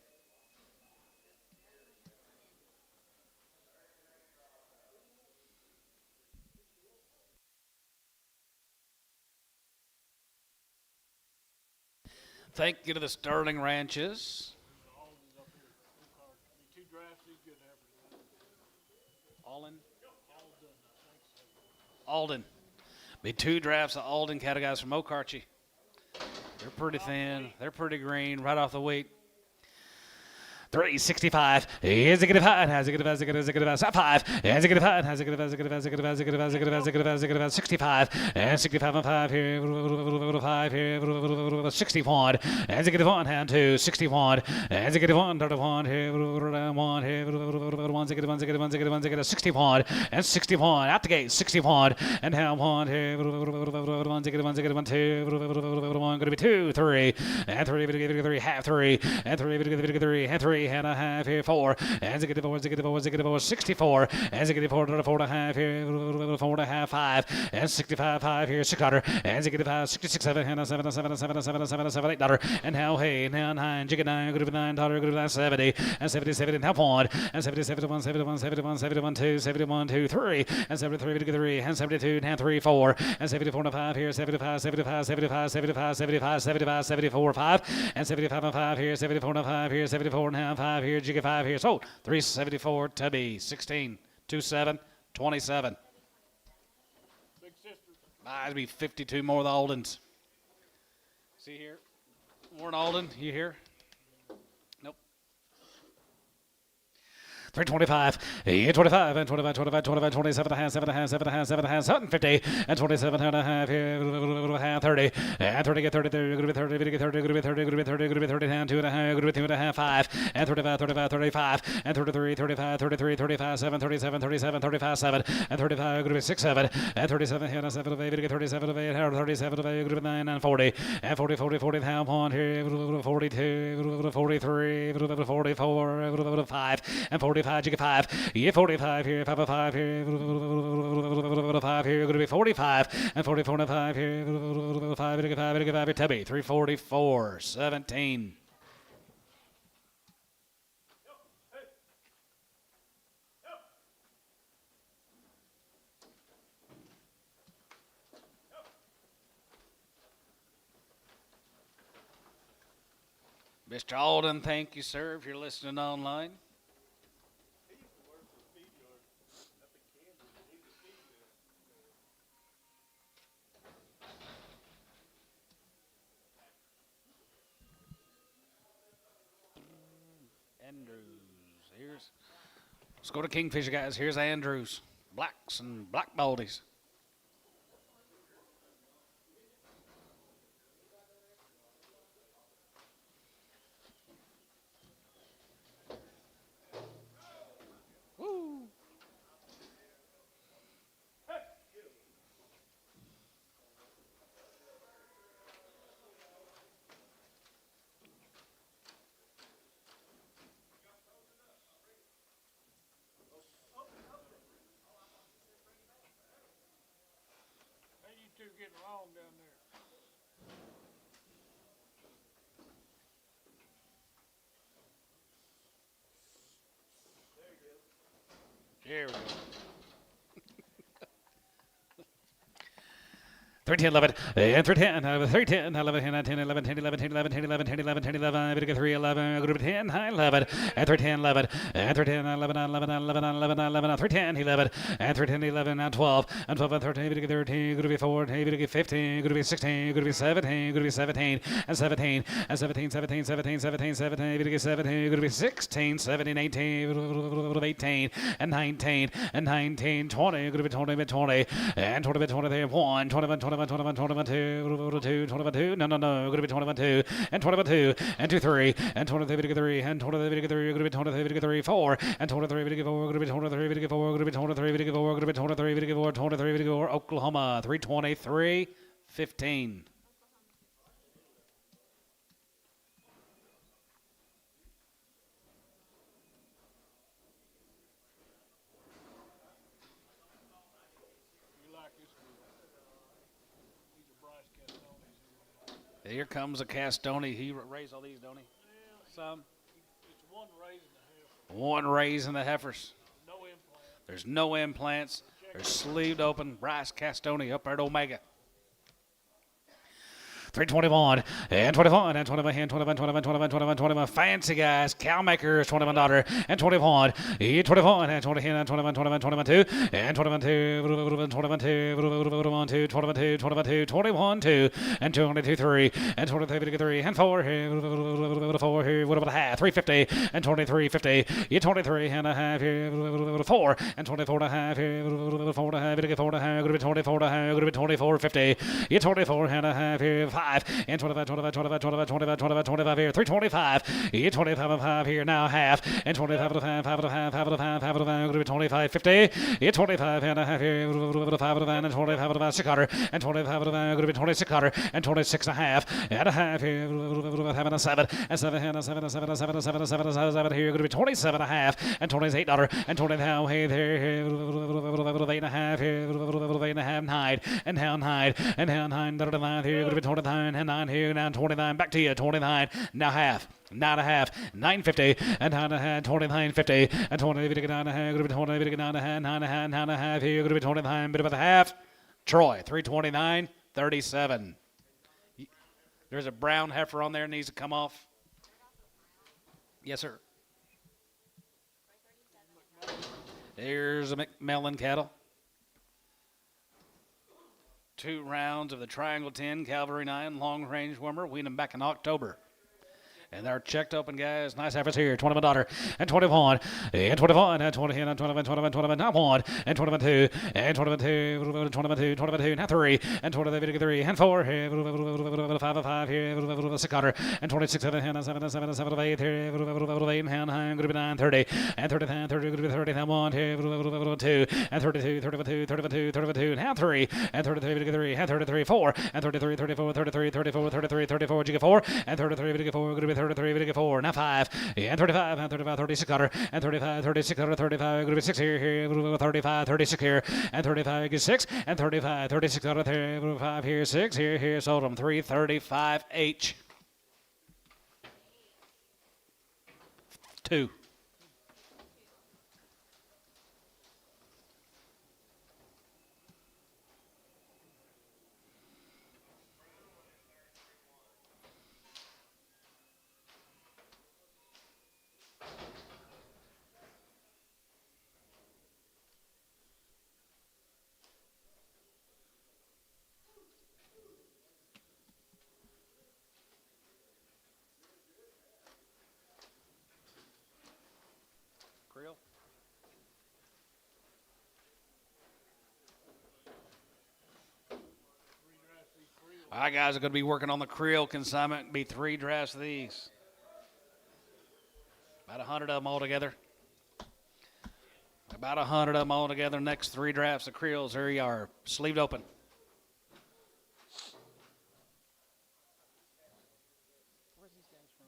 Thank you to the Sterling Ranches. All of these up here. Two drafts, these good heifers. Alden. All done, I think so. Alden. Be 2 drafts of Alden cattle guys from Okarche. They're pretty thin. They're pretty green right off the wheat. 365. Is it good? Has it good? Has it good? Has it good? Has it 5? Has it good? Has it good? Has it good? Has it good? Has it good? Has it good? Has it good? Has it good? 65 and 65 and 5 here. 5 here. 61. Has it good? 1 and 2. 61. Has it good? 1 31 here. 1 here. 1 zig 1 zig 1 zig 1 zig 61 and 61 out the gate. 61 and now 1 here. 1 zig 1 zig 1 2. 1 going to be 2 3 and 3 half 3 and 3 and 3 and a half here 4 and zig 4 zig 4 zig 4 64 and zig 4 and a half here 4 and a half 5 and 65 5 here $6 and zig 5 66 7 and a 7 7 7 7 7 7 $8 and now hey now 9 jig 9 good $9 good 70 and 77 and half 1 and 77 1 71 71 71 2 71 2 3 and 73 3 and 72 and 3 4 and 74 and 5 here 75 75 75 75 75 75 74 5 and 75 and 5 here 74 and 5 here 74 and a half 5 here jig 5 here sold 374 Tubby 16 27 27 Big sister. I'd be 52 more of the Aldens. See here? Warren Alden, you here? Nope. 325, 25, and 25, 25, 25, 27 and a half, 7 and a half, 7 and a half, 7 and a half, 750, and 27 and a half here, half 30, and 30 get 30, good to be 30, good to be 30, good to be 30, good to be 30, good to be 30, and 2 and a half, good to be 2 and a half, 5, and 35, 35, 35, and 33, 35, 33, 35, 7, 37, 37, 35, 7, and 35, good to be 6, 7, and 37 here, and 7 of 8, 37 of 8, 37 of 8, good to be 9, and 40, and 40, 40, 40, half 1 here, 42, 43, 44, 5, and 45, you get 5, yeah, 45 here, 5 of 5 here, 5 here, going to be 45, and 44 and 5 here, 5, 5, 5, Tubby, 344, 17. Mr. Alden, thank you, sir, if you're listening online. He used to work for feedlots up in Kansas, and he was feeding Andrews, let's go to Kingfisher, guys. Here's Andrews, blacks and black baldies. Hey, you two getting wrong down there. Here we go. 310, 11, and 310, 310, 11, 10, 11, 10, 11, 10, 11, 10, 11, 10, 11, 10, 11, 10, 3, 11, group 10, 11, and 310, 11, and 310, 11, 11, 11, 11, 11, 310, 11, and 310, 11, and 12, and 12, and 13, 13, group 4, 15, group 16, group 17, group 17, and 17, and 17, 17, 17, 17, 17, 17, group 16, 17, 18, 18, and 19, and 19, 20, group 20, 20, and 20, 20, 1, 21, 21, 21, 21, 2, 21, 2, no, going to be 21, 2, and 21, 2, and 2, 3, and 23, 3, and 23, 3, going to be 23, 3, 4, and 23, 4, going to be 23, 4, going to be 23, 4, going to be 23, 4, 23, 4, Oklahoma, 323, 15. You like this one? These are Bryce Castones. Here comes a Castoni. He raised all these, don't he? Some. It's one raising the heifer. One raise in the heifers. No implant. There's no implants. They're sleeved open. Bryce Castoni up there at Omega. 321 and 21 and 21 and 21, 21, 21, 21, 21. Fancy guys, cow makers, $21 and 21. 21 and 20 and 21, 21, 21, 2 and 21, 2, 21, 2, 21, 2, 21, 2, 21, 2, 21, 2 and 22, 3 and 23, 3 and 4 here, 4 here, what about a half? 350 and 23, 50. 23 and a half here, 4 and 24 and a half here, 4 and a half, 4 and a half, going to be 24 and a half, going to be 24, 50. 24 and a half here, 5 and 25, 25, 25, 25, 25, 25, 25 here, 325. 25 and a half here now, half and 25 and a half, half and a half, half and a half, half and a half, going to be 25, 50. 25 and a half here, 5 and a half, and 25 and a half, 600, and 25 and a half, going to be 2600, and 26 and a half here, having a 7, and 7 and a 7, and 7 and 7 and 7 and 7 and 7 here, going to be 27 and a half, and $28, and 20 now here, 8 and a half here, 8 and a half, 9, and now 9, and now 9, here, going to be 29, and 9 here, now 29, back to you, 29, now half. 9.5, 950, and 9.5, 29.50, and 20, 9.5, going to be 20, 9.5, 9.5 here, going to be 29, bit about a half. Troy, 329.37. There's a brown heifer on there needs to come off. Yes, sir. There's a McMillan cattle. 2 rounds of the Triangle 10 Cavalry 9 long range warmer. Weaned them back in October. And they're checked open, guys. Nice efforts here. $21 and 21 and 21 and 20 and 21, 21, 21, not 1 and 22 and 22, 22, 22, now 3 and 23 and 4 here, 5 and 5 here, 600 and 26 and 7 and 7 and 7 and 8 here, 8 and 9, going to be 9, 30 and 30, 30, going to be 30, now 1 here, 2 and 32, 32, 32, 32, now 3 and 33 and 33, 4 and 33, 34, 33, 34, 33, 34, you get 4 and 33, 4, going to be 33, 4, now 5, and 35, and 35, 36, and 35, 36, 35, going to be 6 here, 35, 36 here, and 35, get 6, and 35, 36, 35 here, 6 here, sold them 335 each. 2. All right, guys, are going to be working on the creel consignment. Be 3 drafts of these. About 100 of them all together. About 100 of them all together. Next 3 drafts of creels. Here you are, sleeved open. Where's these guys from?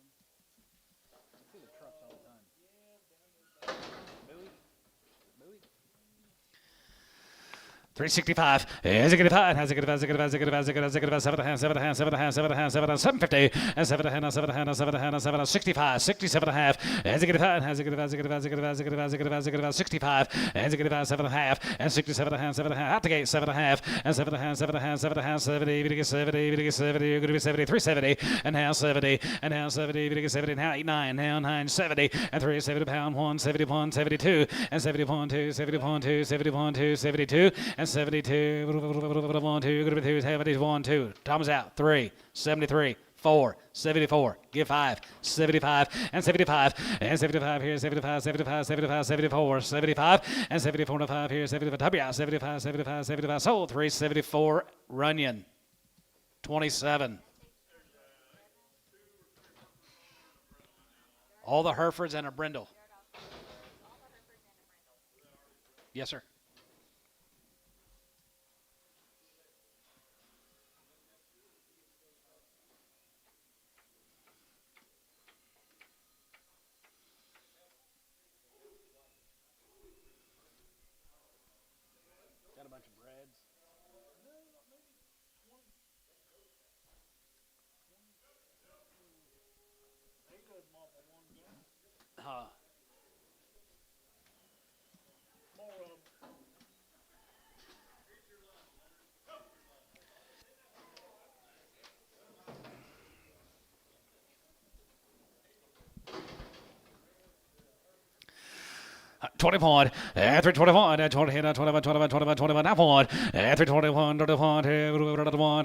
I see the trucks all the time. Bowie? Bowie? 365, has a good 5, has a good 5, has a good 5, has a good 5, has a good 5, has a good 5, 7 and a half, 7 and a half, 7 and a half, 7 and a half, 7 and a half, 750, and 7 and a half, 7 and a half, 7 and a half, 7 and a half, 65, 67 and a half, has a good 5, has a good 5, has a good 5, has a good 5, has a good 5, has a good 5, has a good 5, 65, has a good 5, 7 and a half, and 67 and a half, 7 and a half, out the gate, 7 and a half, and 7 and a half, 7 and a half, 7 and a half, 70, we get 70, we get 70, you're going to be 70, 370, and now 70, and now 70, we get 70, now 8, 9, now 9, 70, and 3, 70 pound, 1, 71, 72, and 71, 2, 71, 2, 71, 2, 72, and 72, 1, 2, going to be 2, 70, 1, 2, Tom's out, 3, 73, 4, 74, give 5, 75, and 75, and 75 here, 75, 75, 75, 74, 75, and 74 and 5 here, 75, W out, 75, 75, 75, sold, 374, Runyon, 27. All the Herefords and a Brindle. Yes, sir. Got a bunch of breads. Huh. 20 point, and 321, and 20, and 21, 21, 21, 21, half point, and 321, 21, 21,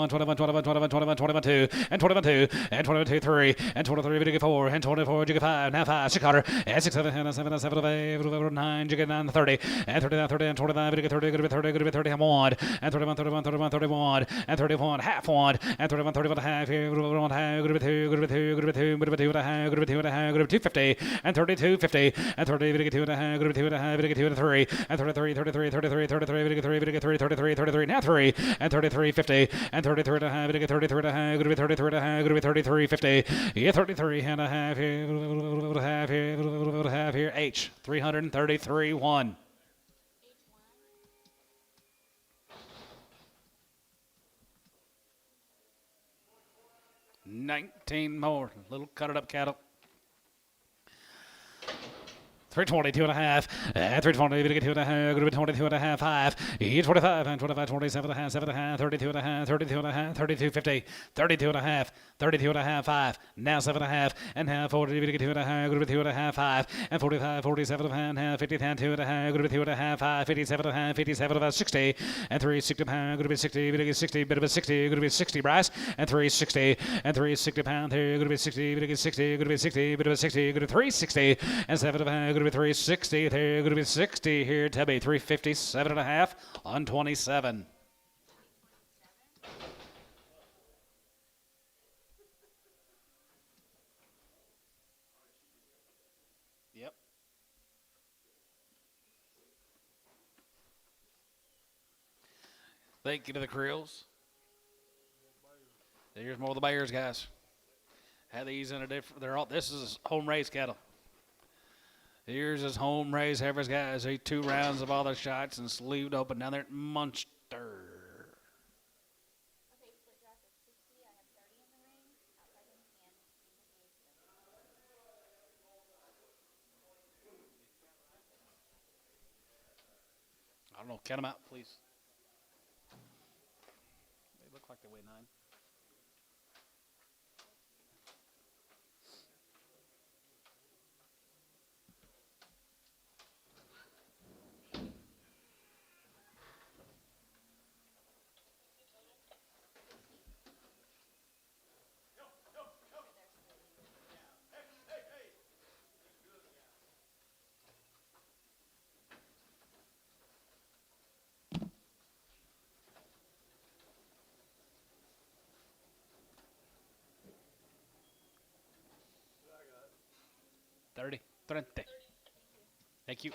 21, 21, 21, 22, and 22, and 22, 3, and 23, you get 4, and 24, you get 5, now 5, 6 quarter, and 6, 7, and 7, 7, 8, 9, you get 9, 30, and 39, 30, and 25, you get 30, good to be 30, good to be 30, and 1, and 31, 31, 31, 31, and 31, half 1, and 31, 31, half, here, good to be 2, good to be 2, good to be 2, good to be 2, good to be 2, good to be 2, good to be 2, good to be 250, and 32, 50, and 30, we get 2 and a half, good to be 2 and a half, we get 2 and 3, and 33, 33, 33, 33, we get 3, we get 3, 33, 33, now 3, and 33, 50, and 33 and a half, we get 33 and a half, good to be 33 and a half, good to be 33, 50, yeah, 33 and a half here, half here, H, 333, 1. H1. 19 more, little cut it up cattle. 320, 2 and a half, and 320, we get 2 and a half, good to be 22 and a half, 5, 25, and 25, 27 and a half, 7 and a half, 32 and a half, 32 and a half, 32, 50, 32 and a half, 32 and a half, 5, now 7 and a half, and half, 40, we get 2 and a half, good to be 2 and a half, 5, and 45, 47 and a half, 50, 10, 2 and a half, good to be 2 and a half, 5, 57 and a half, 57 and a half, 60, and 3, 60 pound, good to be 60, we get 60, bit of a 60, good to be 60, Bryce, and 3, 60, and 3, 60 pound here, good to be 60, we get 60, good to be 60, bit of a 60, good to be 3, 60, and 7 pound, good to be 360, there, going to be 60 here, Tubby, 357 and a half on 27. Yep. Thank you to the Krills. There's more of the Bears, guys. Had these in a different, they're all, this is home raised cattle. Here's his home raised Heifers, guys. 2 rounds of all the shots and sleeved open down there at Munster. Okay, split drop is 60. I have 30 in the ring. Outside in 10. I don't know. Count them out, please. They look like they weigh 9. Thirty. Thank you.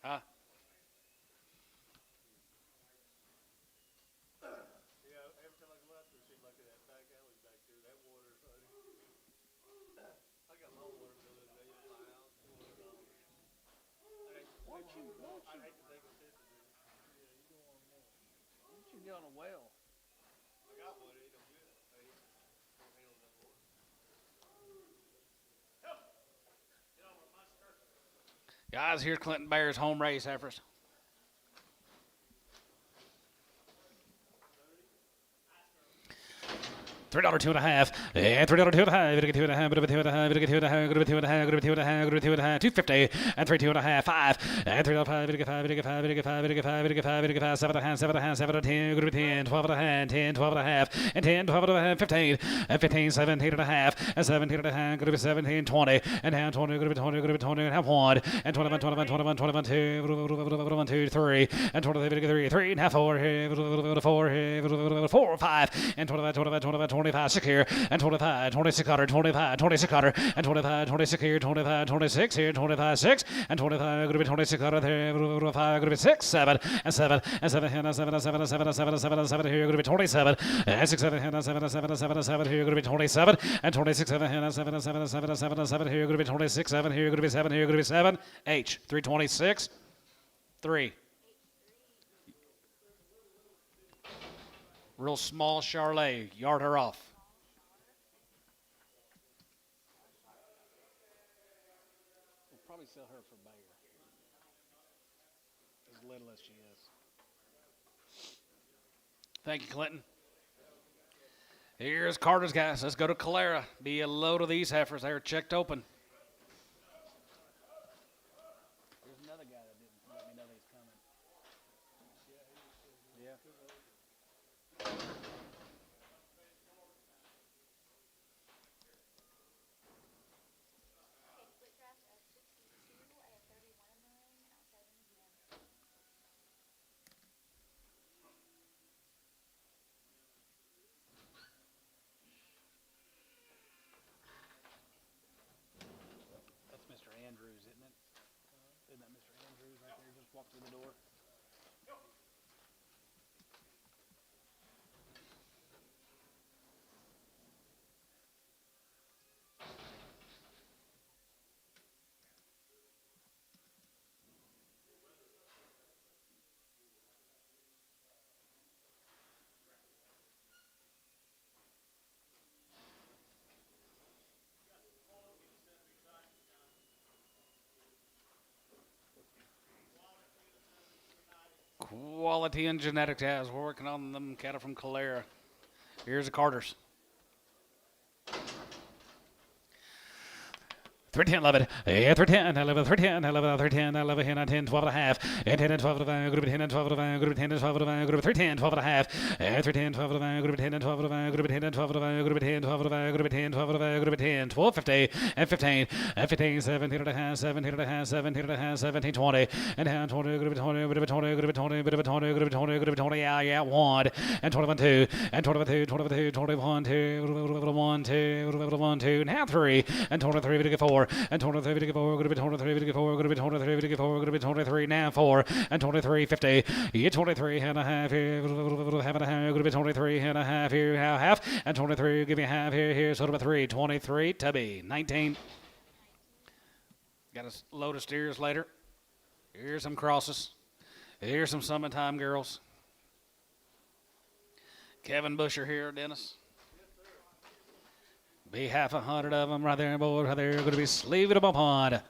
Ah. Yeah, every time I come out there, it seems like that back alley back there, that water's funny. I got my water bill in there, $1,200. I'd hate to take a piss in there. Why don't you get on a well? I got one, ain't no good. I ain't handling that water. Guys, here's Clinton Bears home race Heifers. $3, 2 and a half, and $3, 2 and a half, we get 2 and a half, bit of a 2 and a half, we get 2 and a half, good to be 2 and a half, good to be 2 and a half, good to be 2 and a half, 250, and 3, 2 and a half, 5, and $3, 5, we get 5, we get 5, we get 5, we get 5, we get 5, we get 5, 7 and a half, 7 and a half, 7 and 10, good to be 10, 12 and a half, 10, 12 and a half, and 10, 12 and a half, 15, and 15, 17 and a half, and 17 and a half, good to be 17, 20, and now 20, good to be 20, good to be 20 and a half, 1, and 21, 21, 21, 21, 2, 3, and 23, we get 3, 3 and a half, 4, 4, 5, and 25, 25, 25, 25, 6 here, and 25, 26 Cutter, 25, 26 Cutter, and 25, 26 here, 25, 26 here, 25, 6, and 25, going to be 26 Cutter there, 5, going to be 6, 7, and 7, and 7 here, and 7, and 7, and 7, and 7, and 7, and 7 here, going to be 27, and 6, 7 here, and 7, and 7, and 7, and 7 here, going to be 27, and 26, 7 here, and 7, and 7, and 7, and 7, and 7 here, going to be 26, 7 here, going to be 7 here, going to be 7, H, 326, 3. Real small Charlet, yard her off. We'll probably sell her for Bayer. As little as she is. Thank you, Clinton. Here's Carter's guys. Let's go to Calera. Be a load of these heifers. They're checked open. There's another guy that didn't let me know that he's coming. Yeah. Okay, split draft of 62. I have 31 of mine outside of the gym. That's Mr. Andrews, isn't it? Isn't that Mr. Andrews right there? Just walked through the door. Quality and genetics guys. We're working on them cattle from Calera. Here's the Carters. 310, 11, 310, 11, 310, 11, 310, 11, 10, 12 and a half, and 10 and 12 of the group 10 and 12 of the group 10 and 12 of the group 310, 12 and a half, and 310, 12 of the group 10 and 12 of the group 10 and 12 of the group 10, 12 of the group 10, 12 of the group 10, 12, 50, and 15, and 15, 17 and a half, 17 and a half, 17 and a half, 17, 20, and down 20, group 20, group 20, group 20, group 20, group 20, group 20, yeah, 1, and 21, 2, and 22, 22, 21, 2, 1, 2, 1, 2, now 3, and 23, to get 4, and 23, to get 4, going to be 23, to get 4, going to be 23, to get 4, going to be 23, now 4, and 23, 50, yeah, 23 and a half here, half and a half, going to be 23 and a half here, half, and 23, give me half here, so about 3, 23, Tubby, 19. Got a load of steers later. Here's some crosses. Here's some summertime girls. Kevin Busher here, Dennis. Be half 100 of them right there, boys. Right there, going to be sleeving them upon.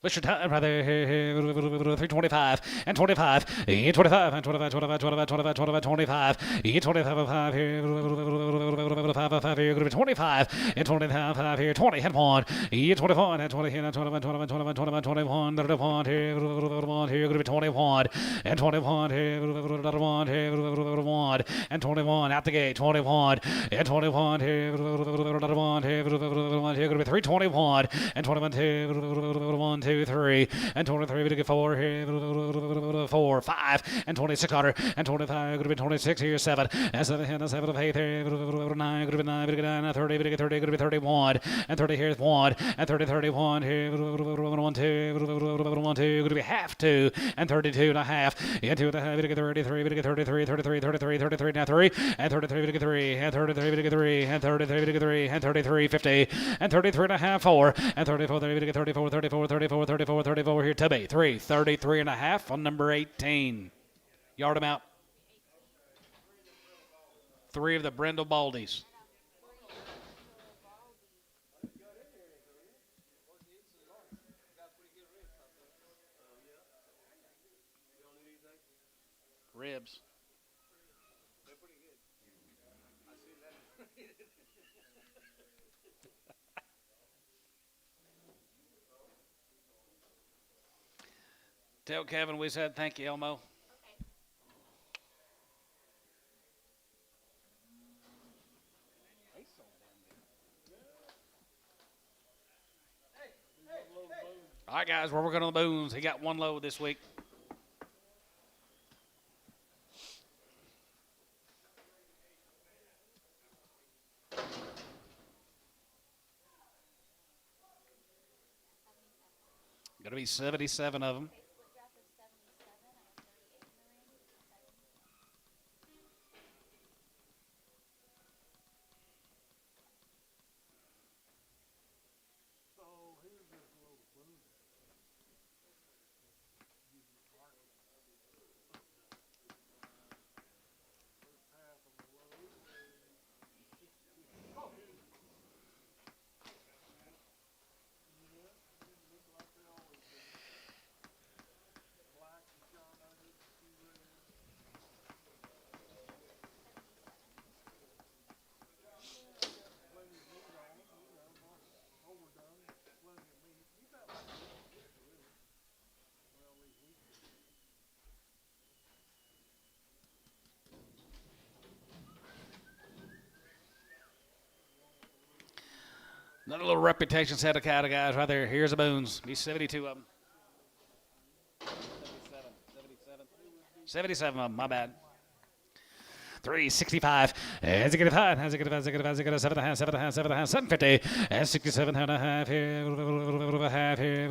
What's your time right there? 325 and 25, and 25, and 25, 25, 25, 25, 25, 25, and 25, 5 here, 5 here, going to be 25, and 25, 5 here, 20, and 1, and 21, and 20, and 21, 21, 21, 21, 21, 21 here, 1 here, going to be 21, and 21 here, 1 here, 1, and 21 out the gate, 21, and 21 here, 1 here, 1 here, going to be 321, and 21 here, 1, 2, 3, and 23 to get 4 here, 4, 5, and 26 Carter, and 25 could be 26 here, 7, and 7 and 7 of 8 here, 9 could be 9, to get 9, 30 to get 30 could be 31, and 30 here is 1, and 30, 31 here, 1, 2, 1, 2 could be half 2, and 32 and a half, and 2 and a half to get 33 to get 33, 33, 33, 33 now 3, and 33 to get 3, and 33 to get 3, and 33 to get 3, and 33, 50, and 33 and a half, 4, and 34 to get 34, 34, 34, 34, 34 here, Tubby, 3, 33 and a half on number 18. Yard him out. 3 of the Brindle Baldies. Ribs. They're pretty good. I see that. Tell Kevin we said thank you, Elmo. Okay. All right, guys, we're working on the booms. He got 1 load this week. Going to be 77 of them. Split draft of 77. I have 38 in the ring. So here's this little boom. First half of the load. Yeah, they look like they always do. Another little reputation set of cattle, guys, right there. Here's the boons. Be 72 of them. 77 of them, my bad. 365. As it get 5, as it get 5, as it get 7 and a half, 750. And 67 and a half here, half here,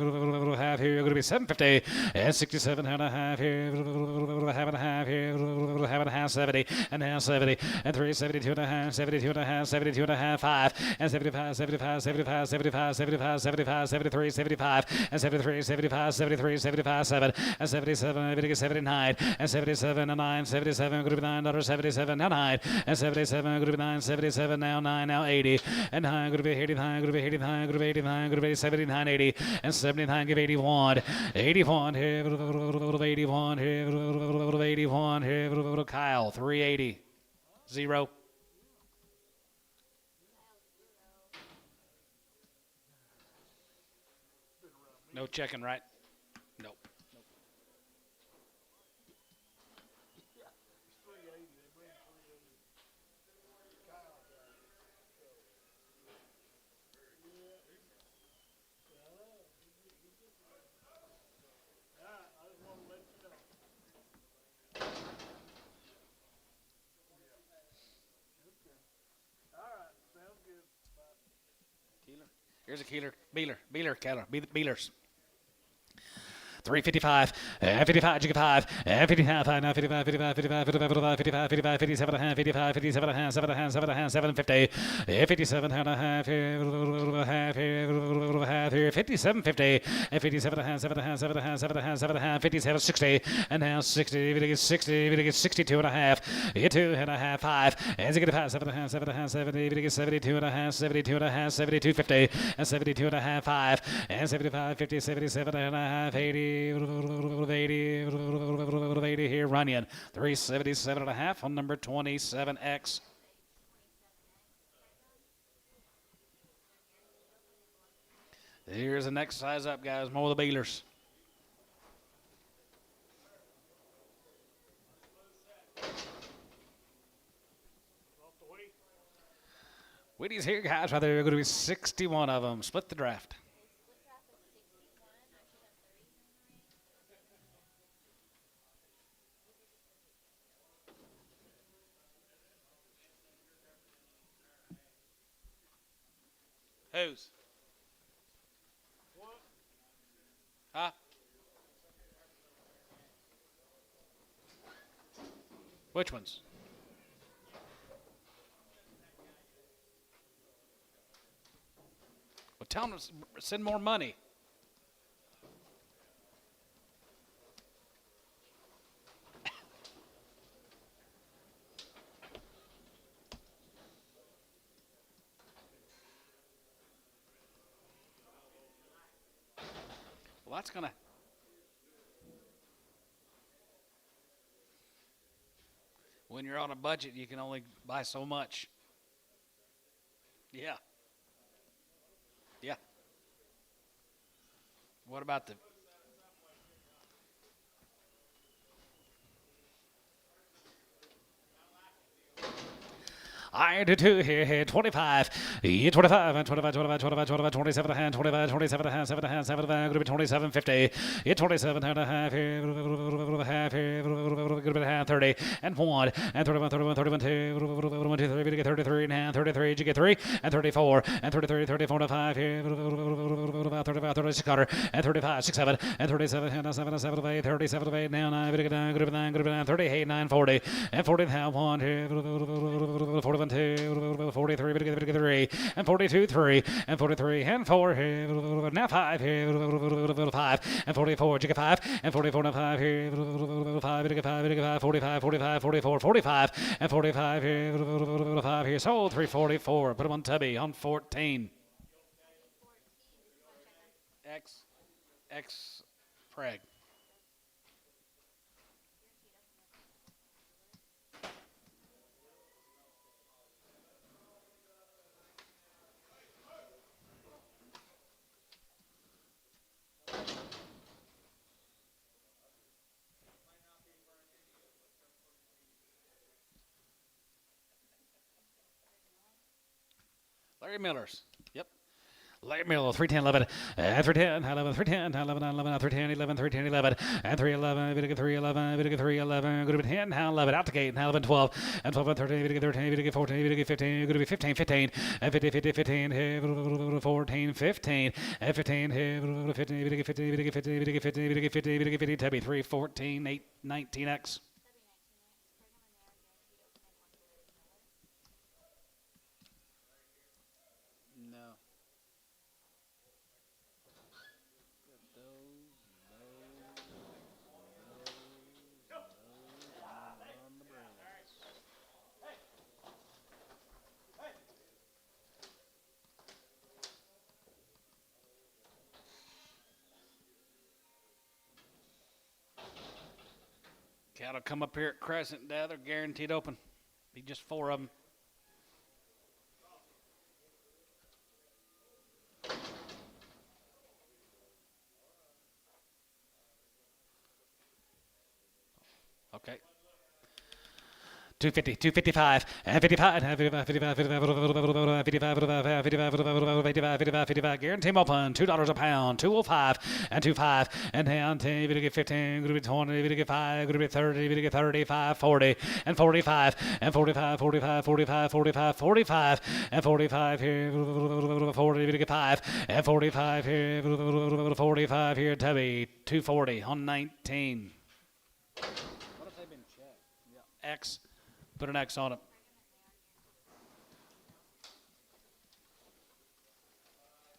half here. Going to be 750. And 67 and a half here, half and a half here, half and a half, 70 and a half, 70 and 372 and a half, 72 and a half, 72 and a half, 5 and 75, 75, 75, 75, 75, 75, 73, 75 and 73, 75, 73, 75, 7 and 77. I'm going to get 79 and 77 and 9, 77. Going to be $9.77. Now 9 and 77, going to be 9, 77, now 9, now 80, and 9, going to be 89, going to be 89, going to be 89, going to be 79, 80, and 79, give 81, 81 here, 81 here, 81 here, Kyle, 380, 0. No checking, right? Nope. I just want to let you know. Okay. All right. Sounds good. Bye. Keeler. Here's a Keeler. Beeler, Keller. Beelers. 355, 55, jigger 5, 55, 55, 55, 55, 55, 55, 55, 57 and a half, 55, 57 and a half, 7 and a half, 7 and a half, 750, 57 and a half, half here, 57, 50, 57 and a half, 7 and a half, 7 and a half, 7 and a half, 7 and a half, 57, 60, and now 60, 60, 62 and a half, 2 and a half, 5, and get 5, 7 and a half, 7 and a half, 70, 72 and a half, 72 and a half, 72, 50, and 72 and a half, 5, and 75, 50, 77 and a half, 80, 80 here, Runyon. 377 and a half on number 27X. Here's the next size up, guys. More of the Beelers. Wheaties here, guys. Right there, going to be 61 of them. Split the draft. Whose? Huh? Which ones? Well, tell them to send more money. Well, that's going to... When you're on a budget, you can only buy so much. Yeah. Yeah. What about the... I do too here, 25, 25, and 25, 25, 25, 25, 27 and a half, 25, 27 and a half, 7 and a half, 7 and a half, going to be 27, 50, 27 and a half here, half here, going to be half, 30, and 1, and 31, 31, 31, 2, 1, 2, 3, we get 33 and a half, 33, you get 3, and 34, and 33, 34 and a 5 here, 35, 36 cutter, and 35, 6, 7, and 37, and 7, 7, 8, 37, 8, now 9, we get 9, going to be 9, going to be 9, 38, 9, 40, and 40 and a half, 1 here, 41, 2, 43, we get 3, and 42, 3, and 43, and 4 here, now 5 here, 5, and 44, you get 5, and 44 and a 5 here, 5, we get 5, we get 5, 45, 45, 44, 45, and 45 here, 5 here, sold 344, put them on Tubby on 14. X Preg. Larry Miller's. Yep. Light middle, 310, 11, and 310, 11, 310, 11, 11, 310, 11, 310, 11, and 311, Vidica 311, Vidica 311, good to be 10, now 11, out the gate, now 11, 12, and 12, and 13, Vidica 13, Vidica 14, Vidica 15, good to be 15, 15, and 50, 50, 15, 14, 15, and 15, 15, Vidica 15, Vidica 15, Vidica 15, Vidica 15, Vidica 15, Tubby 3, 14, 8, 19X. No. Got those, on the brains. Cattle come up here at Crescent, Dad. They're guaranteed open. Be just 4 of them. Okay. 250, 255, and 55, 55, 55, 55, guarantee them open, $2 a pound, 205, and 25, and down 10, going to get 15, going to be 20, going to get 5, going to be 30, going to get 35, 40, and 45, and 45, 45, 45, 45, 45, and 45 here, 40, going to get 5, and 45 here, 45 here, Tubby, 240 on 19. What if they've been checked? Yeah. X. Put an X on it.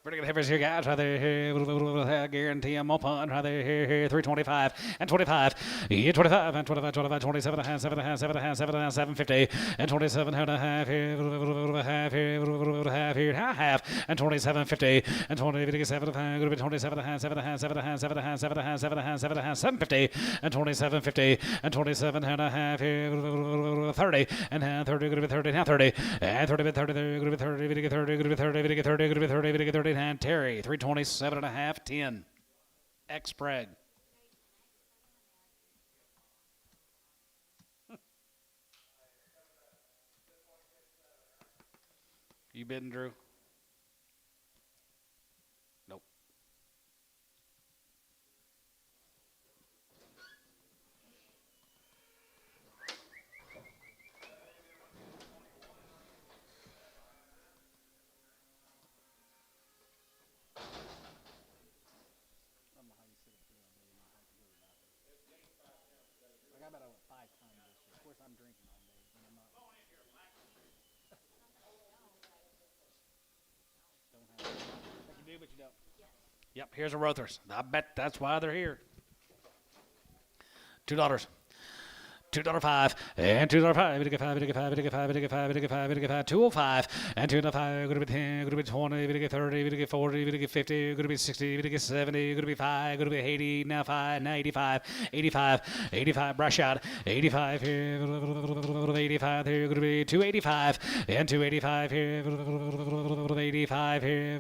Pretty good Heifers here, guys. Right there, here, guarantee them open. Right there, here, 325 and 25. Yeah, 25 and 25, 25, 27 and a half, 7 and a half, 7 and a half, 7 and a half, 750 and 27 and a half here, half here, half here, half, and 2750 and 20, 7 and a half, going to be 27 and a half, 7 and a half, 7 and a half, 7 and a half, 7 and a half, 7 and a half, 7 and a half, 750 and 2750 and 27 and a half here, 30 and half, 30, going to be 30, now 30, and 30, 30, going to be 30, going to be 30, going to be 30, going to be 30, going to be 30, going to be 30. And Terry, 327 and a half, 10. X Sprague. You bidding, Drew? Nope. I bet I went 5 times this year. Of course, I'm drinking all day when I'm up. Don't have it. Like you do, but you don't. Yep, here's a Rothers. I bet that's why they're here. $2. $2.05 and $2.05. We get 5. We get 5. We get 5. We get 5. We get 5. We get 5. 205 and 205. Going to be 10. Going to be 20. We get 30. We get 40. We get 50. Going to be 60. We get 70. Going to be 5. Going to be 80. Now 5. Now 85. 85. 85. Brush out. 85 here. 85 here. Going to be 285 and 285 here. 85 here.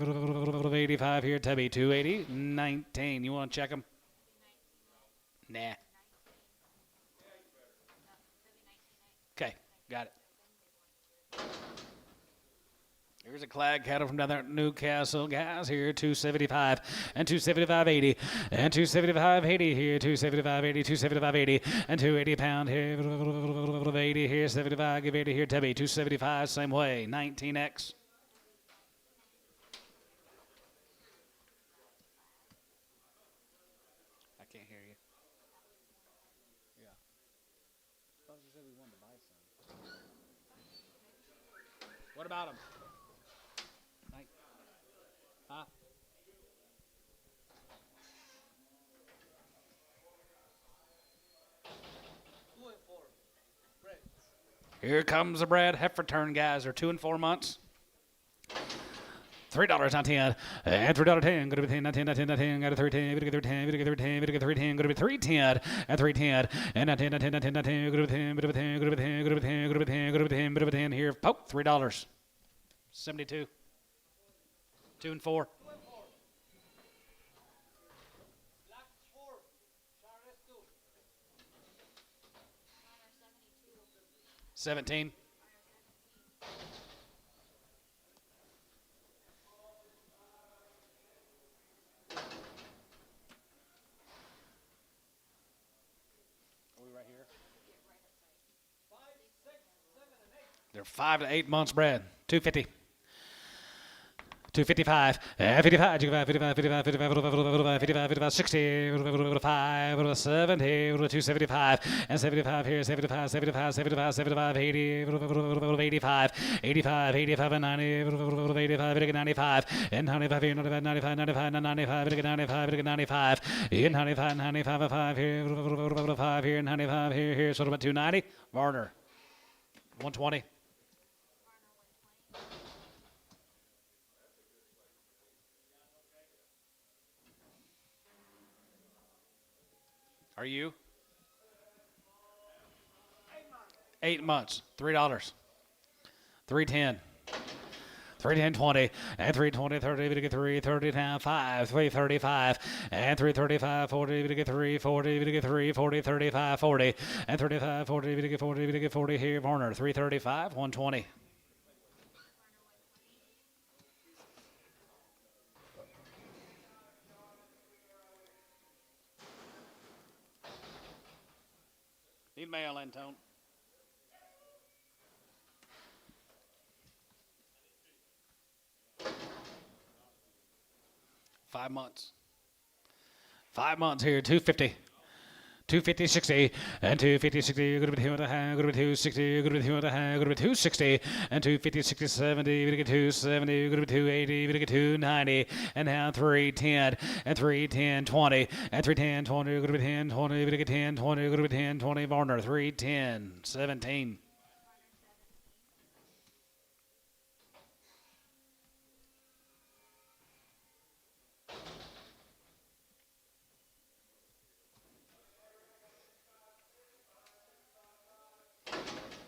85 here. Tubby 280. 19. You want to check them? Nah. Okay, got it. Here's a Clag cattle from down there at Newcastle, guys. Here, 275 and 275.80 and 275.80 here, 275.80, 275.80 and 280 pound here, 80 here, 75, give 80 here, Tubby, 275, same way, 19X. I can't hear you. Yeah. I thought you said we wanted to buy some. What about them? Huh? Here comes the Brad Heifer turn, guys. They're 2 and 4 months. $3 on 10, and $3.10. Going to be 10, 10, 10, 10. Got a 310. We get 310. We get 310. We get 310. Going to be 310 and 310 and 10, 10, 10, 10, 10. Going to be 10. Going to be 10. Going to be 10. Going to be 10. Going to be 10. Going to be 10. Going to be 10. Here, poke $3. 72. 2 and 4. 17. They're 5 to 8 months bred. 250. 255, 55, 55, 55, 55, 55, 55, 55, 60, 5, 70, 275, and 75 here, 75, 75, 75, 75, 80, 85, 85, 85, and 90, 85, 95, and 95 here, 95, 95, 95, 95, 95, 95, in 95, 95, 5 here, 5 here, 95 here, sort of about 290. Varner, 120. Are you? 8 months. $3. 310. 310.20 and 320 30 to get 330 now 5 335 and 335 40 to get 340 to get 340 35 40 and 35 40 to get 40 to get 40 here Varner 335 120. Need mail in, Tone. Five months. 5 months here, 250. 250, 60, and 250, 60, you're going to be 2.5, going to be 260, you're going to be 2.5, going to be 260, and 250, 60, 70, you're going to get 270, you're going to be 280, you're going to get 290, and now 310, and 310, 20, and 310, 20, you're going to be 10, 20, you're going to get 10, 20, you're going to be 10, 20, Varner, 310, 17.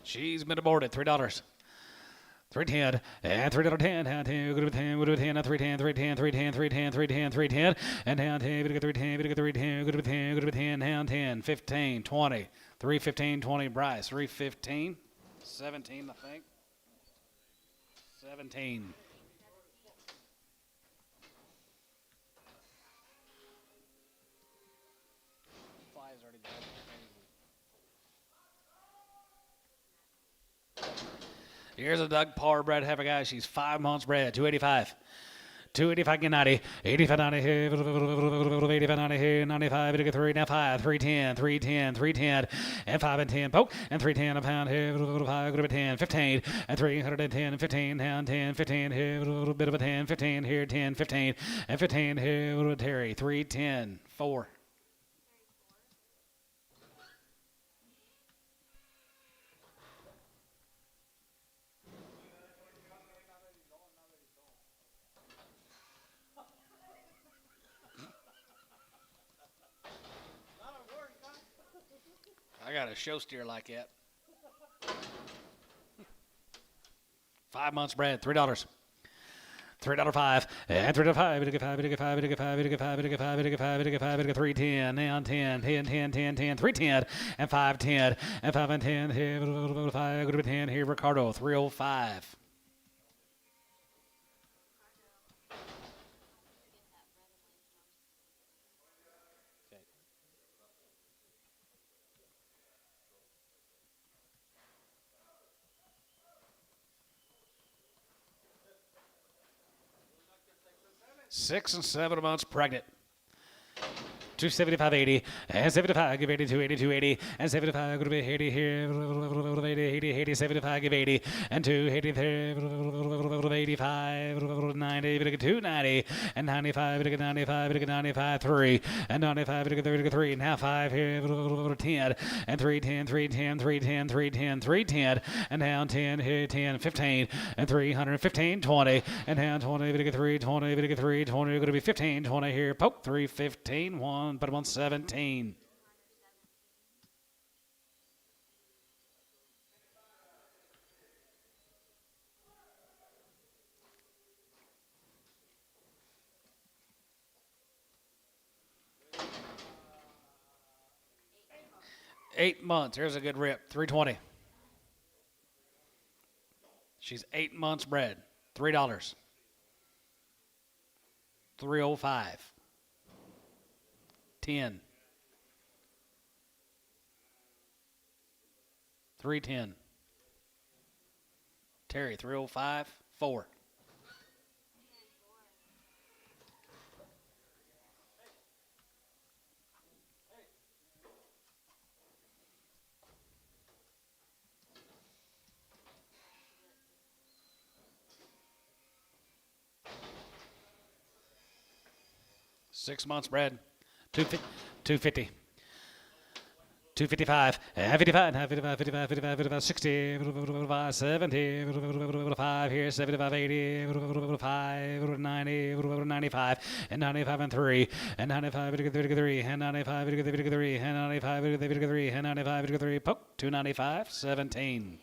She's been aborted. $3. 310 and $3.10 down 10 good with 10 good with 10 310 310 310 310 310 310 and down 10 good 310 good 310 good with 10 good with 10 down 10 15 20 315 20 Bryce 315 17 I think 17. Fly's already dead. Here's a Doug Parr bred heifer, guys. She's 5 months bred. 285. 285 get 90. 85 90 here. 85 90 here. 95 to get 3. Now 5. 310. 310. 310. And 5 and 10. Poke. And 310 a pound here. 5 to 10. 15. And 310 and 15. Down 10. 15 here. A little bit of a 10. 15 here. 10. 15. And 15 here. Terry. 310. 4. I got a show steer like that. 5 months bred, $3. $3.05 and $3.05. To get 5, to get 5, to get 5, to get 5, to get 5, to get 5, to get 5, to get 310. Now 10, 10, 10, 10, 10, 310 and 510 and 5 and 10 here. 5 go to 10 here. Ricardo 305. Six and 7 months pregnant. 275.80 and 75 give 80 280 280 and 75 going to be 80 here 80 80 75 give 80 and 280 there 85 90 to get 290 and 95 to get 95 to get 95 3 and 95 to get 30 to get 3 now 5 here 10 and 310 310 310 310 310 and down 10 here 10 15 and 315 20 and down 20 to get 3 20 to get 3 20 going to be 15 20 here poke 315 1 but 117. Eight months. Here's a good rip. 320. She's 8 months bred. $3. 305. 10. 310. Terry, 305, 4. Six months bred. 250. 255, 55, 55, 55, 55, 55, 60, 70, 5 here, 75, 80, 5, 90, 95, and 95 and 3, and 95, 3, and 95, 3, and 95, 3, and 95, 3, poke, 295, 17.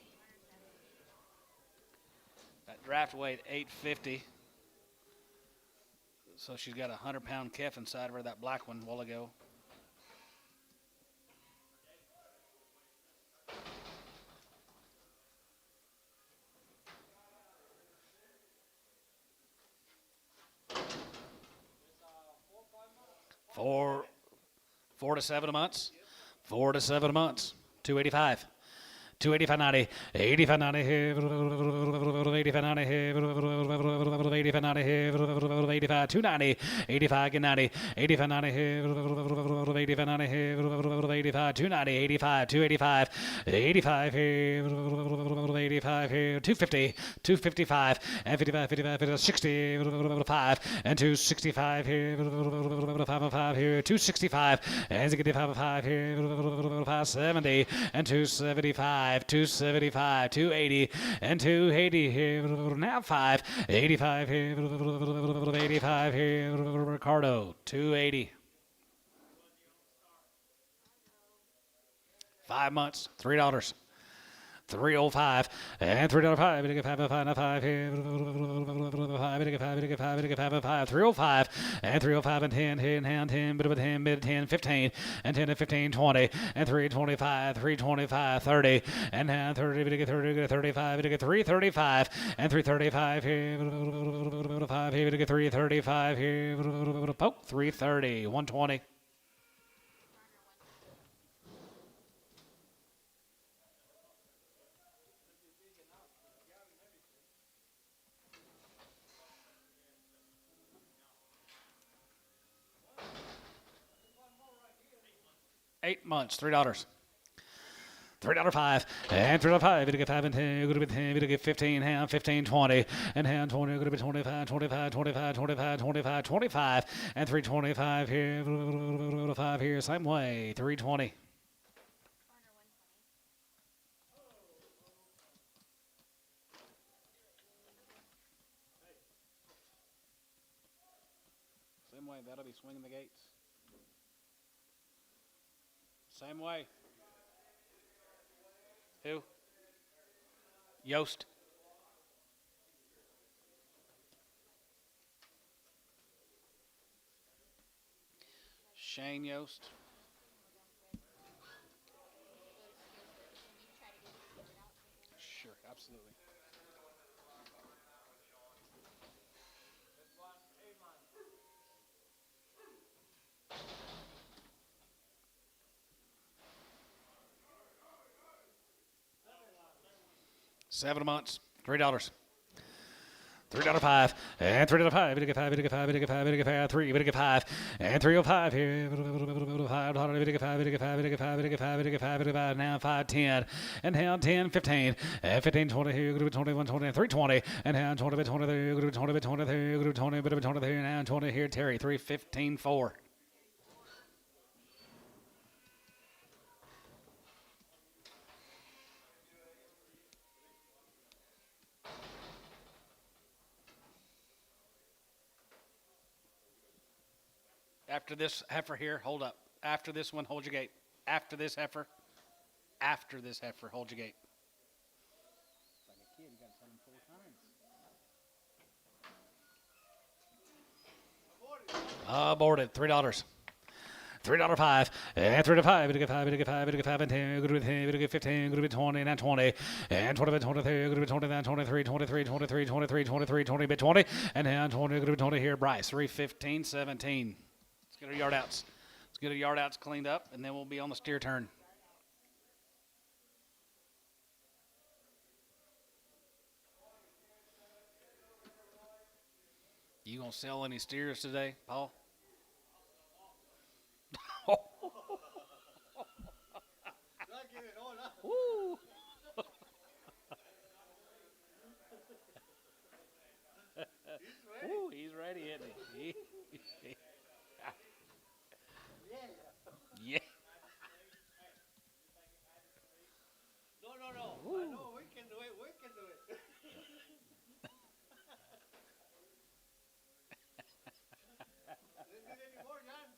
That draft weighed 850. So she's got a 100-pound calf inside of her, that black one, a while ago. Four to 7 months. 4 to 7 months. 285. 285, 90, 85, 90, 85, 90, 85, 90, 85, 290, 85, 90, 85, 90, 85, 90, 85, 290, 85, 285, 85, 85, 250, 255, and 55, 55, 60, 5, and 265 here, 5 here, 265, and 65 here, 570, and 275. 275, 280, and 280 here. Now 5, 85 here, 85 here. Ricardo, 280. 5 months, $3. 305 and $3.05. 5 here. 305 and 305 and 10, 10, bit of 10, mid 10, 15 and 10 and 15, 20 and 325, 325, 30 and now 30, 35, 335 and 335 here. 5 here, 335 here. Poke 330, 120. $8 months, $3. $3.05 and $3.05. It'll get 5 and 10. It'll get 10. It'll get 15. Hand 15, 20 and hand 20. It'll be 25, 25, 25, 25, 25, 25 and 325 here. 5 here. Same way. 320. Same way. That'll be swinging the gates. Same way. Who? Yost. Shane Yost. Sure, absolutely. $7 months, $3. $3.05 and $3.05. It'll get 5. It'll get 5. It'll get 5. It'll get 5. 3. It'll get 5 and 305 here. 5. It'll get 5. It'll get 5. It'll get 5. It'll get 5. It'll get 5. It'll get 5. Now 5, 10 and now 10, 15 and 15, 20 here. It'll be 21, 20 and 320 and now 20, 23. It'll be 20, 23. It'll be 20, 23 now 20 here. Terry 315, 4. After this heifer here, hold up. After this one, hold your gate. After this heifer, hold your gate. Like a kid, you got to tell him 4 times. Aborted. $3. $3.05 and $3.05. It'll get 5. It'll get 5. It'll get 5 and 10. It'll get 10. It'll get 15. It'll be 20 and 20 and 20 bit 23. It'll be 20 and 23. 23. 23. 23. 23. 20 bit 20 and now 20. It'll be 20 here. Bryce 315, 17. Let's get our yard outs. Let's get our yard outs cleaned up, and then we'll be on the steer turn. You gonna sell any steers today, Paul? Not get it on. Woo! Ooh, he's ready, isn't he? Yeah. No. I know we can do it. We can do it. Didn't get any more, John.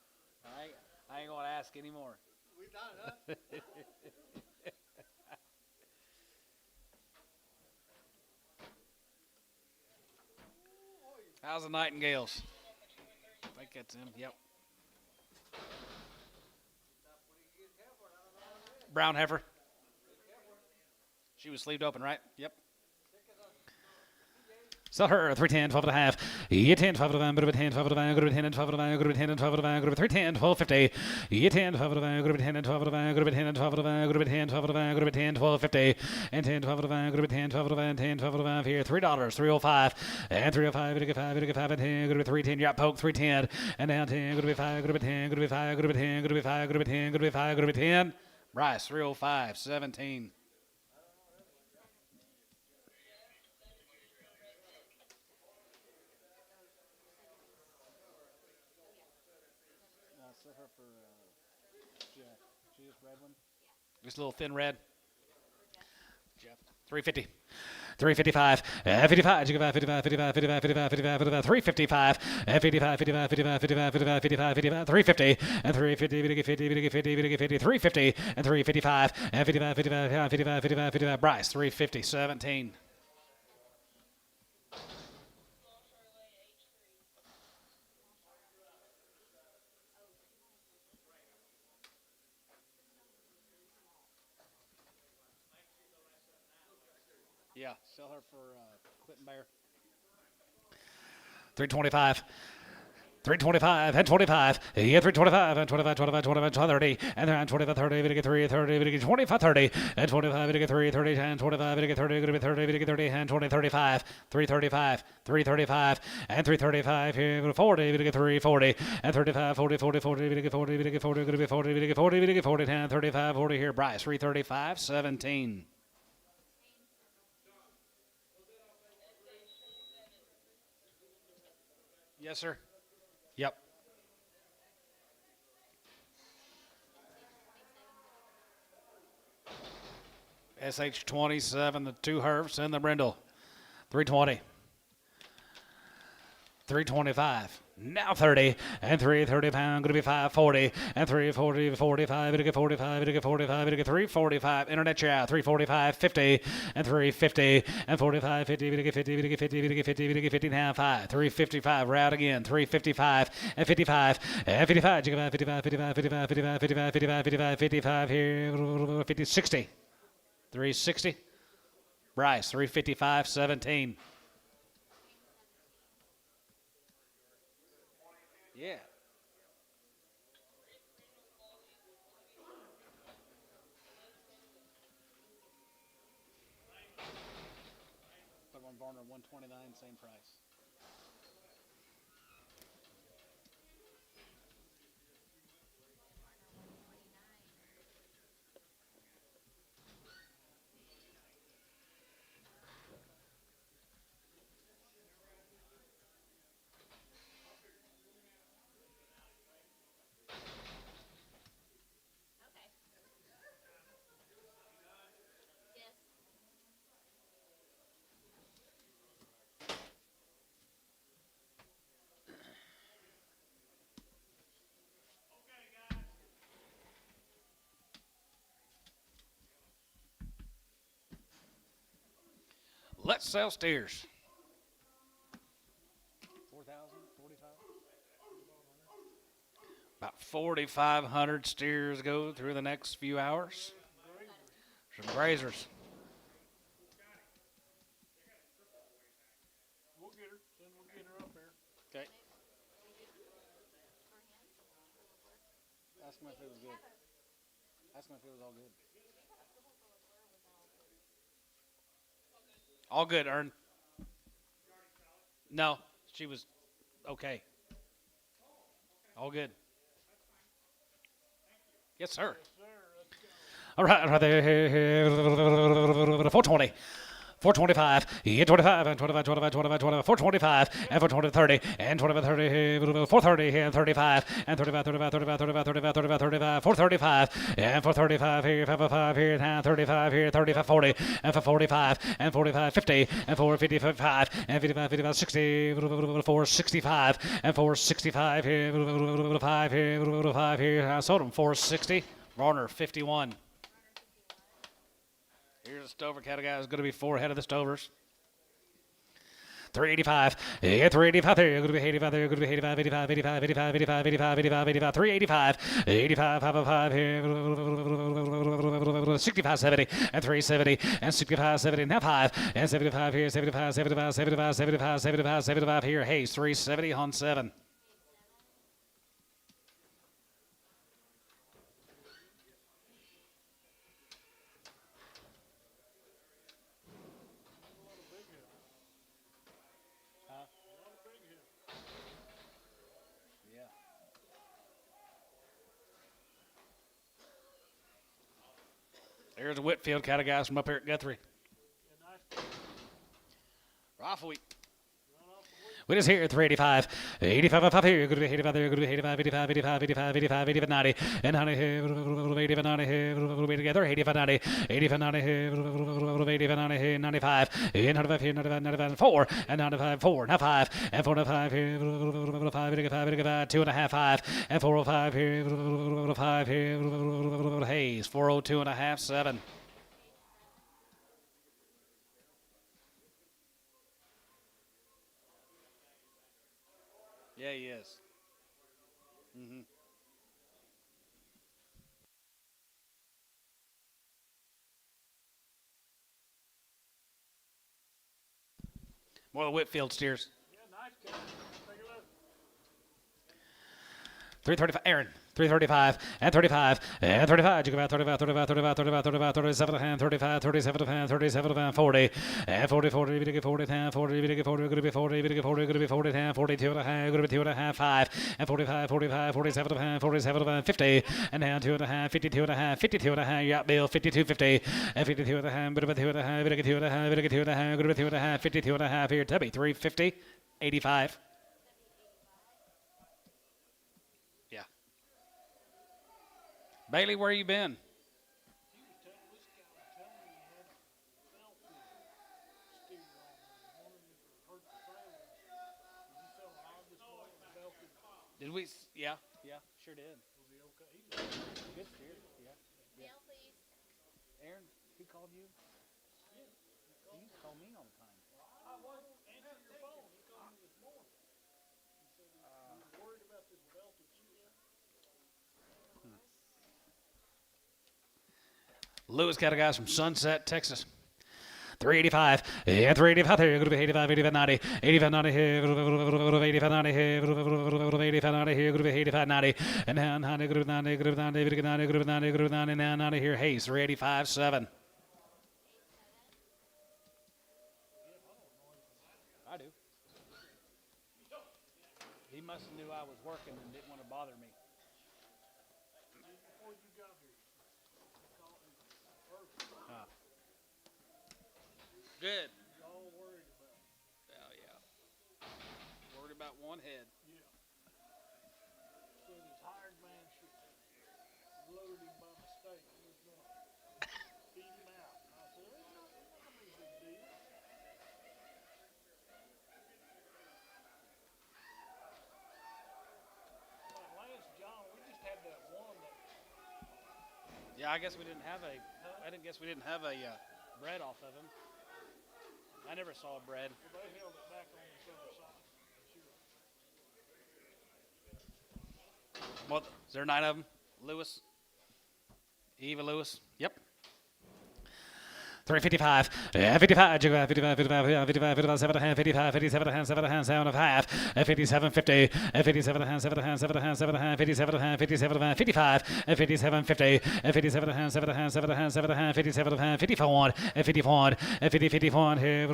I ain't gonna ask anymore. We done, huh? How's the Nightingales? I think that's him. Yep. Brown heifer. She was sleeved open, right? Yep. Sell her 310, 12 and a half. Yeah, 10, 12 and a half. Good 10, 12 and a half. Good 10 and 12 and a half. Good 10 and 12 and a half. Good 310, 1250. Yeah, 10, 12 and a half. Good 10 and 12 and a half. Good 10 and 12 and a half. Good 10, 12 and a half. Good 10, 1250. And 10, 12 and a half. Good 10, 12 and a half. 10, 12 and a half. Here, $3, 305. And 305. Good 5. Good 5 and 10. Good 310. Drop poke 310. And down 10. Good 5. Good 10. Good 5. Good 10. Good 5. Good 10. Good 5. Good 10. Bryce, 305, 17. Set her for Jeff. She just red one? Just a little thin red. Jeff. 350. 355, 55, 55, 55, 55, 55, 55, 55, 355, 55, 55, 55, 55, 55, 55, 55, 350, and 350, 50, 50, 50, 50, 350, and 355, and 55, 55, 55, 55, 55, Bryce, 350, 17. Yeah, sell her for Clinton Bear. 325. 325 and 25. Yeah, 325 and 25, 25, 25, 30. And then 25, 30, we get 3, 30, we get 25, 30. And 25, we get 3, 30, and 25, we get 30, we get 30, we get 30, and 20, 35. 335, 335, and 335. Here, 40, we get 3, 40. And 35, 40, 40, 40, we get 40, we get 40, we get 40, we get 40, we get 40, and 35, 40 here. Bryce, 335, 17. Yes, sir. Yep. SH27, the two Heifers and the brindle. 320. 325. Now 30. And 330 pound. Going to be 540. And 340, 45. It'll get 45. It'll get 45. It'll get 345. Internet chat. 345, 50. And 350. And 45, 50. It'll get 50. It'll get 50. It'll get 50. It'll get 50 now 5. 355. Route again. 355. And 55. And 55. 55, 55, 55, 55, 55, 55, 55, 55, 55 here. 50, 60. 360. Bryce, 355, 17. Yeah. Put one Varner 129, same price. Okay. Yes. Let's sell steers. 4,000, 45. About 4,500 steers go through the next few hours. Some grazers. We'll get her. Then we'll get her up there. Okay. For him. Ask him if it was good. Ask him if it was all good. All good, Ern. No, she was okay. All good. Yes, sir. All right there. 420. 425, 25, and 25, 25, 25, 25, 425, and 420, 30, and 25, 30, 430, and 35, and 35, 35, 35, 35, 35, 35, 35, 435, and 435 here, 55 here, and 35 here, 35, 40, and 45, and 45, 50, and 455, and 55, 55, 60, 465, and 465 here, 5 here, 5 here. I sold him 460. Warner 51. Here's a Stover cattle guy. Is going to be 4 ahead of the Stovers. 385. Yeah, 385 there. Going to be 85 there. Going to be 85, 85, 85, 85, 85, 85, 85, 85, 385. 85, 505 here. 65, 70, and 370, and 65, 70, now 5, and 75 here. 75, 75, 75, 75, 75, 75 here. Hayes, 370 on 7. Yeah. There's a Whitfield cattle guys from up here at Guthrie. Rifle week. We just here at 385. 85 up here. Going to be 85 there. Going to be 85, 85, 85, 85, 85, 85, 90. And 90 here. 85, 90 here. We'll be together. 85, 90. 85, 90 here. 85, 90 here. 95. And 95 here. 95, 95, 4. And 95, 4. Now 5. And 405 here. 5, 85, 2.5, 5. And 405 here. 5 here. Hayes, 402.5, 7. Yeah, he is. Mm-hmm. More of the Whitfield steers. Yeah, nice guy. Take a look. 335, Aaron. 335 and 35 and 35. You go about 35, 35, 35, 35, 35, 37 and 35, 37 and 37 and 40 and 40, 40, we get 40 and 40, we get 40, going to be 40, we get 40, going to be 40 and 42 and a half, going to be 2 and a half, 5 and 45, 45, 47 and 47 and 50 and now 2 and a half, 52 and a half, 52 and a half. Yeah, Bill, 52, 50 and 52 and a half, bit of a 2 and a half, bit of a 2 and a half, bit of a 2 and a half, going to be 2 and a half, 52 and a half here. Tubby, 350, 85. Bailey, where you been? He was telling this guy was telling me he had a belted steer on there. He wanted me to hurt the trailer. Did you tell him all this morning belted? Did we? Yeah, sure did. Was he okay? He was okay. Good steer. Yeah. Mail, please. Aaron, he called you? He used to call me all the time. I wasn't answering your phone. He called me this morning. He said he was worried about this belted steer. Lewis got a guys from Sunset, Texas. 385 and 385 here. Going to be 85, 85, 90, 85, 90 here. 85, 90 here. 85, 90 here. Going to be 85, 90 and now 90. Going to be 90. Going to be 90. Going to be 90. Going to be 90. Going to be 90. Now 90 here. Hayes 385, 7. I do. He must have knew I was working and didn't want to bother me. Before you got here, he called me first. Good. Y'all worried about it. Oh yeah. Worried about one head. Yeah. Said his hired man should loaded him by mistake. He was going to feed him out. I said, it's not gonna be a big deal. Like Lance John, we just had that one that Yeah, I guess we didn't have a. I didn't guess we didn't have a bread off of him. I never saw a bread. they held it back on this other side. Sure. Well, is there 9 of them? Lewis. Eva Lewis. Yep. 355, 55, 55, 55, 55, 7 and a half, 55, 57 and a half, 7 and a half, 7 and a half, 57, 50, 57 and a half, 7 and a half, 7 and a half, 7 and a half, 57 and a half, 57 and a half, 55, 57, 50, 57 and a half, 7 and a half, 7 and a half, 7 and a half, 57 and a half, 51, 51, 50, 51, 2,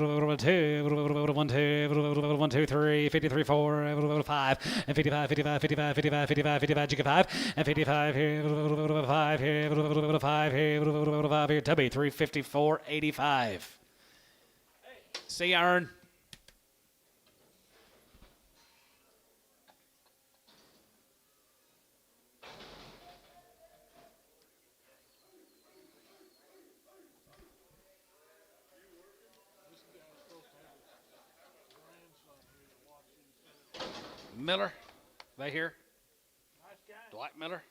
1, 2, 1, 2, 3, 53, 4, 5, 55, 55, 55, 55, 55, 55, 55, and 55 here, 5 here, 5 here, 5 here, Tubby, 354. 85. See you, Aaron. Miller, they here? Nice guy. Dwight Miller.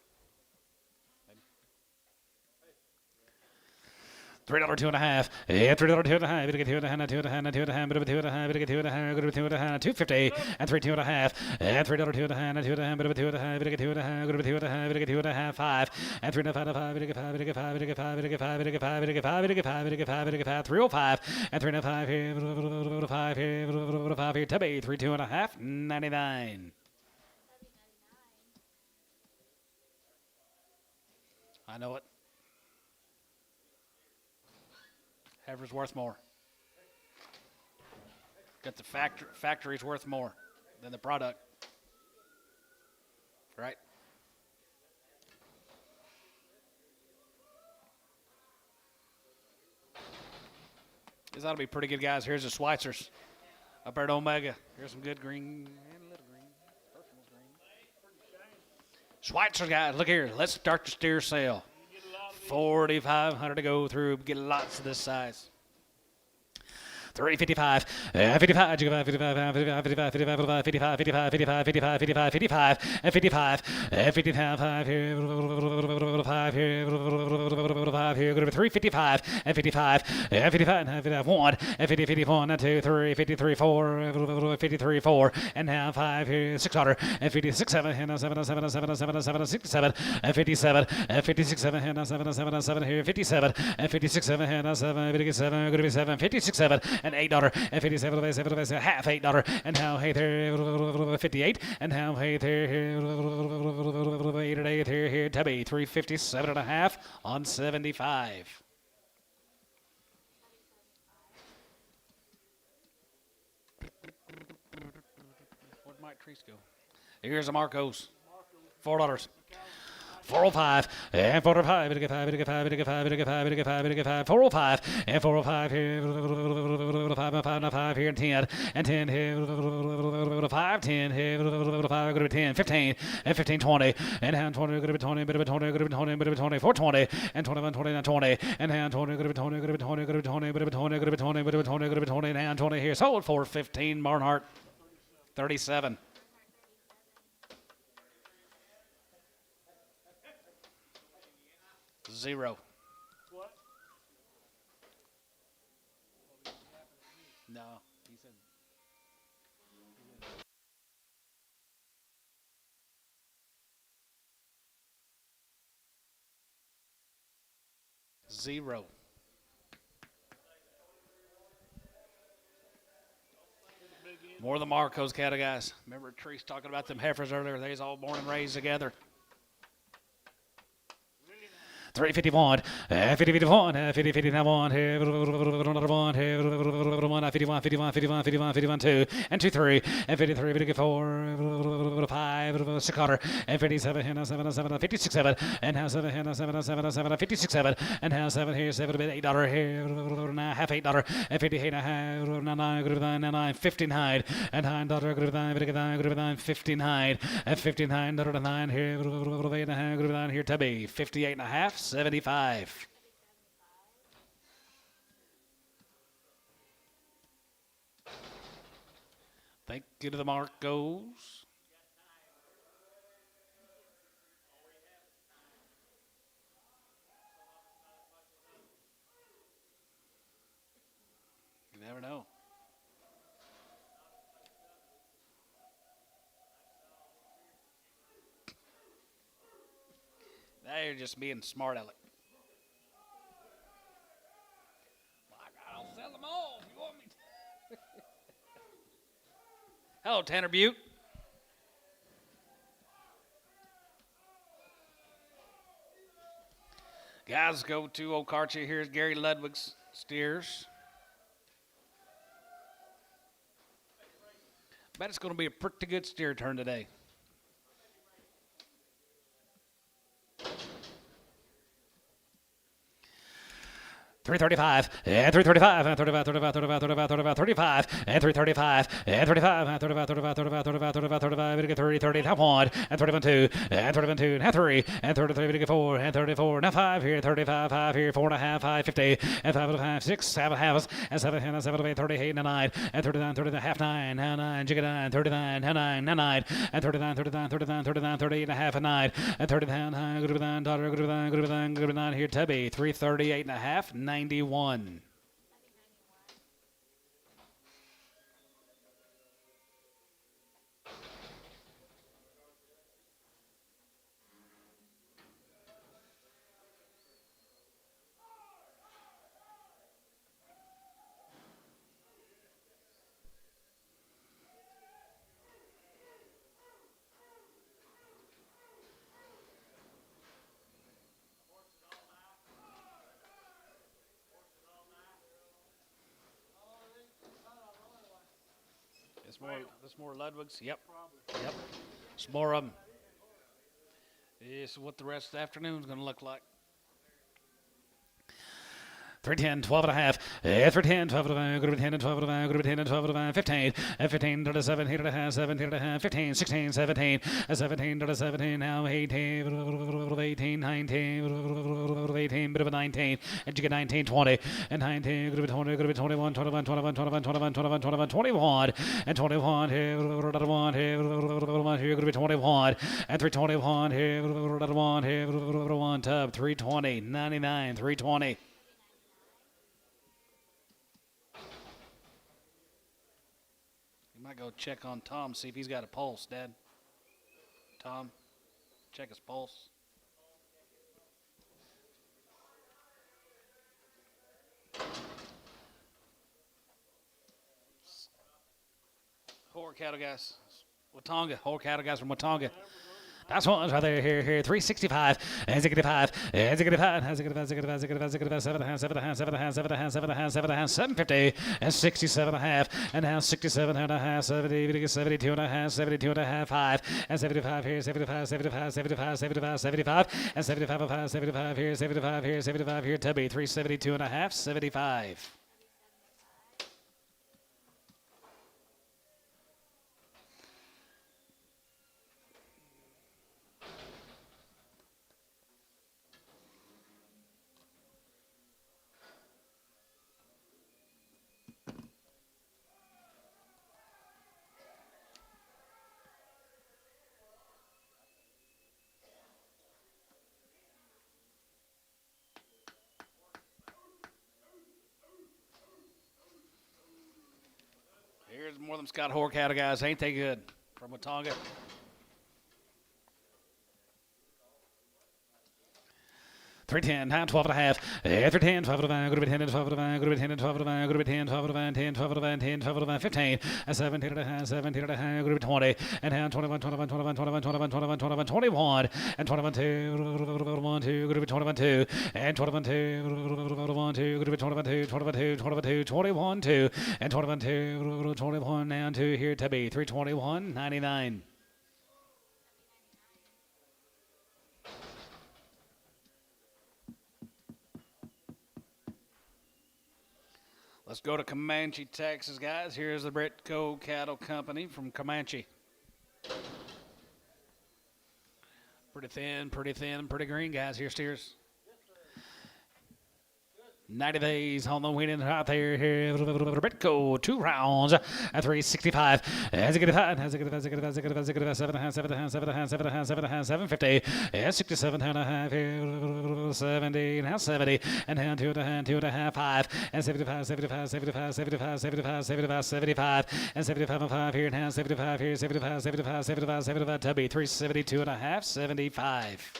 $3 2 and a half. Yeah, $3 2 and a half. Bit of 2 and a half, 2 and a half, 2 and a half, bit of 2 and a half, bit of 2 and a half, good of 2 and a half, 250 and 3 2 and a half. And $3 2 and a half, 2 and a half, bit of 2 and a half, bit of 2 and a half, good of 2 and a half, bit of 2 and a half, 5 and 3 and a half, 5, bit of 5, bit of 5, bit of 5, bit of 5, bit of 5, bit of 5, bit of 5, bit of 5, bit of 5, 305 and 3 and a 5 here, 5 here, 5 here, Tubby, 3 2 and a half, 99. I know it. Heifer's worth more. Got the factory's worth more than the product. Right? These ought to be pretty good guys. Here's the Schweitzers up there at Omega. Here's some good green and a little green. Personal green. Schweitzer guys, look here. Let's start the steer sale. 4,500 to go through. Get lots of this size. 355, 55, 55, 55, 55, 55, 55, 55, 55, 55, 55, 55, 55, and 55, and 55, 5 here, 5 here, 5 here, go to 355, and 55, and 55, and 55, 1, and 50, 51, and 2, 3, 53, 4, 53, 4, and now 5 here, 600, and 56, 7, and 7, 7, 7, 7, 7, 67, and 57, and 56, 7, and 7, 7, 7 here, 57, and 56, 7, and 7, 57, go to 7, 56, 7, and $8 and 57, 7, half $8, and how hey there 58, and how hey there here Tubby 357 and a half on 75. Where'd Mike Treese go? Here's the Marcos. $4. 405 and 405, bit of 5, bit of 5, bit of 5, bit of 5, bit of 5, bit of 5, 405 and 405 here, 5 here, and 10 and 10 here, 5, 10 here, 5, good 10, 15 and 15, 20 and hand 20, good 20, bit of 20, good 20, bit of 20, 420 and 21, 29, 20 and hand 20, good 20, good 20, good 20, bit of 20, good 20, bit of 20, good 20 and hand 20 here, sold for 15. Barnhart 37. Zero. What? No, he said. Zero. More of the Marcos cattle guys. Remember Treese talking about them heifers earlier? They's all born and raised together. 351, 50, 51, 50, 51, 51, 51, 51, 51, 51, 2, and 2, 3, and 53, 54, 5, 600, and 57, and 7, 7, 56, 7, and now 7, and 7, 7, 7, 56, 7, and now 7 here, 7, $8 here, half $8, and 58, half, 9, 9, 59, and $9, good 9, 59, and 59, $9 here, 8 and a half, good here, Tubby, 58 and a half. 75. Thank you to the Marcos. You never know. Now you're just being smart, Alec. Hello, Tanner Butte. Guys, go to Okarche. Here's Gary Ludwig's steers. Bet it's going to be a pretty good steer turn today. 335 and 335 and 35 35 35 35 35 35 and 335 and 35 and 35 35 35 35 35 35 we get 30 30 half one and 31 2 and 31 2 and half 3 and 33 we get 4 and 34 and half 5 here 35 5 here 4 and a half 5 50 and 5 and a half 6 7 halves and 7 and 7 8 38 and 9 and 39 39 half 9 and 9 jigga 9 39 and 9 and 9 and 39 39 39 39 38 and a half and 9 and 39 good with 9 daughter good with 9 good with 9 good with 9 here Tubby 338 and a half 91. This more Ludwig's. Yep. Yep. Some more of them. This is what the rest of the afternoon's going to look like. 310, 12 and a half, 310, 12 and a half, good to 10 and 12 and a half, good to 10 and 12 and a half, 15, 15 to 17 and a half, 17 and a half, 15, 16, 17, 17 to 17, now 18, 18, 19, 18, bit of a 19, and you get 19, 20, and 19, good to be 20, good to be 21, 21, 21, 21, 21, 21, 21, 21, and 21, here, good to be 21, and 321, here, 1, here, 1, tub, 320, 99, 320. Might go check on Tom, see if he's got a pulse, Dad. Tom, check his pulse. Whore cattle guys, Watonga, whore cattle guys from Watonga. That's one right there, here, 365, and 65, and 65, and 65, 7 750, and 67 and a half, and now 67 and a half, 70, 72 and a half, 72 and a half, 5, and 75 here, 75, 75, 75, 75, 75, and 75 5, 75 here, 75 here, 75 here, Tubby, 372 and a half, 75. Here's more of them Scott whore cattle guys. Ain't they good? From Watonga. $310, now 12 and a half, after 10, 12 and a half, go to be 10 and 12 and a half, go to be 10 and 12 and a half, go to be 10, 12 and a half, 10, 12 and a half, 10, 12 and a half, 15, and 17 and a half, 17 and a half, go to be 20, and now 21, 21, 21, 21, 21, 21, 21, 21, and 21, 2, 1, 2, go to be 21, 2, and 21, 2, 1, 2, go to be 21, 2, 21, 2, 21, 2, 21, 2, and 21, 2, 21, now 2 here to be 321, 99. Let's go to Comanche, Texas, guys. Here's the Britco Cattle Company from Comanche. Pretty thin, pretty green, guys. Here, steers. 90 days on the winning right there. Here, Britco, 2 rounds at 365. As it gets hot, as it gets 7 and a half, 750, and 67 and a half, 70, now 70, and down 2 and a half, 2 and a half, 5, and 75, 75, 75, 75, 75, 75, 75, and 75 and 5 here, now 75 here, 75, 75, 75, 75, Tubby, 372 and a half, 75.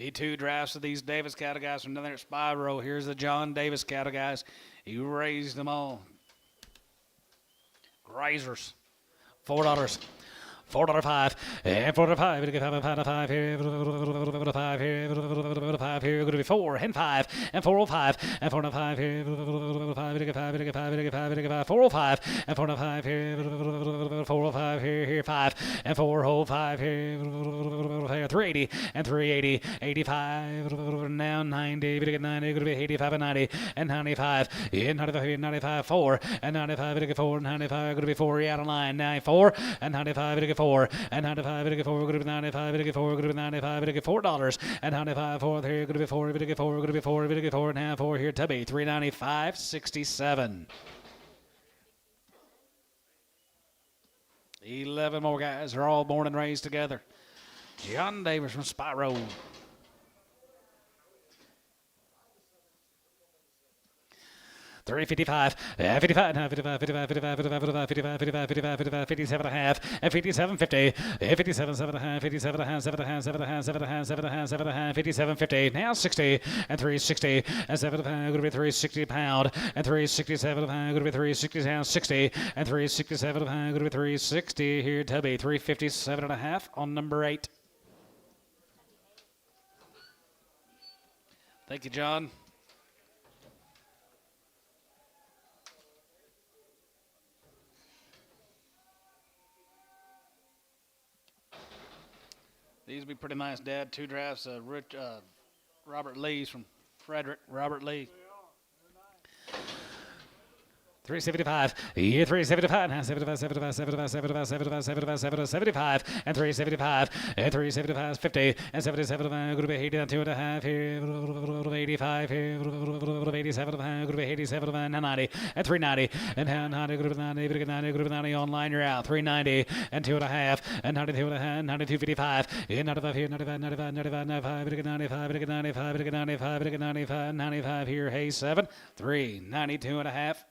Be two drafts of these Davis cattle guys from down there at Spyro. Here's the John Davis cattle guys. He raised them all. Grazers. $4. $4.05 and $4.05. We get $5 here. $5 here. $5 here. Going to be 4 and 5 and 4.05 and 4.05 here. $5. We get 5. We get 5. We get 5. We get 5. 4.05 and 4.05 here. 4.05 here. Here 5 and 4.05 here. 380 and 380. 85 now 90. We get 90. Going to be 85 and 90 and 95 and 95 95 4 and 95. We get 4 and 95. Going to be 4 out of line 94 and 95. We get 4 and 95. We get 4. Going to be 95. We get 4. Going to be 95. We get $4 and 95 4 here. Going to be 4. We get 4. Going to be 4. We get 4 and a half 4 here. Tubby 395.67. 11 more guys are all born and raised together. John Davis from Spyro. $3.55, 55, 55, 55, 55, 55, 55, 55, 55, 55, 57 and a half, and 57.50, 57, 7 and a half, 57 and a half, 7 and a half, 7 and a half, 7 and a half, 7 and a half, 7 and a half, 57.50, now 60, and 360, and 7 and a half, going to be 360 pound, and 367 and a half, going to be 360 down 60, and 367 and a half, going to be 360 here, Tubby, 357 and a half on number 8. Thank you, John. These will be pretty nice, Dad. 2 drafts. Robert Lee's from Frederick. Robert Lee. 375, yeah, 375, now 75, 75, 75, 75, 75, 75, 75, 75, and 375, and 375 is 50, and 77 going to be 80 down 2 and a half here, 85 here, 87 going to be 87 and 90, and 390, and 90 going to be 90, 90 going to be 90 online, you're out, 390, and 2 and a half, and 92 and a half, 92.55, and 95 here, 95, 95, 95, 95, 95, 95, 95, 95, 95 here, hey 7, 3, 92 and a half.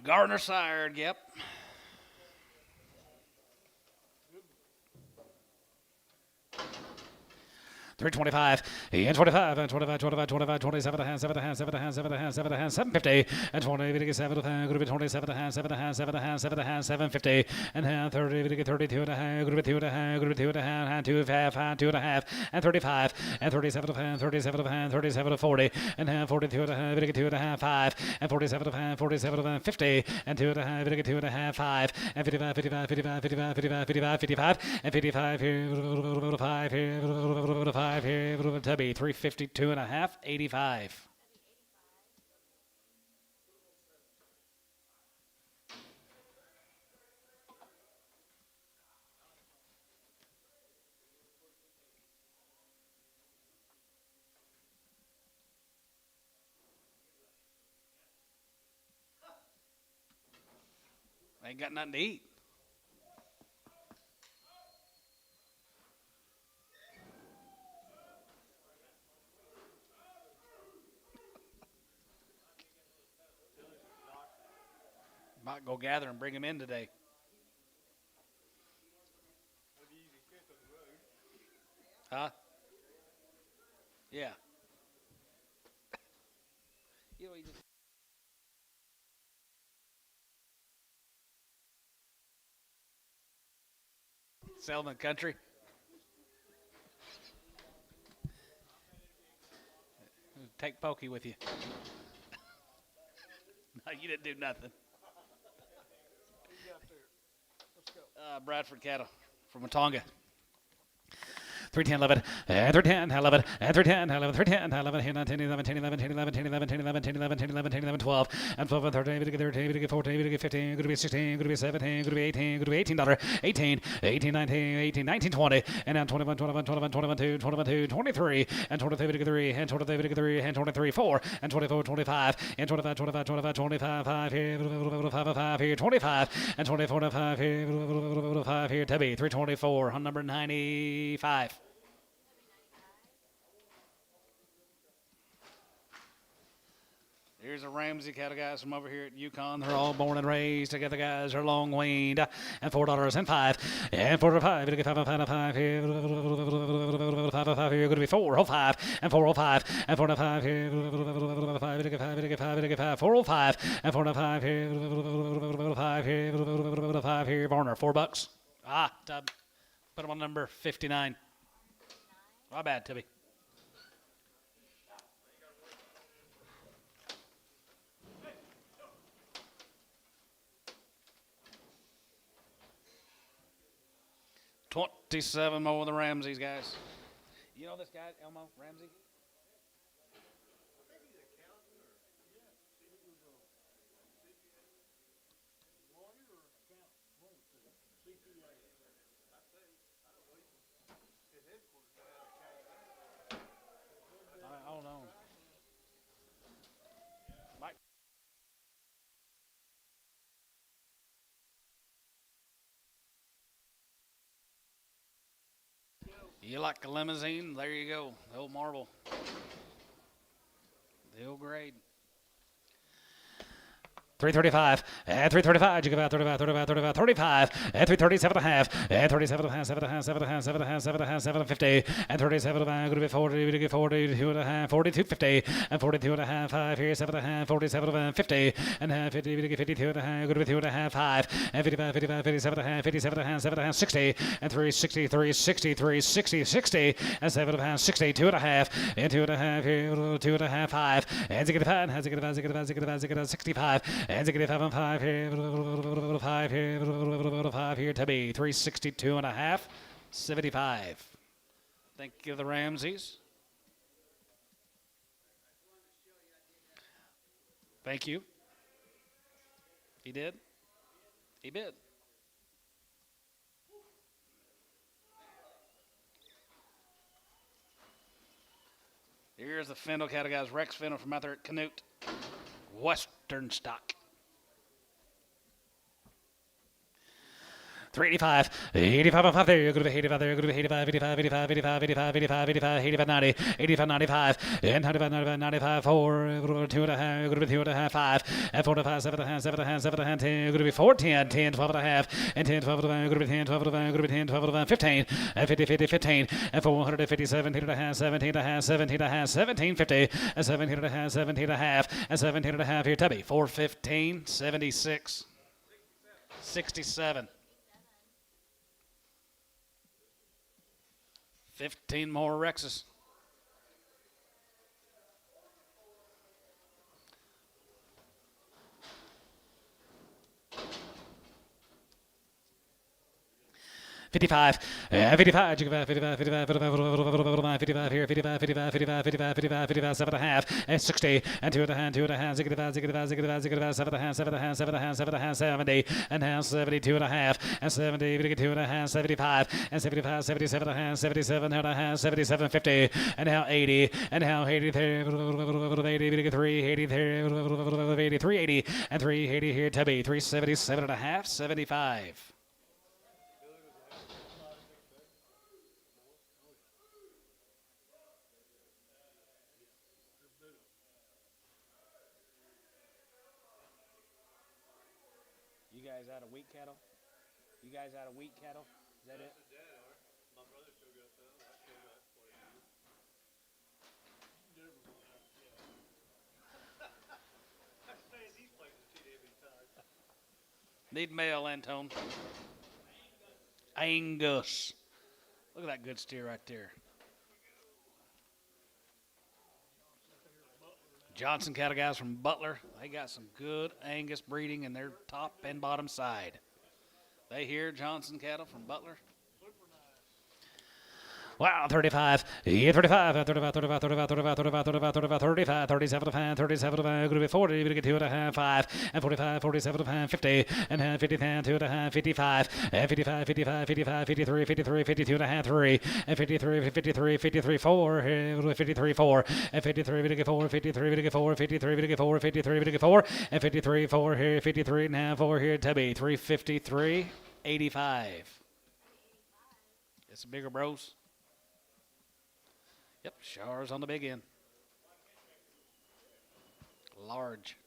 Gardner sired, yep. $325, and 25, and 25, 25, 25, 27 and a half, 7 and a half, 7 and a half, 7 and a half, 7 and a half, 750, and 20, we get 7 and a half, going to be 27 and a half, 7 and a half, 7 and a half, 7 and a half, 750, and half, 30, we get 32 and a half, going to be 2 and a half, going to be 2 and a half, 2 and a half, 2 and a half, and 35, and 37 and a half, 37 and a half, 37 to 40, and half, 42 and a half, we get 2 and a half, 5, and 47 and a half, 47 and a half, 50, and 2 and a half, we get 2 and a half, 5, and 55, 55, 55, 55, 55, 55, 55, and 55 here, 5 here, 5 here, Tubby, 352 and a half, 85. Ain't got nothing to eat. Might go gather and bring him in today. Huh? Yeah. You know, he just sell them in the country. Take Pokey with you. No, you didn't do nothing. Bradford cattle from Watonga. 310, 11, and 310, 11, and 310, 11, 310, 11, 10, 11, 10, 11, 10, 11, 10, 11, 10, 11, 10, 11, 10, 11, 10, 11, 10, 11, 12, and 12, and 13, we get 13, we get 14, we get 15, could be 16, could be 17, could be 18, could be $18, 18, 18, 19, 18, 19, 20, and now 21, 21, 21, 21, 2, 21, 2, 23, and 23, we get 3, and 23, we get 3, and 23, 4, and 24, 25, and 25, 25, 25, 25, 5 here, 5 here, 25, and 24, 5 here, 5 here, Tubby, 324, on number 95. Here's a Ramsey cattle guys from over here at Yukon. They're all born and raised together, guys. They're long weaned. And $4 and 5. And 4 to 5. It'll get 5 and 5 here. 5 here. Going to be 405 and 405 and 405 here. 5. It'll get 5. It'll get 5. It'll get 5. 405 and 405 here. 5 here. 5 here. Varner, $4. Tub. Put him on number 59. My bad, Tibby. $27 more of the Ramseys, guys. You know this guy, Elmo Ramsey? I don't know. Mike. You like a limousine? There you go. The old marble. The old grade. 335 and 335. You give out 35, 35, 35, 35 and 337 and a half and 37 and a half, 7 and a half, 7 and a half, 7 and a half, 7 and a half, 750 and 37 and a half. Going to be 40. We get 42 and a half, 42.50 and 42 and a half. 5 here, 7 and a half, 47 and a half, 50 and a half, 50. We get 52 and a half. Going to be 2 and a half, 5 and 55, 55, 57 and a half, 57 and a half, 7 and a half, 60 and 363, 63, 60, 60 and 7 and a half, 60, 2 and a half and 2 and a half here, 2 and a half, 5 and 65, 65 and 5 and 5 here, 5 here, 5 here to be 362 and a half, 75. Thank you, the Ramseys. Thank you. He did. He did. Here's the Findle cattle guys, Rex Findle from out there at Canute. Western stock. 385, 85 and 5 there, you're going to be 85 there, you're going to be 85, 85, 85, 85, 85, 85, 85, 85, 90, 85, 95, and 95, 95, 95, 4, 2 and a half, you're going to be 2 and a half, 5, and 4 and a half, 7 and a half, 7 and a half, 7 and a half, 10, you're going to be 4, 10, 10, 12 and a half, and 10, 12 and a half, you're going to be 10, 12 and a half, you're going to be 10, 12 and a half, 15, and 50, 50, 15, and 450, 17 and a half, 17 and a half, 17 and a half, 1750, and 17 and a half, 17 and a half, and 17 and a half here, Tubby, 415, 76, 67. 15 more Rexes. $55, 55, 55, 55, 55, 55 here, 55, 55, 55, 55, 55, 55, 7 and a half, and 60, and 2 and a half, 2 and a half, 65, 65, 65, 65, 7 and a half, 7 and a half, 7 and a half, 7 and a half, 70, and now 72 and a half, and 70, we get 2 and a half, 75, and 75, 77 and a half, 77 and a half, 77, 50, and now 80, and now 80 there, 80, we get 3, 80 there, 80, 380, and 380 here, Tubby, 377 and a half, 75. You guys out of wheat cattle? You guys out of wheat cattle? Is that it? My brother still got some. I still got 22. That's fans he's played the TDB time. Need male, Antone. Angus. Look at that good steer right there. Johnson cattle guys from Butler. They got some good Angus breeding in their top and bottom side. They hear Johnson cattle from Butler. Wow, 35, yeah, 35, 35, 35, 35, 35, 35, 35, 35, 35, 37 to 5, 37 to 5, going to be 40, we're going to get 2 and a half, 5, and 45, 47 to 5, 50, and 50, 2 and a half, 55, and 55, 55, 55, 53, 53, 52 and a half, 3, and 53, 53, 53, 4, 53, 4, and 53, we're going to get 4, 53, we're going to get 4, 53, we're going to get 4, 53, we're going to get 4, and 53, 4 here, 53 and a half, 4 here, Tubby, 353, 85. It's bigger, bros. Yep, showers on the big end. Large.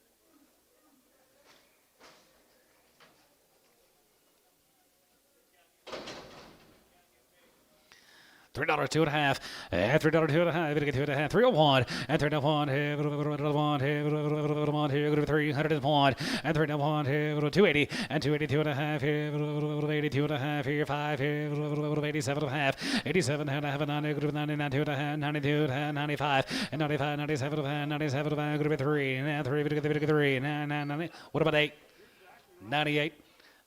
$3, 2 and a half, and $3, 2 and a half, $2 and a half, 301, and $301, here, $1, here, go to 301, and $301, here, 280, and 282 and a half, here, 82 and a half, here, 5, here, 87 and a half, 87 and a half, 90, go to 99, 2 and a half, 92 and a half, 95, and 95, 97 and a half, 97 and a half, go to 3, and 3, 90. What about 8? 98,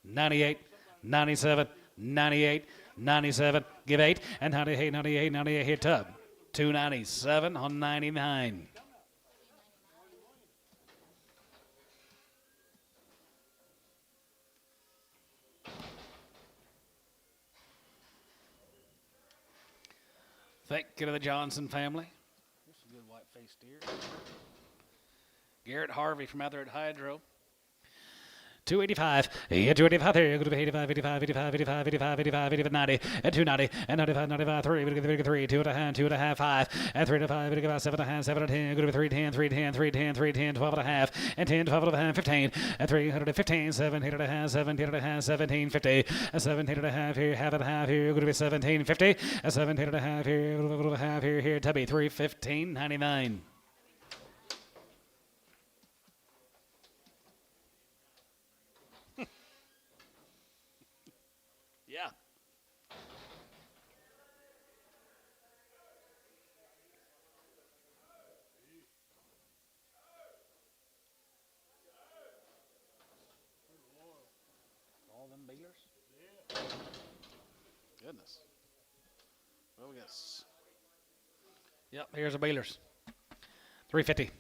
98, 97, 98, 97, give 8, and 98, 98, 98, hit Tub. 297 on 99. Thank you to the Johnson family. Here's a good white-faced deer. Garrett Harvey from out there at Hydro. 285, yeah, 285 there, go to 85, 85, 85, 85, 85, 85, 85, 90, and 290, and 95, 95, 3, we get 3, 2 and a half, 2 and a half, 5, and 3 to 5, we get about 7 and a half, 7 and 10, go to 310, 310, 310, 310, 12 and a half, and 10, 12 and a half, 15, and 315, 17 and a half, 17 and a half, 1750, and 17 and a half here, half and a half here, go to be 1750, and 17 and a half here, here, Tubby, 315.99. Yeah. All them bealers? Goodness. Well, we got. Yep, here's the Baylors. 350.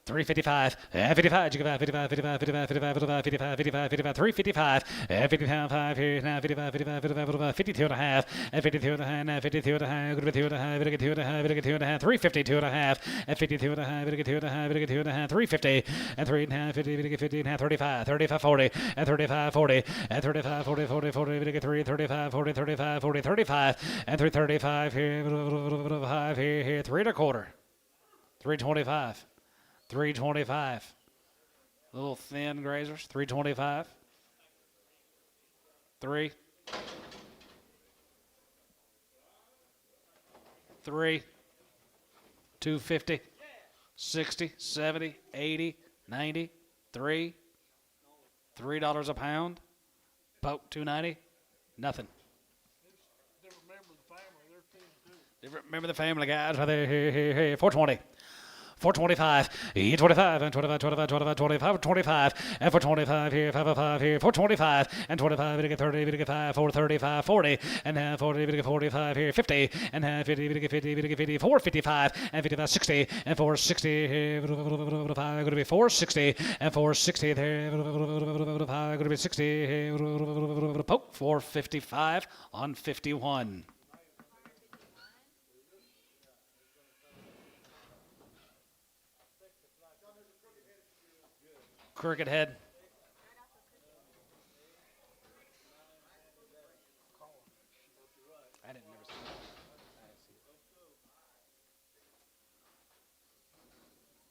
355, 55, 55, 55, 55, 55, 55, 55, 55, 55, 355, 55 here, now 55, 55, 55, 52 and a half, and 52 and a half, 52 and a half, good 2 and a half, 2 and a half, 2 and a half, 352 and a half, and 52 and a half, 2 and a half, 2 and a half, 350, and 3 and a half, 50, 50 and a half, 35, 35, 40, and 35, 40, and 35, 40, 40, 40, 3, 35, 40, 35, 40, 35, and 335 here, 5 here, 3 and a quarter, 325. 325. Little thin grazers. 325. 3. 3. 250. 60. 70. 80. 90. 3. $3 a pound. Poke 290. Nothing. Different member of the family, they're thin too. Different member of the family, guys. Right there. Here. 420. 425, 25, and 25, 25, 25, 25, 25, and for 25 here, 5 here, 425, and 25, we get 30, we get 5, 435, 40, and half 40, we get 45 here, 50, and half 50, we get 50, we get 50, 455, and 55, 60, and 460 here, 5, going to be 460, and 460 there, 5, going to be 60 here, poke, 455 on 51. Crooked head. I didn't never see that.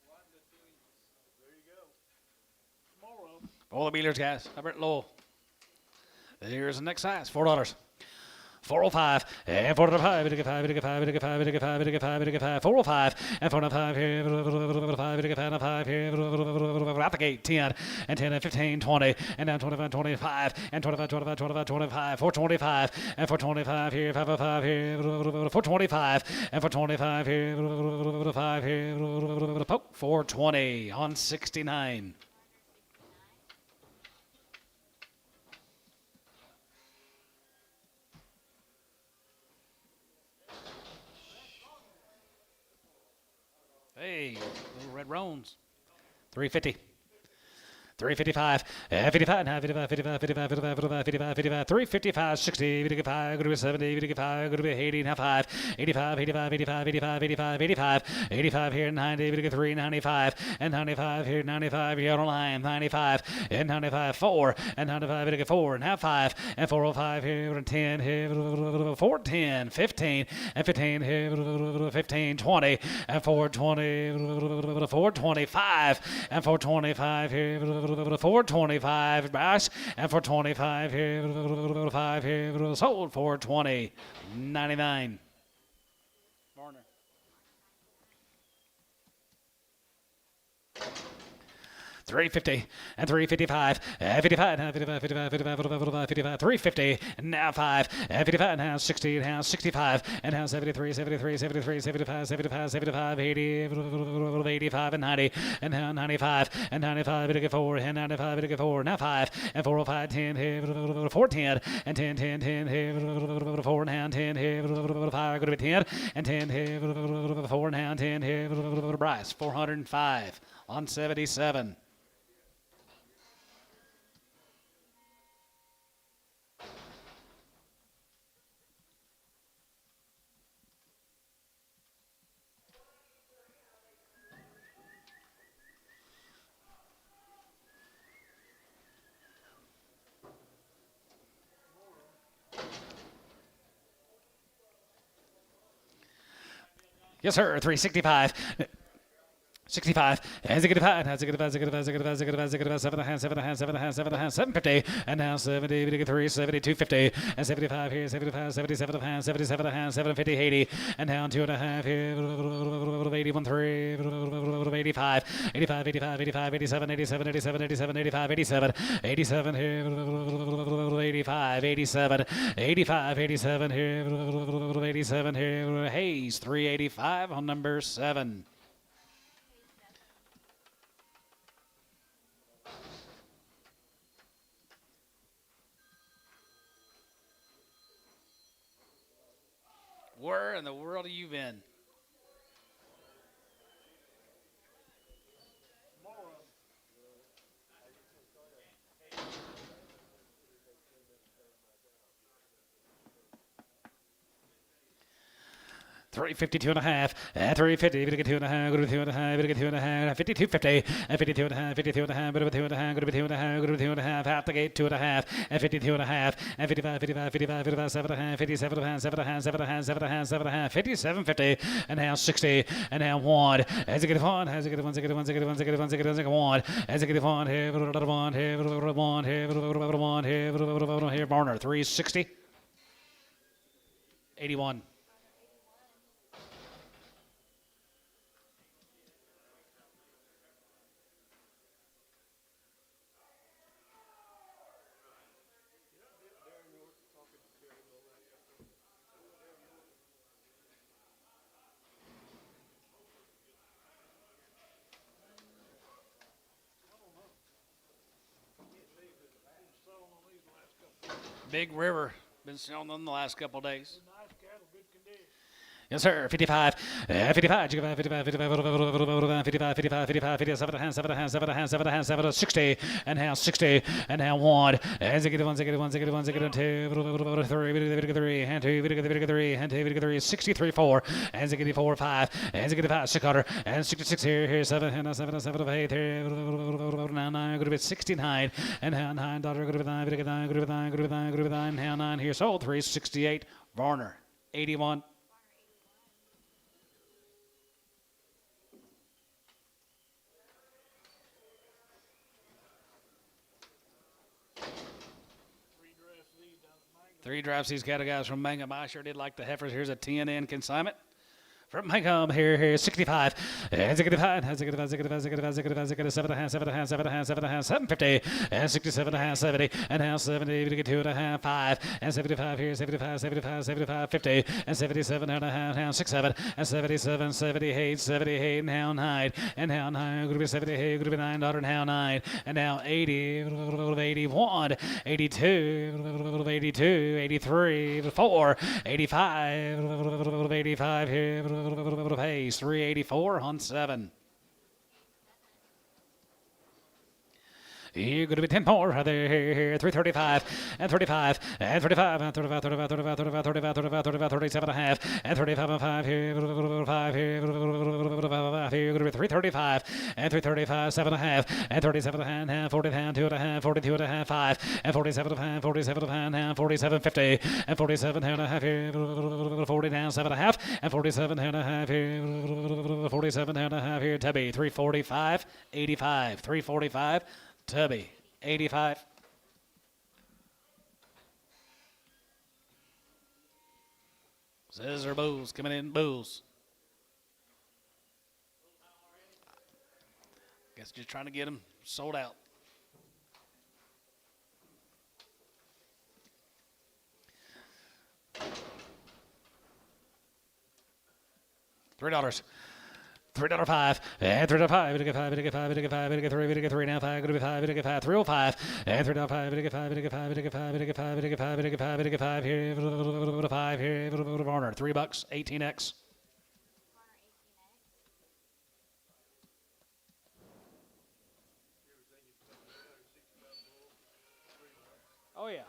I didn't see it. There you go. Tomorrow. All the Bealers, guys. Albert Lowell. Here's the next size. $4. 405 and 405, we get 5, we get 5, we get 5, we get 5, we get 5, we get 5, 405 and 405 here, 5, we get 5 here, out the gate, 10 and 10 and 15, 20 and down 25, 25 and 25, 25, 25, 25, 425 and 425 here, 505 here, 425 and 425 here, 5 here, poke 420 on 69. Hey, little red roans. 350. 355, 55, 55, 55, 55, 55, 55, 55, 355, 60, 55, go to 70, 55, go to 80, 5, 85, 85, 85, 85, 85, 85, 85 here, 90, 3, 95, and 95 here, 95 here on line, 95, and 95, 4, and 95, 4, and half 5, and 405 here, 10, here, 410, 15, and 15 here, 15, 20, and 420, 425, and 425 here, 425 bash, and 425 here, 5 here, sold 420, 99. Warner. 350 and 355, 55, 55, 55, 55, 55, 55, 350, and now 5, and 55, now 60, now 65, and now 73, 73, 73, 75, 75, 75, 80, 85, and 90, and now 95, and 95, 4, and 95, 4, now 5, and 405, 10, 410, and 10, 10, 10, 4, and 10, 5, go to 10, and 10, 4, and 10, Bryce, 405 on 77. Yes, sir. 365. 65, and 65, and 65, 65, 65, 65, 65, 7 and a half, 7 and a half, 7 and a half, 7 and a half, 750, and now 70, 3, 70, 50, and 75 here, 75, 77 and a half, 77 and a half, 750, 80, and down 2 and a half here, 81, 3, 85, 85, 85, 85, 87, 87, 87, 87, 85, 87, 87 here, 85, 87, 85, 87 here, 87 here, Hayes, 385 on number 7. Where in the world have you been? $352 and a half, and $350, but get 2 and a half, go to 2 and a half, but get 2 and a half, 52.50, and 52 and a half, 52 and a half, but 2 and a half, go to 2 and a half, go to 2 and a half, out the gate 2 and a half, and 52 and a half, and 55, 55, 55, 55, 7 and a half, 57 and a half, 7 and a half, 7 and a half, 7 and a half, 7 and a half, 57.50, and now 60, and now 1, as it get 1, as it get 1, as it get 1, as it get 1, as it get 1, as it get 1, as it get 1, here, 1, here, 1, here, 1, here, Barner, 360, 81. Big River. Been selling them the last couple of days. Nice cattle, good condition. Yes, sir. 55, 55, 55, 55, 55, 55, 55, 57, 7, 7, 7, 7, 60, and now 60, and now 1, and 1, 2, 3, and 2, 3, 3, 63, 4, and 4, 5, and 5, 600, and 66 here, 7, 7, 7, 8, 9, 9, go to 69, and now 9, daughter, go to 9, go to 9, go to 9, go to 9, go to 9, now 9 here, sold 368, Varner, 81. Three drives these cattle guys from Mangum. I sure did like the heifers. Here's a 10 in consignment. From Mangum, here, 65, and 65, and 65, 65, 65, 65, 7 and a half, 7 and a half, 7 and a half, 7 and a half, 750, and 67 and a half, 70, and now 70, to get 2 and a half, 5, and 75 here, 75, 75, 75, 50, and 77 and a half, now 67, and 77, 78, 78, now 9, and now 9, going to be 78, going to be 9, daughter, now 9, and now 80, 81, 82, 82, 83, 4, 85, 85 here, Pays 384 on 7. You're going to be 10 more. There, 335 and 35 and 35 and 35, 35, 35, 35, 35, 35, 35, 37 and a half and 35 and 5 here, 5 here, here, going to be 335 and 335, 7 and a half and 37 and a half, 40 and 2 and a half, 42 and a half, 5 and 47 and a half, 47 and a half, 47, 50 and 47 and a half here, 40 down, 7 and a half and 47 and a half here, 47 and a half here, Tubby, 345, 85, 345. Tubby, 85. Scissor bulls coming in, bulls. Guess just trying to get them sold out. $3. $3.05 and $3.05. Get 5. Get 5. Get 5. Get 3. Get 3 now. 5. Go to 5. Get 5. 305 and $3.05. Get 5. Get 5. Get 5. Get 5. Get 5. Get 5. Get 5 here. 5 here. Varner. $3. 18x. Oh, yeah.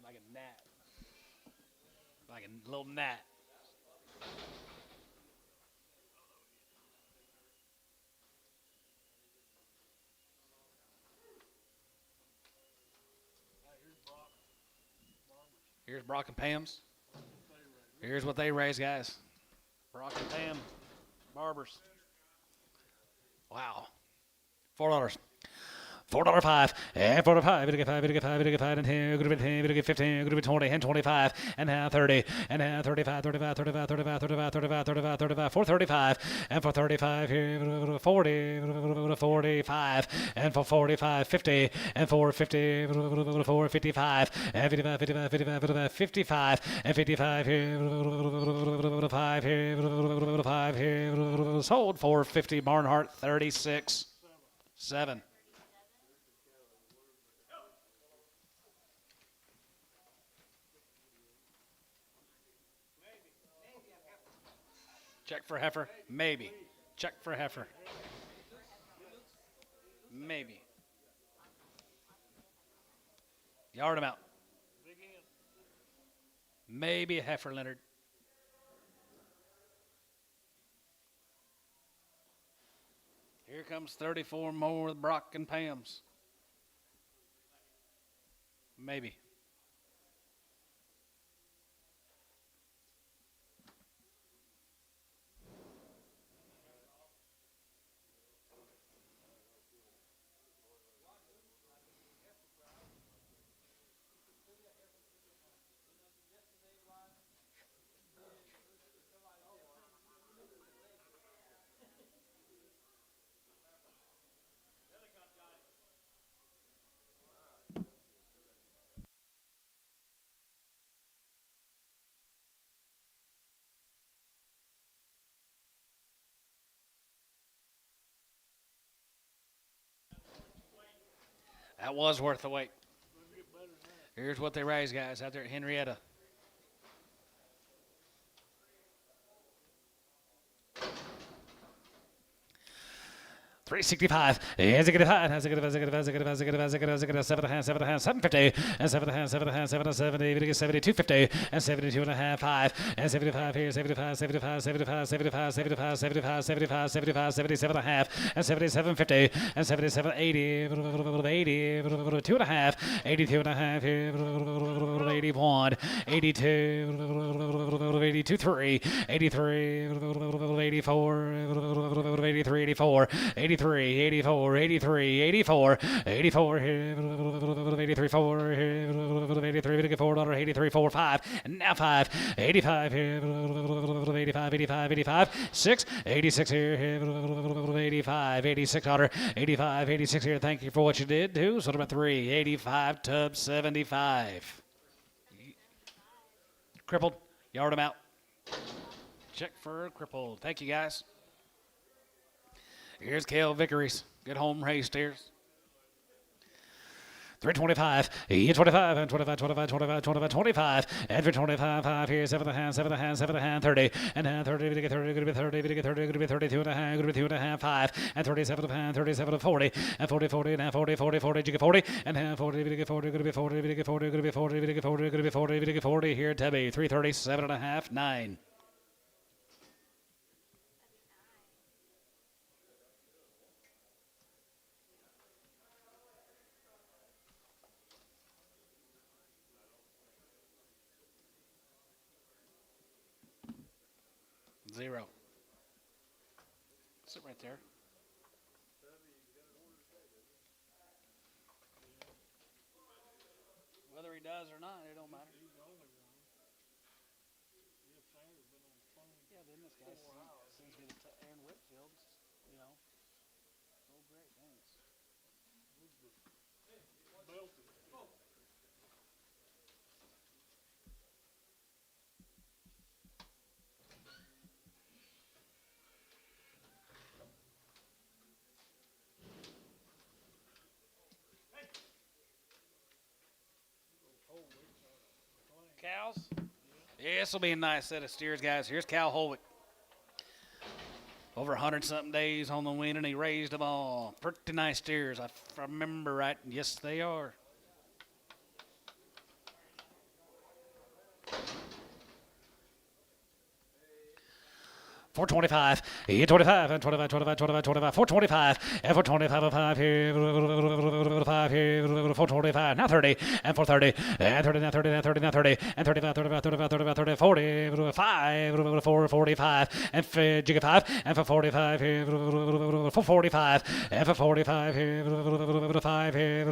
Like a gnat. Like a little gnat. Here's Brock and Pam's. Here's what they raise, guys. Brock and Pam, Barbers. Wow. $4. $4.05 and $4.05. Get 5. Get 5. Get 5 and 10. Go to 10. Get 15. Go to 20 and 25 and now 30 and now 35. 35. 35. 35. 35. 35. 35. 35. 435 and for 35 here. 40. 45 and for 45. 50 and for 50. 455 and 55. 55. 55. 55. 55 and 55 here. 5 here. 5 here. Sold 450. Barnhart 36. 7. Check for heifer? Maybe. Check for heifer. Maybe. Yard him out. Maybe a heifer, Leonard. Here comes 34 more with Brock and Pam's. Maybe. That was worth the wait. Here's what they raised, guys, out there at Henrietta. $365. As a good five. As a good 7.5. 750. And 7.5. 7.5. 7.70. 72.50. And 72.5. 5. And 75 here. 75. 75. 75. 75. 75. 75. 75. 75. 77.5. And 77.50. And 77.80. 80. 2.5. 82.5 here. 81. 82. 82.3. 83. 84. 83. 84. 83, 84, 83, 84, 84 here, 83, 4 here, 83, $4, 83, 4, 5, and now 5, 85 here, 85, 85, 85, 6, 86 here, 85, 86 $, 85, 86 here. Thank you for what you did, too. So about 3, 85, Tub 75. Crippled, yard him out. Check for crippled. Thank you, guys. Here's Cale Vickery's. Good home race steers. 325, 25, and 25, 25, 25, 25, 25, and for 25, 5 here, 7 and a half, 7 and a half, 7 and a half, 30, and 30, to get 30, going to be 30, to get 30, going to be 32 and a half, going to be 2 and a half, 5, and 37 and a half, 37 and 40, and 40, 40, and 40, 40, 40, to get 40, and 40, to get 40, going to be 40, to get 40, going to be 40, to get 40, going to be 40, to get 40 here, Tubby, 337 and a half, 9. Zero. Sit right there. Whether he does or not, it don't matter. He's the only one. Jeff Sanders been on the phone. Yeah, then this guy sends me to Aaron Whitfield. You know. Oh, great, thanks. Belted. Cows? Yeah, this will be a nice set of steers, guys. Here's Cal Holwick. Over 100-something days on the wing, and he raised them all. Pretty nice steers, if I remember right. Yes, they are. 425, 25, and 25, 25, 25, 25, 425, and 425, 5 here, 5 here, 425, now 30, and 430, and 30, now 30, now 30, now 30, and 35, 35, 35, 35, 30, 40, 5, 445, and Jigga 5, and for 45 here, 445, and for 45 here, 5 here,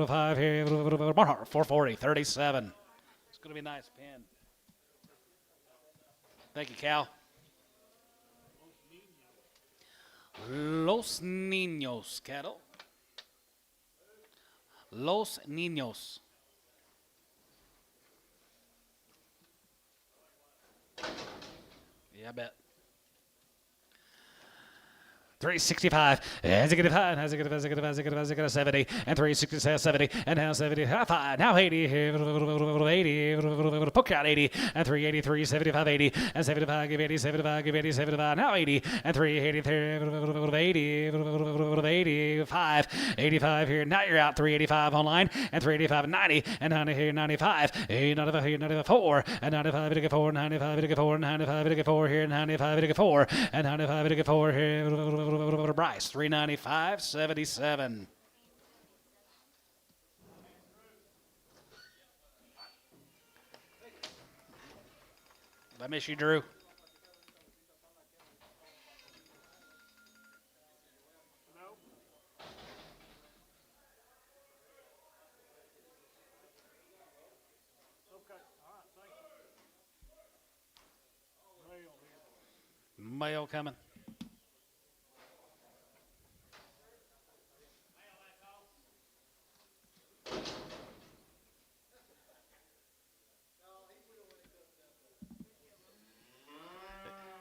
5 here, 440, 37. It's going to be a nice pin. Thank you, Cal. Los Niños cattle. Los Niños. Yeah, I bet. 365, as it get 5, as it get 70, and 367, 70, and now 70, 5, now 80, 80, poke out 80, and 383, 75, 80, and 75, give 80, 75, give 80, 75, now 80, and 383, 80, 85, 85 here, now you're out, 385 online, and 385, 90, and 90 here, 95, 95 here, 94, and 95 to get 4, 95 to get 4, 95 to get 4 here, 95 to get 4, and 95 to get 4 here, Bryce, 395, 77. I miss you, Drew. No. Okay. All right. Thank you. Mail here. Mail coming.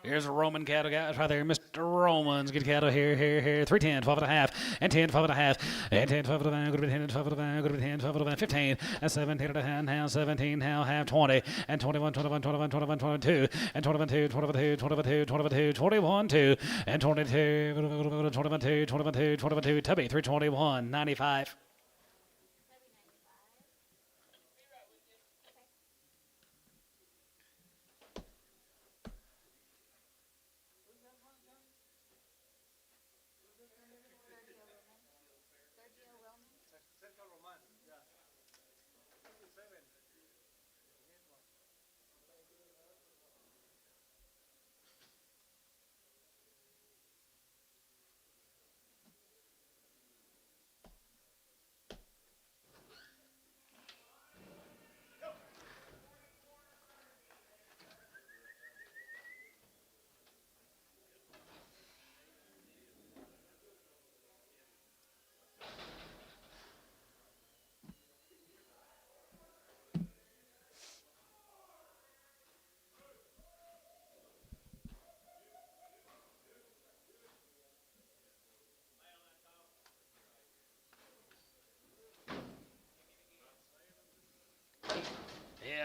Here's a Roman cattle, guys, right there. Mr. Romans, get cattle here, 310, 12 and a half, and 10, 12 and a half, and 10, 12 and a half, good to be 10, 12 and a half, good to be 10, 12 and a half, 15, and 17 and a half, now 17, now half 20, and 21, 21, 21, 21, 22, and 21, 2, 21, 2, 21, 2, 21, 2, 21, 2, and 22, 21, 2, 21, 2, 22, Tubby, 321, 95.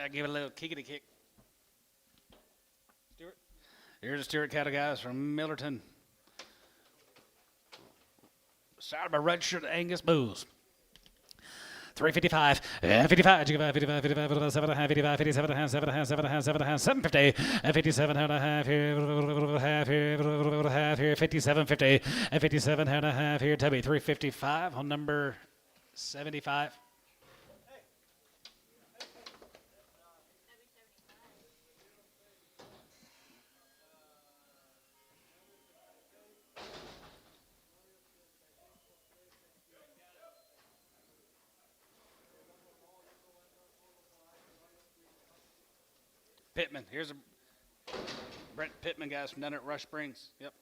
Give it a little kickity kick. Stewart. Here's the Stewart cattle guys from Millerton. Started by registered Angus bulls. 355, 55, 55, 55, 55, 7 and a half, 55, 57 and a half, 7 and a half, 7 and a half, 7 and a half, 750, and 57 and a half here, half here, 57, 50, and 57 and a half here, Tubby, 355 on number 75. Pittman. Here's a Brent Pittman guys from down at Rush Springs. Yep.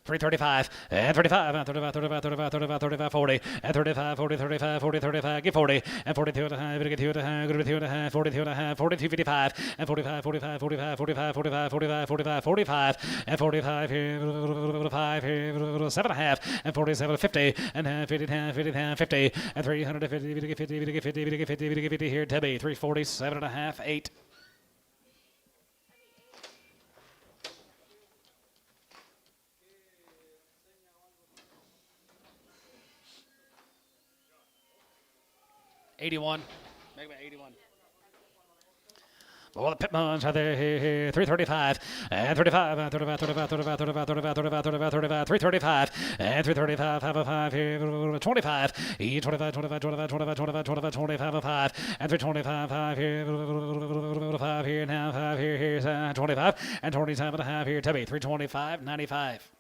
335 and 35 and 35, 35, 35, 35, 35, 40 and 35, 40, 35, 40, 35, get 40 and 42 and a half, get 2 and a half, get 2 and a half, 42 and a half, 42, 55 and 45, 45, 45, 45, 45, 45, 45, 45 and 45 here, 5 here, 7 and a half and 47, 50 and half, 50 and half, 50 and half, 50 and 350, 50, 50, 50, 50, 50, 50 here, Tubby, 347 and a half, 8. $81. Make it 81. Well, the Pitmans are there here, 335 and 35 and 35, 35, 35, 35, 35, 35, 35, 35, 335 and 335, 5 here, 25, 25, 25, 25, 25, 25, 25, 25, 5 and 325, 5 here, 5 here now, 5 here, here's 25 and 27 and a half here, Tubby, 325, 95.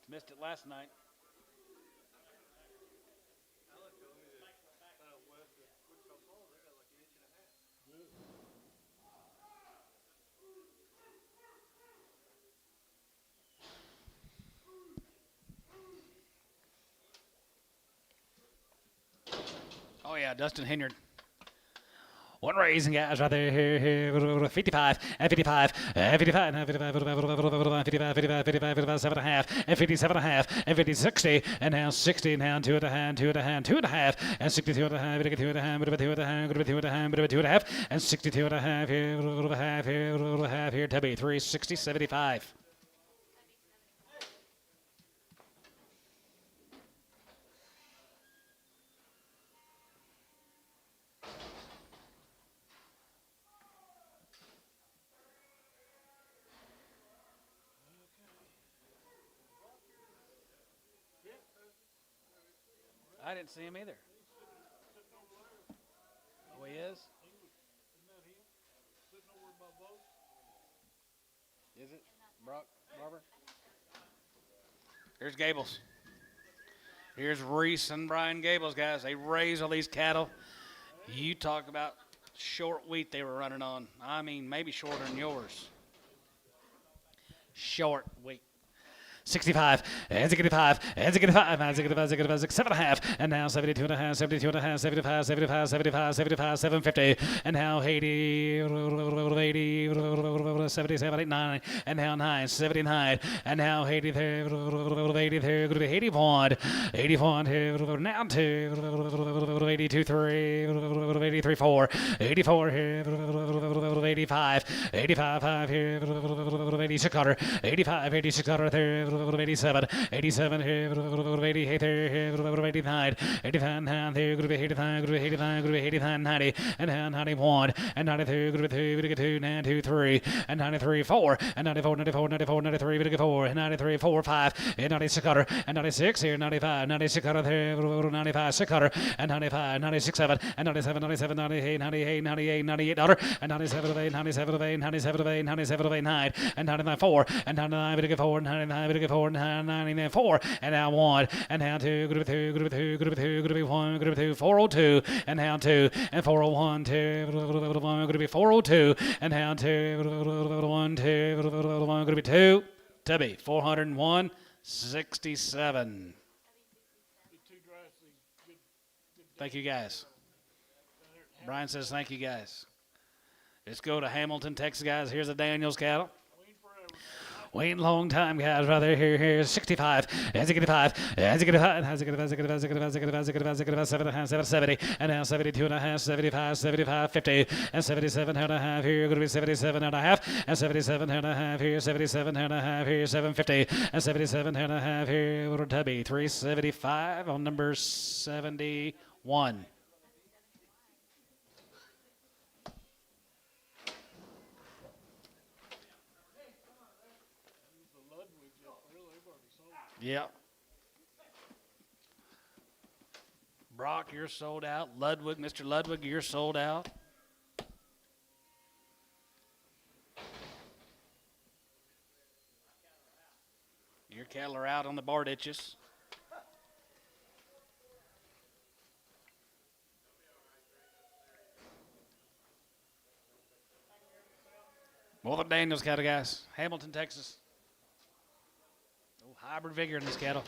Missed it last night. Alex told me that west of Wichita Falls, they got like an inch and a half. Oh, yeah, Dustin Hinyard. One raising guys right there, here, 55 and 55 and 55 and 55, 55, 55, 55, 57 and a half and 57 and a half and 50, 60 and now 60 now 2 and a half, 2 and a half, 2 and a half and 62 and a half, 2 and a half, 2 and a half, 2 and a half, 2 and a half and 62 and a half here, Tubby, 360, 75. I didn't see him either. Oh, he is? Isn't that him? Sitting over by boat? Is it? Brock Barber? Here's Gables. Here's Reese and Brian Gables, guys. They raise all these cattle. You talk about short wheat they were running on. I mean, maybe shorter than yours. Short wheat. 65 and 65 and 65 and 65, 65, 7 and a half and now 72 and a half, 72 and a half, 75, 75, 75, 75, 750 and now 80, 80, 77, 89 and now 9, 79 and now 80 there, 80 there, going to be 81, 81 here, now 2, 82, 3, 83, 4, 84 here, 85, 85, 5 here, 86 cutter, 85, 86 cutter there, 87, 87, 88, 89, 89, 90, 89, 89, 89, 90, and 91, and 92, 92, 93, and 93, 4, and 94, 94, 94, 93, 94, 93, 4, 5, and 96, and 96 here, 95, 96, 95, 600, and 95, 96, 7, and 97, 97, 98, 98, 98, 98, and 97, 8, 97, 8, 97, 8, 97, 8, 9, and 99, 4, and 99, 4, 99, 4, 99, 4, and now 1, and now 2, group 2, group 2, group 2, group 1, group 2, 402, and now 2, and 401, 2, group 402, and now 2, 1, 2, 1, group 2, Tubby, 401, 67. Good two dry seasons. Good. Thank you, guys. Brian says thank you, guys. Let's go to Hamilton, Texas, guys. Here's the Daniels cattle. Queen forever. Waiting a long time, guys. Right there, here's 65. As you get 5, as you get 5, as you get 5, as you get 5, as you get 5, as you get 5, as you get 5, as you get 5, 70, and now 72 and a half, 75, 75, 50, and 77 and a half here. Going to be 77 and a half, and 77 and a half here, 77 and a half here, 750, and 77 and a half here. What would that be? 375 on number 71. The Ludwig, really, they've already sold. Yep. Brock, you're sold out. Ludwig, Mr. Ludwig, you're sold out. Your cattle are out on the bar ditches. Well, the Daniels cattle, guys. Hamilton, Texas. Oh, hybrid vigor in this cattle.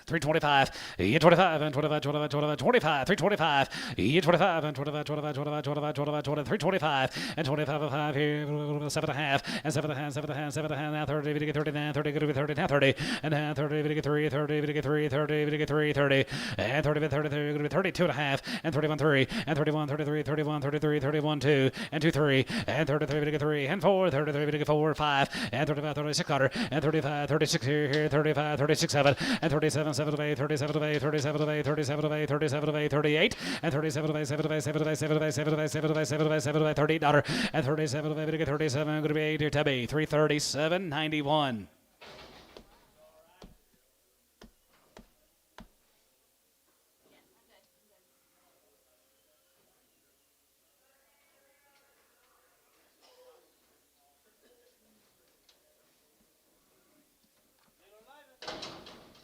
325, yeah, 25, and 25, 25, 25, 25, 325, yeah, 25, and 25, 25, 25, 25, 25, 20, 325, and 25 of 5 here, 7.5, and 7.5, 7.5, 7.5, now 30, we get 30, now 30, good to be 30, now 30, and now 30, we get 3, 30, we get 3, 30, we get 3, 30, and 30, 30, good to be 32 and a half, and 31, 3, and 31, 33, 31, 33, 31, 2, and 2, 3, and 33, we get 3, and 4, 33, we get 4, 5, and 35, 36, Carter, and 35, 36 here, 35, 36, 7, and 37, 7 of 8, 37 of 8, 37 of 8, 37 of 8, 37 of 8, 38, and 37 of 8, 7 of 8, 7 of 8, 7 of 8, 7 of 8, 7 of 8, 7 of 8, 7 of 8, $38, and 37 of 8, we get 37, going to be 8 here, Tubby, 337.91.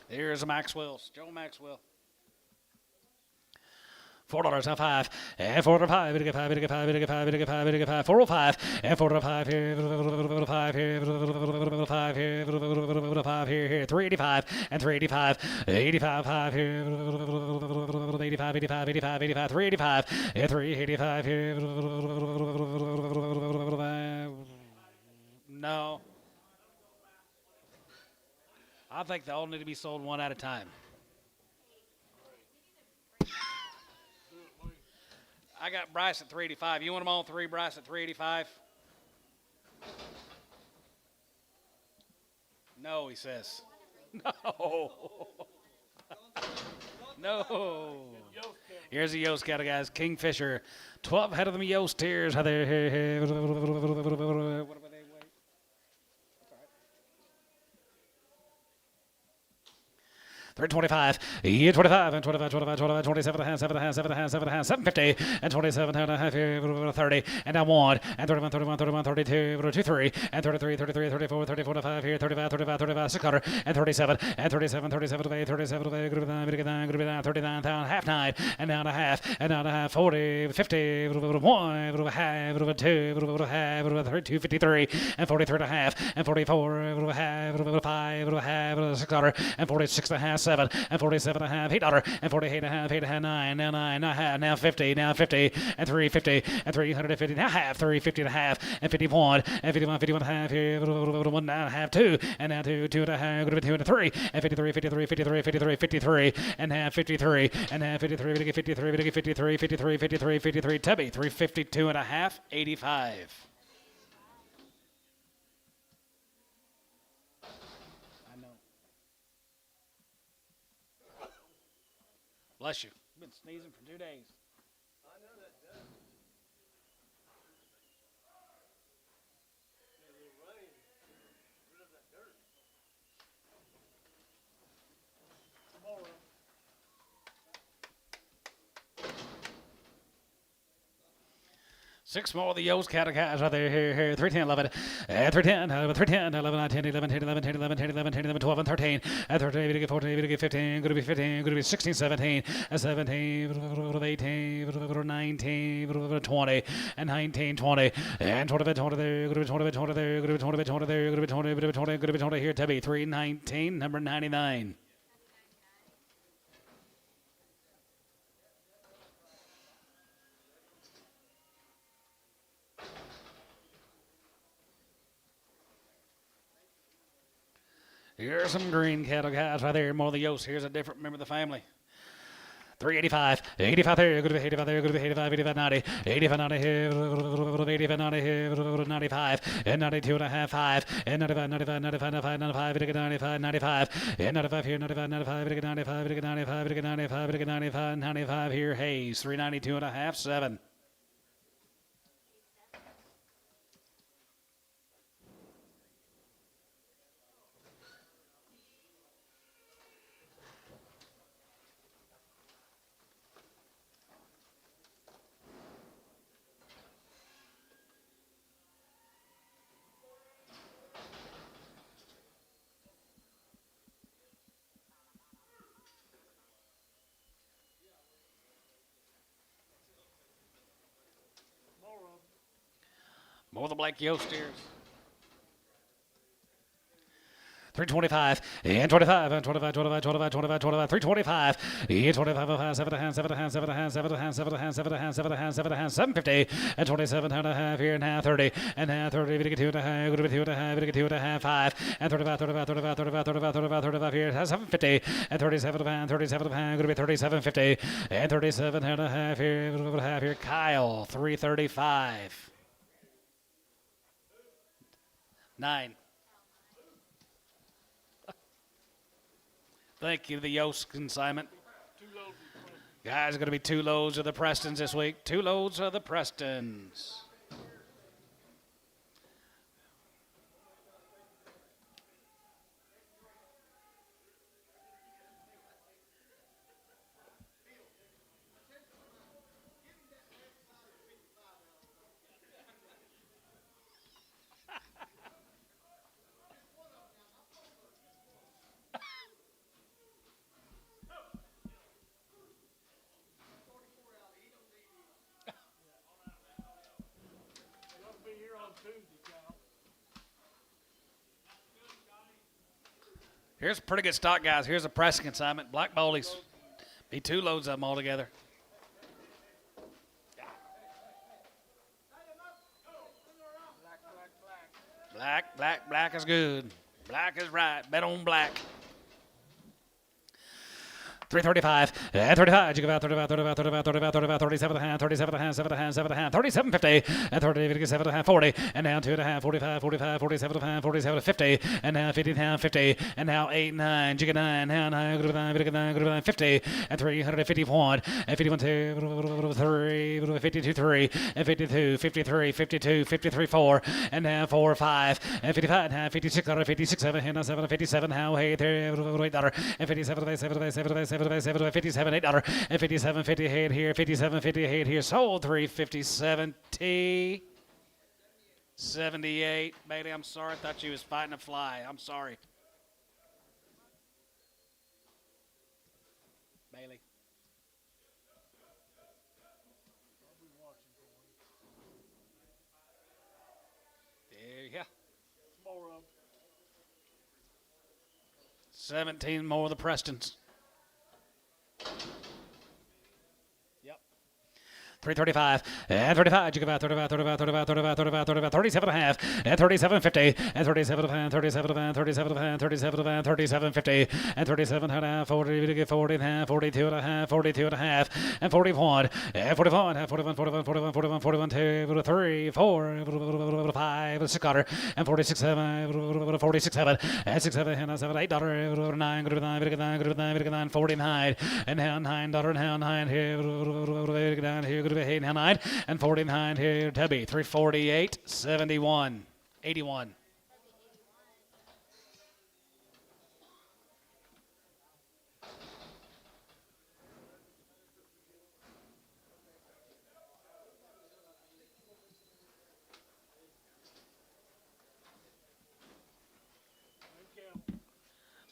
Here's a Maxwell's, Joe Maxwell. $4 now 5, and 4.05, we get 5, we get 5, we get 5, we get 5, we get 5, 405, and 4.05 here, 5 here, 5 here, 5 here, 385, and 385, 85, 5 here, 85, 85, 85, 85, 385, and 385 here, no. I think they all need to be sold one at a time. I got Bryce at 385. You want them all three, Bryce, at 385? No, he says. No. No. Here's the Yost cattle, guys. Kingfisher. 12 head of them Yost tears. How they what about they weigh? 325, yeah, 25, and 25, 25, 25, 27 and a half, 7 and a half, 7 and a half, 7 and a half, 750, and 27 and a half, 30, and now 1, and 31, 31, 31, 32, 23, and 33, 33, 34, 34 to 5 here, 35, 35, 35, 600, and 37, and 37, 37 to 8, 37 to 8, group of 9, group of 9, group of 9, 39, half 9, and now and a half, and now and a half, 40, 50, 1, group of half, group of 2, group of half, group of 3, 253, and 43 and a half, and 44, group of half, group of 5, group of half, group of 600, and 46 and a half, 7, and 47 and a half, $8, and 48 and a half, 8 and a half, 9, now 9, now half, now 50, now 50, and 350, and 350, now half, 350 and a half, and 51, and 51, 51 and a half, here, 1 and a half, 2, and now 2, 2 and a half, going to be 2 and a 3, and 53, 53, 53, 53, 53, and half 53, and half 53, we get 53, we get 53, 53, 53, 53, Tubby, 352 and a half, 85. Bless you. Been sneezing for 2 days. I know that does. Get a little rain. Get rid of that dirt. Tomorrow. Six more of the Yo's cattle guys right there. Here. 3, 10, 11. 3, 10, 11, 10, 11, 10, 11, 10, 11, 10, 11, 10, 11, 12, and 13. 13, 14, 15, going to be 15, going to be 16, 17, 17, 18, 19, 20, and 19, 20, and 20, 20 there, going to be 20, 20 there, going to be 20, 20 there, going to be 20, 20, going to be 20 here. Tubby 319, number 99. Here's some green cattle guys right there. More of the Yo's. Here's a different member of the family. 385, 85 there, good to be 85 there, good to be 85, 85, 90, 85, 90 here, 85, 90 here, 95, and 92 and a half, 5, and 95, 95, 95, 95, 95, 95, and 95 here, 95, 95, 95, 95, 95, 95, 95 here, Hayes, 392 and a half, 7. Tomorrow. More of the Blake Yo steers. 325, and 25, and 25, 25, 25, 25, 25, 325, and 25, 7 to hand, 7 to hand, 7 to hand, 7 to hand, 7 to hand, 7 to hand, 7 to hand, 7 to hand, 750, and 27 and a half here, and half 30, and half 30, we get 2 and a half, we get 2 and a half, we get 2 and a half, 5, and 35, 35, 35, 35, 35, 35, 35 here, 750, and 37 of hand, 37 of hand, going to be 37.50, and 37 and a half here, Kyle, 335. 9. Thank you, the Yost consignment. 2 loads of Preston. Guys, going to be 2 loads of the Prestons this week. 2 loads of the Prestons. You'll be here on Tuesday, Cal. Here's a pretty good stock, guys. Here's a Preston consignment. Black Bowlies. Be 2 loads of them all together. Black is good. Black is right. Bet on black. 335, and 35, you give out 35, 35, 35, 35, 35, 37 and a half, 37 and a half, 7 and a half, 7 and a half, 37.50, and 30, 7 and a half, 40, and now 2 and a half, 45, 45, 47 and a half, 47 to 50, and now 50 and a half, 50, and now 8, 9, jigga 9, now 9, good 9, good 9, good 9, 50, and 351, and 51, 2, 3, 52, 3, and 52, 53, 52, 53, 4, and now 4, 5, and 55, and half, 56, 56, 7, and now 7, 57, now 8, $8, and 57, 7, 7, 57, 57, $8, and 57, 58 here, 57, 58 here, sold 357 T. 78. Bailey, I'm sorry. I thought you was fighting a fly. I'm sorry. Bailey. I'll be watching for you. There you go. Tomorrow. 17 more of the Prestons. Yep. 335 and 35. You give out 35, 35, 35, 35, 35, 35, 37 and a half and 37.50 and 37 and 37 and 37 and 37 and 37.50 and 37 and a half, 40, 40 and a half, 42 and a half, 42 and a half and 41 and 41, 41, 41, 41, 41, 41, 2, 3, 4, 5, 6 quarter and 46, 7, 46, 7 and 6, 7 and 7, $8, 9, 49 and now $9 and now 9 here, down here, go to 8 and 9 and 49 here, Tubby 348, 71, 81.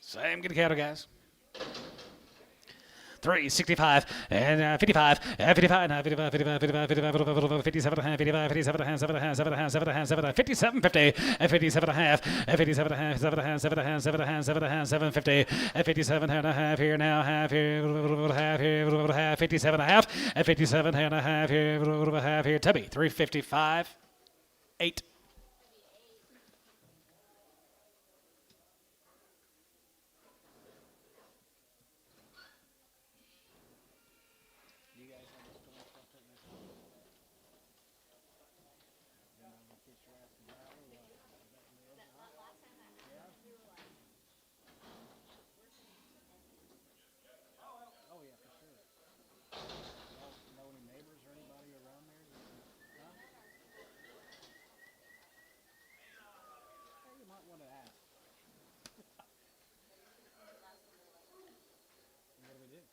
Same good cattle, guys. 365 and 55 and 55 and 55 55 55 55 57 and 55 57 and 7 and 7 and 7 and 7 and 57 50 and 57 and a half and 57 and a half 7 and 7 and 7 and 7 and 7 50 and 57 and a half here now half here half 57 and a half and 57 and a half here Tubby 355 8. Oh yeah, for sure. Y'all know any neighbors or anybody around there? Huh? Well, you might want to ask. What do we do?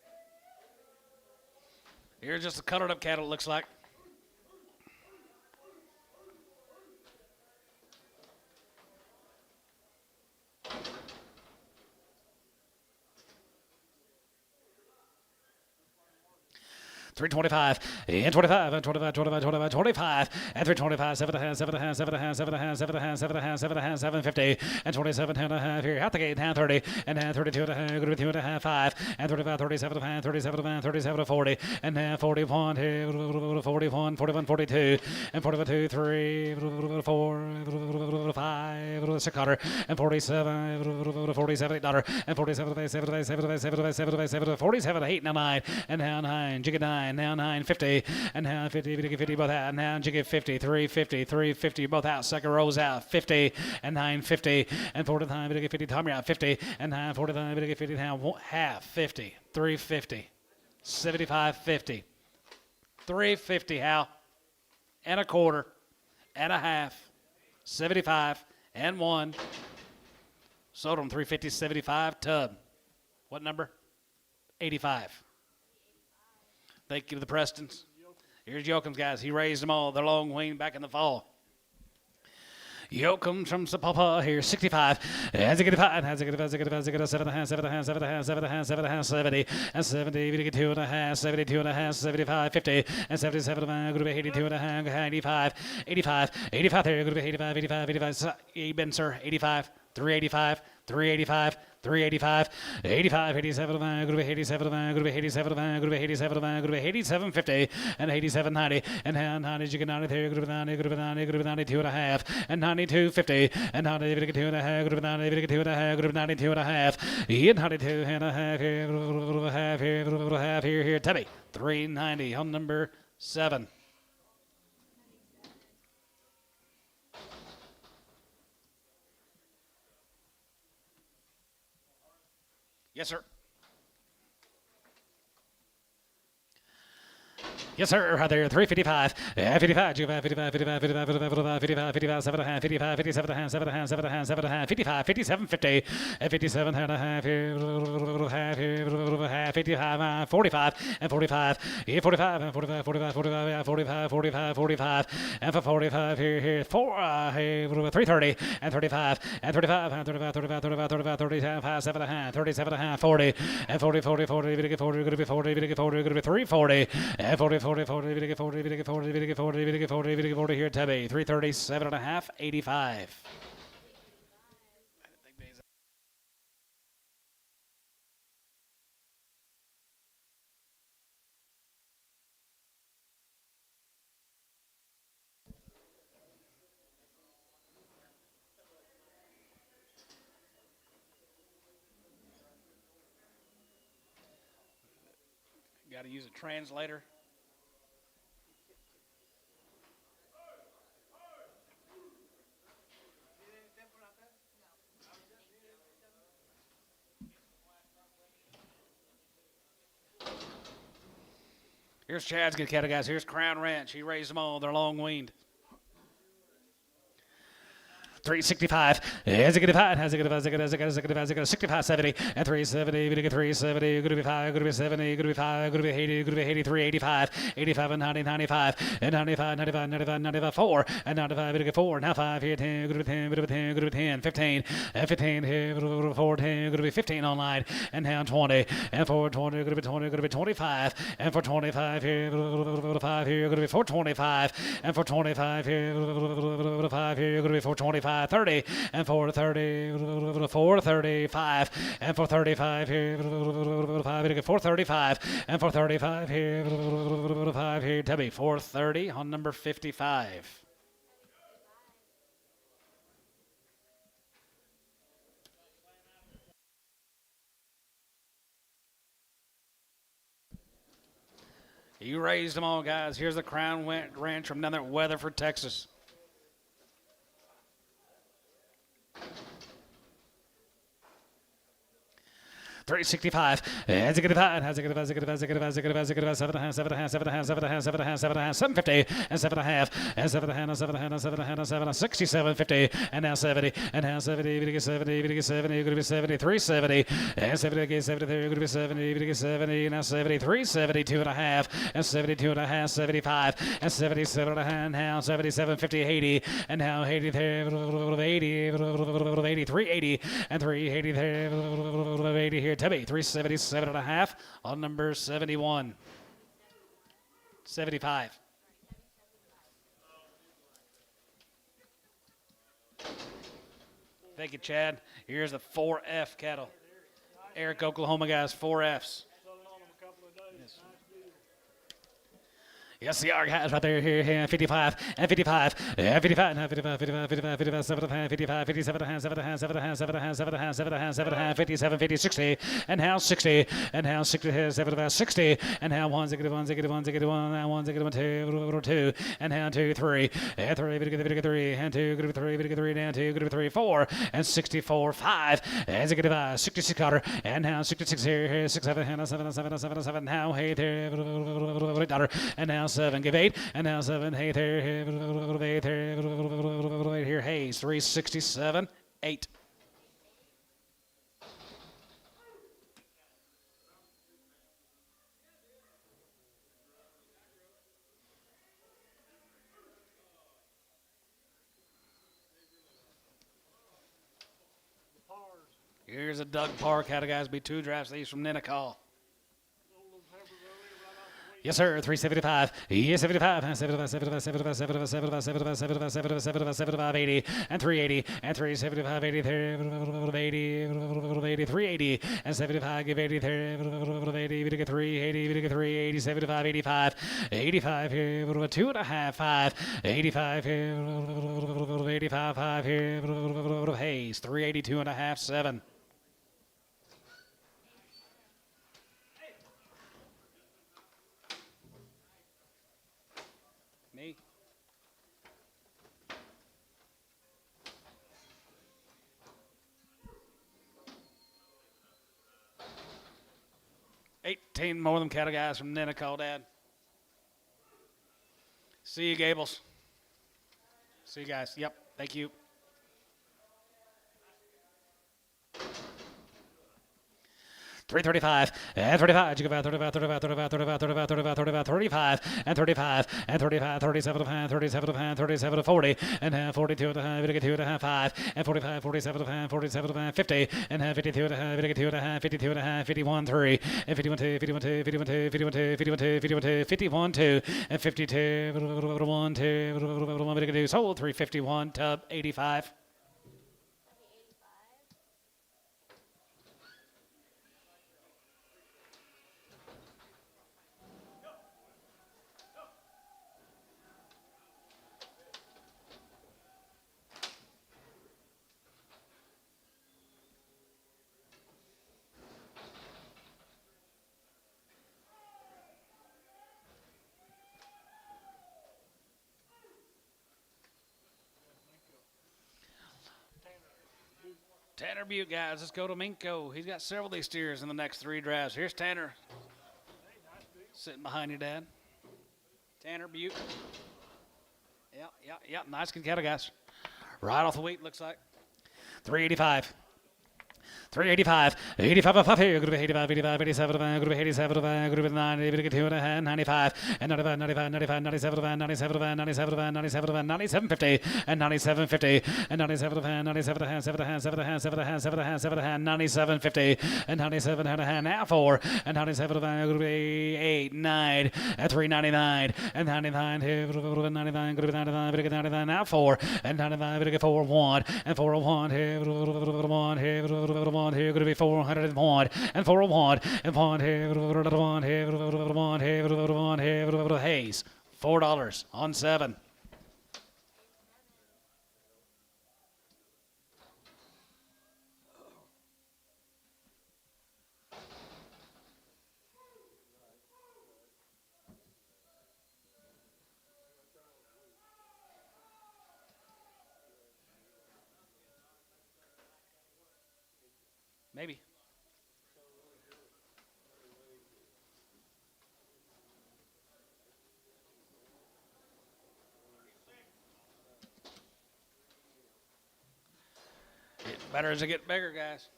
Here's just a colored up cattle, it looks like. $325 and 25 and 25 25 25 25 and 325 7 and a half 7 and a half 7 and a half 7 and a half 7 and a half 7 and a half 7 and a half 750 and 27 and a half here out the gate and 30 and 32 and a half 32 and a half 5 and 35 37 and a half 37 and a half 37 to 40 and 41 here 41 41 42 and 42 3 4 5 6 quarter and 47 47 $8 and 47 7 7 7 7 7 47 8 now 9 and now 9 jigga 9 now 950 and now 50 50 both out now jigga 50 350 350 both out second rows out 50 and 950 and 49 50 Tommy out 50 and 945 50 now half 50 350 75 50 350 Hal and a quarter and a half 75 and 1 sold them 350 75 Tub what number 85. Thank you to the Prestons. Here's Yoakams, guys. He raised them all. They're long weaned back in the fall. Yoakams from Sapapa here, 65. And 65, and 75, 75, 7 and a half, 7 and a half, 7 and a half, 7 and a half, 7 and a half, 70, and 70, we get 2 and a half, 72 and a half, 75, 50, and 77, going to be 82 and a half, 85, 85, 85 there, going to be 85, 85, 85, even, sir, 85, 385, 385, 385, 85, 87, going to be 87, going to be 87, going to be 87, going to be 87, 50, and 87, 90, and 90, you get 90 there, going to be 90, going to be 90, going to be 92 and a half, and 92, 50, and 90, 2 and a half, going to be 90, 2 and a half, going to be 92 and a half, and 92 and a half here, Tubby, 390 on number 7. Yes, sir. Yes, sir. Right there. 355. 55. 55. 55. 55. 55. 55. 55. 7 and a half. 55. 57 and a half. 7 and a half. 7 and a half. 7 and a half. 55. 57. 50. 57 and a half. Half. 55. 45. And 45. 45. And 45. 45. 45. 45. 45. 45. And for 45 here. 4. 330. And 35. And 35. And 35. 35. 35. 35. 35. 7 and a half. 37 and a half. 40. And 40. 40. 40. 40. 40. Going to be 40. Going to be 40. Going to be 340. And 40. 40, 40, 40, 40, 40, 40, 40, 40, 40 here, Tubby. 337 and a half, 85. Got to use a translator. Here's Chad's good cattle, guys. Here's Crown Ranch. He raised them all. They're long-weaned. 365. Has it good five? Has it good five? Has it good 65, 70, and 370. Going to get 370. Going to be 5. Going to be 70. Going to be 5. Going to be 80. Going to be 83. 85. 85 and 90. 95 and 95. 95. 95. 95. 4 and 95. Going to get 4. Now 5 here. 10. Going to be 10. Going to be 10. Going to be 10. 15 and 15 here. Going to be 4. 10. Going to be 15 online and now 20 and 4. 20. Going to be 20. Going to be 25 and for 25 here. Going to be 5 here. Going to be 425 and for 25 here. Going to be 5 here. Going to be 425. 30 and 430 435 and 435 here 435 and 435 here 5 here Debbie 430 on number 55. You raised them all, guys. Here's the Crown Ranch from down there at Weatherford, Texas. 365. Has it good five? Has it good five? Has it good five? Has it good five? Has it good five? Has it good five? 750 and 7.5 and 7.5 67 50 and now 70 and now 70 70 70 going to be 73 70 and 70 again 73 going to be 70 70 now 73 72 and a half and 72 and a half 75 and 77 and a half and now 77 50 80 and now 80 80 83 80 and 380 80 here. Tubby 377 and a half on number 71. 75. Thank you, Chad. Here's the 4F cattle. Eric, Oklahoma guys, 4Fs. Yes, the ARG has right there, here, 55, and 55, and 55, and 55, 55, 55, 55, 7, 55, 57, 7, 7, 7, 7, 7, 57, 50, 60, and now 60, and now 60, 7, 60, and now 1, 1, 1, now 1, 2, 2, and now 2, 3, and 3, 3, and 2, 3, 3, now 2, 3, 4, and 64, 5, and 65, 66 quarter, and now 66 here, 6, 7, 7, 7, 7, 7, now 8 there, and now 7, give 8, and now 7, 8 there, 8 there, here, Hayes, 367, 8. Here's a Doug Park. How to guys be 2 drafts these from Nenacall. Yes, sir. 375. Yes, 75. 75, 75, 75, 75, 75, 75, 75, 75, 75, 80, and 380, and 375, 80, 80, 380, and 75, give 80, 80, we get 380, we get 380, 75, 85, 85 here, 2.5, 5, 85 here, 85, 5 here, Hayes, 382 and a half, 7. Me. $18 more than cattle guys from Nenacall, Dad. See you, Gables. See you guys. Yep. Thank you. 335 and 35. You go about 35, 35, 35, 35, 35, 35, 35, 35, and 35, and 35, 37 and 37 and 37 to 40, and 42 and a half, 2 and a half, 5, and 45, 47 and 47 and 50, and 52 and a half, 2 and a half, 52 and a half, 51, 3, and 51, 2, 51, 2, 51, 2, 51, 2, 51, 2, 51, 2, 51, 2, and 52, 1, 2, sold 351, tub 85. Tanner Butte, guys. Let's go to Minko. He's got several of these steers in the next 3 drafts. Here's Tanner. Sitting behind your dad. Tanner Butte. Yep. Nice good cattle, guys. Right off the wheat, looks like. 385. 385, 85, here, group 85, 85, 87, group 87, group 90, group 2 and 95, and 95, 95, 95, 97, 97, 97, 97, 97, 50, and 97, 50, and 97, 97, 7, 7, 7, 7, 7, 97, 50, and 97, and now 4, and 97, group 8, 9, and 399, and 99, group 99, group 99, 99, now 4, and 95, 4, 1, and 401, here, 1, here, here going to be 401 and 401 and 1 here Hayes $4 on 7. Maybe. Get better as they get bigger, guys.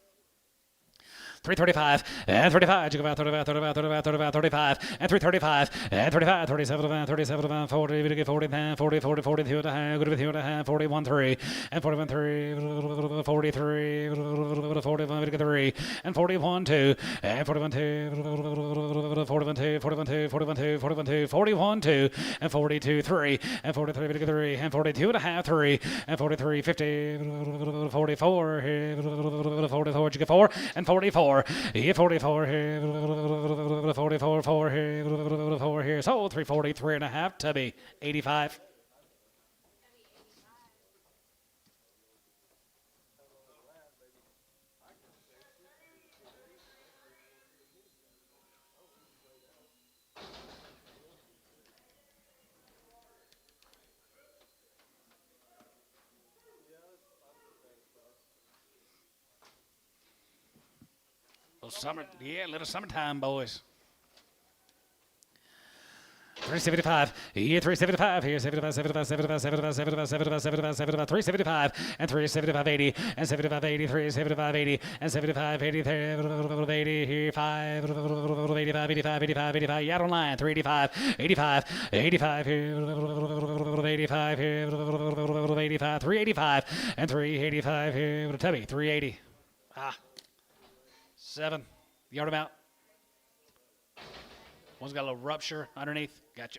335 and 35, 35, 35, 35, 35, 35, and 335 and 35, 37, 37, 40, 40, 40, 40, 42 and a half, good with you and a half, 41, 3, and 41, 3, 43, 41, 3, and 41, 2, and 41, 2, 41, 2, 41, 2, 41, 2, 41, 2, 41, 2, and 42, 3, and 43, 3, and 42 and a half, 3, and 43, 50, 44, 44, 4, and 44. Here 44 here 44 4 here 4 here so 343 and a half Tubby 85. Summer, yeah, little summertime, boys. 375, here 375, here 75, 75, 75, 75, 75, 75, 75, 75, 375, and 375, 80, and 75, 83, 75, 80, and 75, 80, 80, here 5, 85, 85, 85, 85, out on line, 385, 85, 85, here 85, here 85, 385, and 385, here Tubby, 380. 7. Yard them out. One's got a little rupture underneath. Gotcha.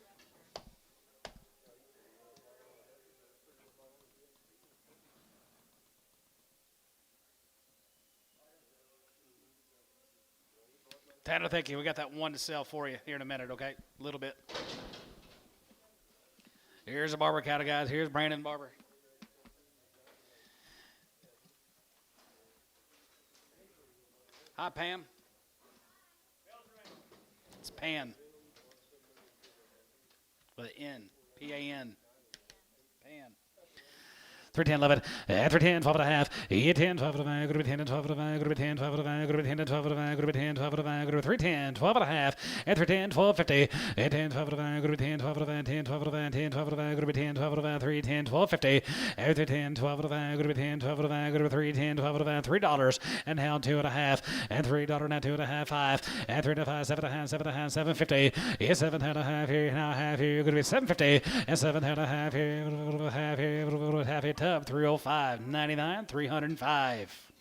Tanner, thank you. We got that one to sell for you here in a minute, okay? A little bit. Here's a Barber cattle, guys. Here's Brandon Barber. Hi, Pam. It's Pan. With an N. P-A-N. Pan. 310, 11, and 310, 12 and a half, 10, 12 and a half, group 10 and 12 and a half, group 10, 12 and a half, group 10 and 12 and a half, group 10, 12 and a half, group 310, 12 and a half, and 310, 12, 50, and 10, 12 and a half, group 10, 12 and a half, 10, 12 and a half, 10, 12 and a half, group 10, 12 and a half, 310, 12, 50, and 310, 12 and a half, group 10, 12 and a half, group 310, 12 and a half, $3, and now 2 and a half, and $3 now 2 and a half, 5, and 3 and a half, 7 and a half, 7 and a half, 750, is 7 and a half here, now half here, going to be 750, and 7 and a half here, half here, tub, 305. 99, 305.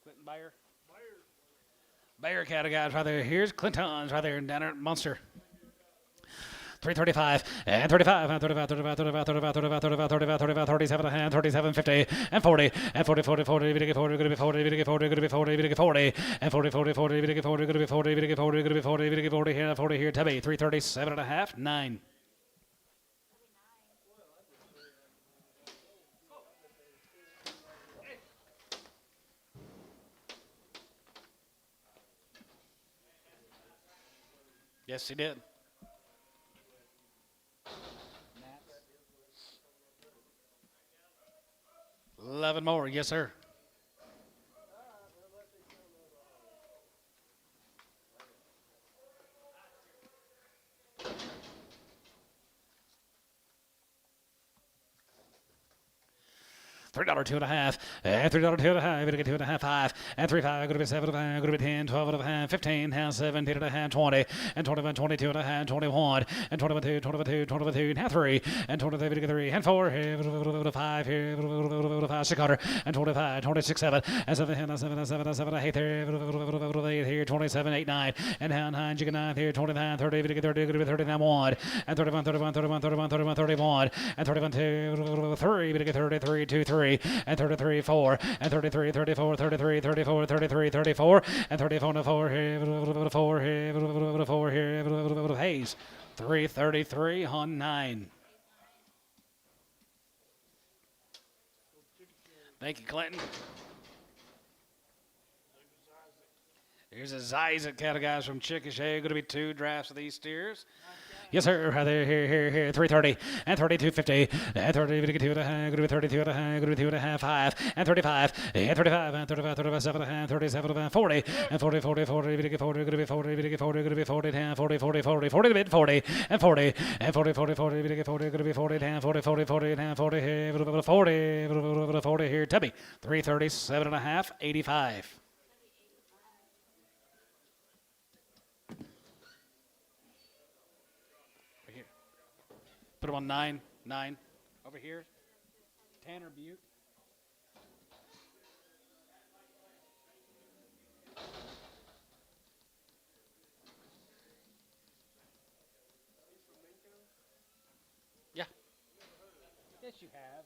Clinton Bayer. Bayer cattle guys right there. Here's Clinton's right there down there at Munster. 335 and 35 and 35 35 35 35 35 35 35 35 37 and 37 50 and 40 and 40 40 40 going to be 40 going to be 40 going to be 40 going to be 40 going to be 40 and 40 40 40 going to be 40 going to be 40 going to be 40 going to be 40 going to be 40 here 40 here Tubby 337 and a half 9. Yes, he did. Gnats. 11 more. Yes, sir. $3, 2.5, and $3, 2.5, gonna get 2.5, 5, and 3.5, gonna be 7.5, gonna be 10, 12.5, 15, and 17.5, 20, and 21, 22.5, 21, and 21, 2, 21, 2, 21, 2, and 3, and 23, gonna get 3, and 4, here, 5, here, 5, 600, and 25, 26, 7, and 7, and 7, and 7, and 7, 8, there, 8 here, 27, 8, 9, and 9, chicken 9 here, 29, 30, gonna get 30, gonna be 39, 1, and 31, 31, 31, 31, 31, 31, and 31, 2, 3, gonna get 33, 2, 3, and 33, 4, and 33, 34, 33, 34, 33, 34, and 34, 4 here, 4 here, 4 here, Hayes, 333 on 9. Thank you, Clinton. Here's a Isaac cattle guys from Chickasha. Going to be 2 drafts of these steers. Yes, sir. Here. 330 and 32.50 and 30. Going to be 32 and a half. Going to be 2.5. 5 and 35 and 35 and 35. 37 and a half. 37 and 40 and 40. 40. 40. Going to be 40. Going to be 40. Going to be 40. Going to be 40. 10. 40. 40. 40. 40 to mid 40 and 40 and 40. 40. 40. Going to get 40. Going to be 40. 10. 40. 40. 40 and 40. Here. 40. 40 here. Tubby. 337 and a half. 85. Put him on 9. Over here. Tanner Butte. Yeah. Yes, you have.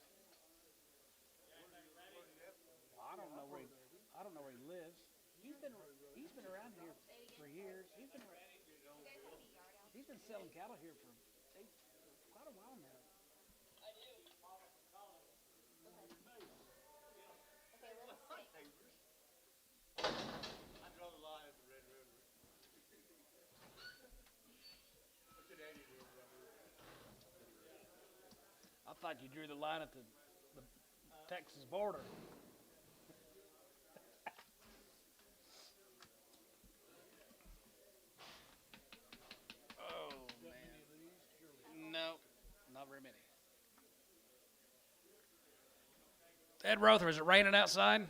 Well, I don't know where he lives. He's been around here for years. He's been selling cattle here for quite a while now. I draw the line at the Red River. What's your daddy doing, brother? I thought you drew the line at the Texas border. Oh, man. No, not very many. Ed Rother, is it raining outside?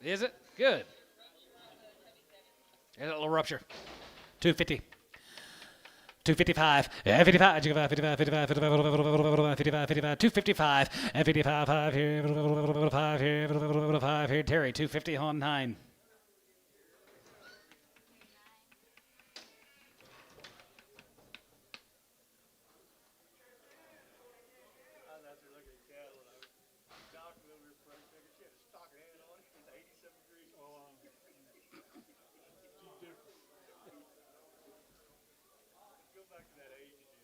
Yeah. Is it? Good. There's a little rupture. 250. 255, 55, 55, 55, 55, 55, 55, 255, and 55, 5 here, 5 here, 5 here, Terry, 250 on 9. I was out there looking at cattle and I was docking over here for a second. She had a stocking hand on it. It was 87 degrees. Go back to that age deal.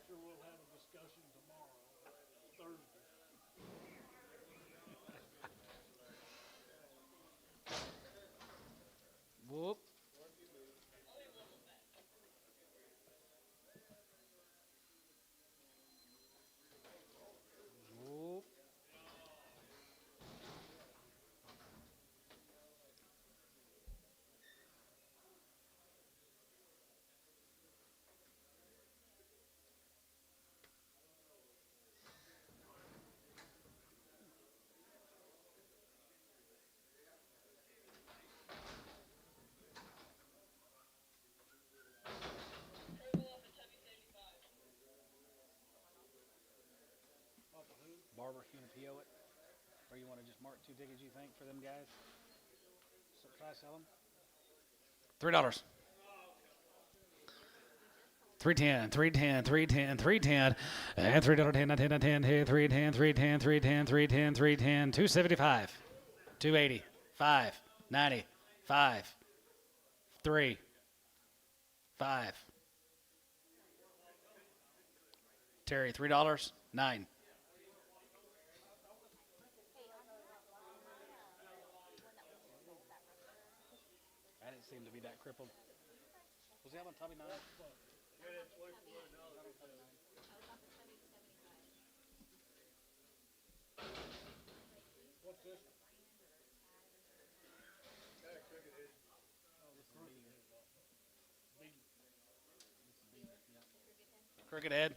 Sure, we'll have a discussion tomorrow, Thursday. Whoop. Whoop. Barber, you want to PO it? Or you want to just mark 2 tickets, you think, for them guys? So try to sell them? $3. 310, 310, 310, 310, and $3.10, 10, 10, here, 310, 310, 310, 310, 310, 275, 280, 5, 90, 5, 3, 5. Terry, $3, 9. crippled. Was he on Tubby 9? Yeah, that's $24. What's this? Got a crooked head. Crooked head.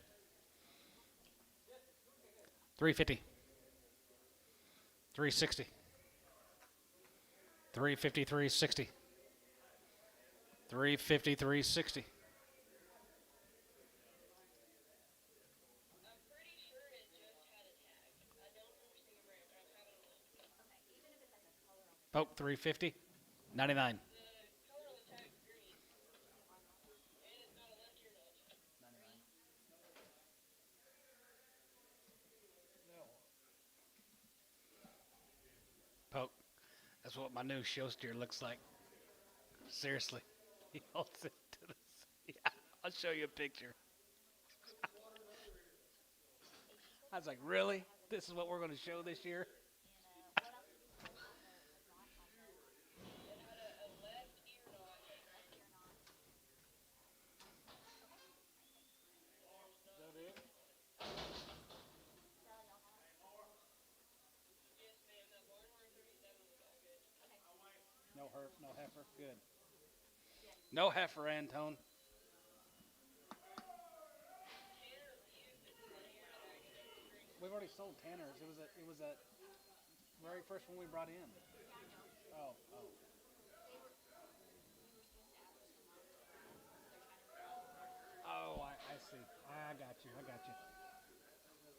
350. 360. 350, 360. 350, 360. Poke 350. 99. Poke. That's what my new show steer looks like. Seriously. He holds it to the. Yeah, I'll show you a picture. I was like, really? This is what we're going to show this year? No heifer. Good. No heifer, Antone. We've already sold Tanners. It was a very first one we brought in. Oh. Oh, I see. I got you.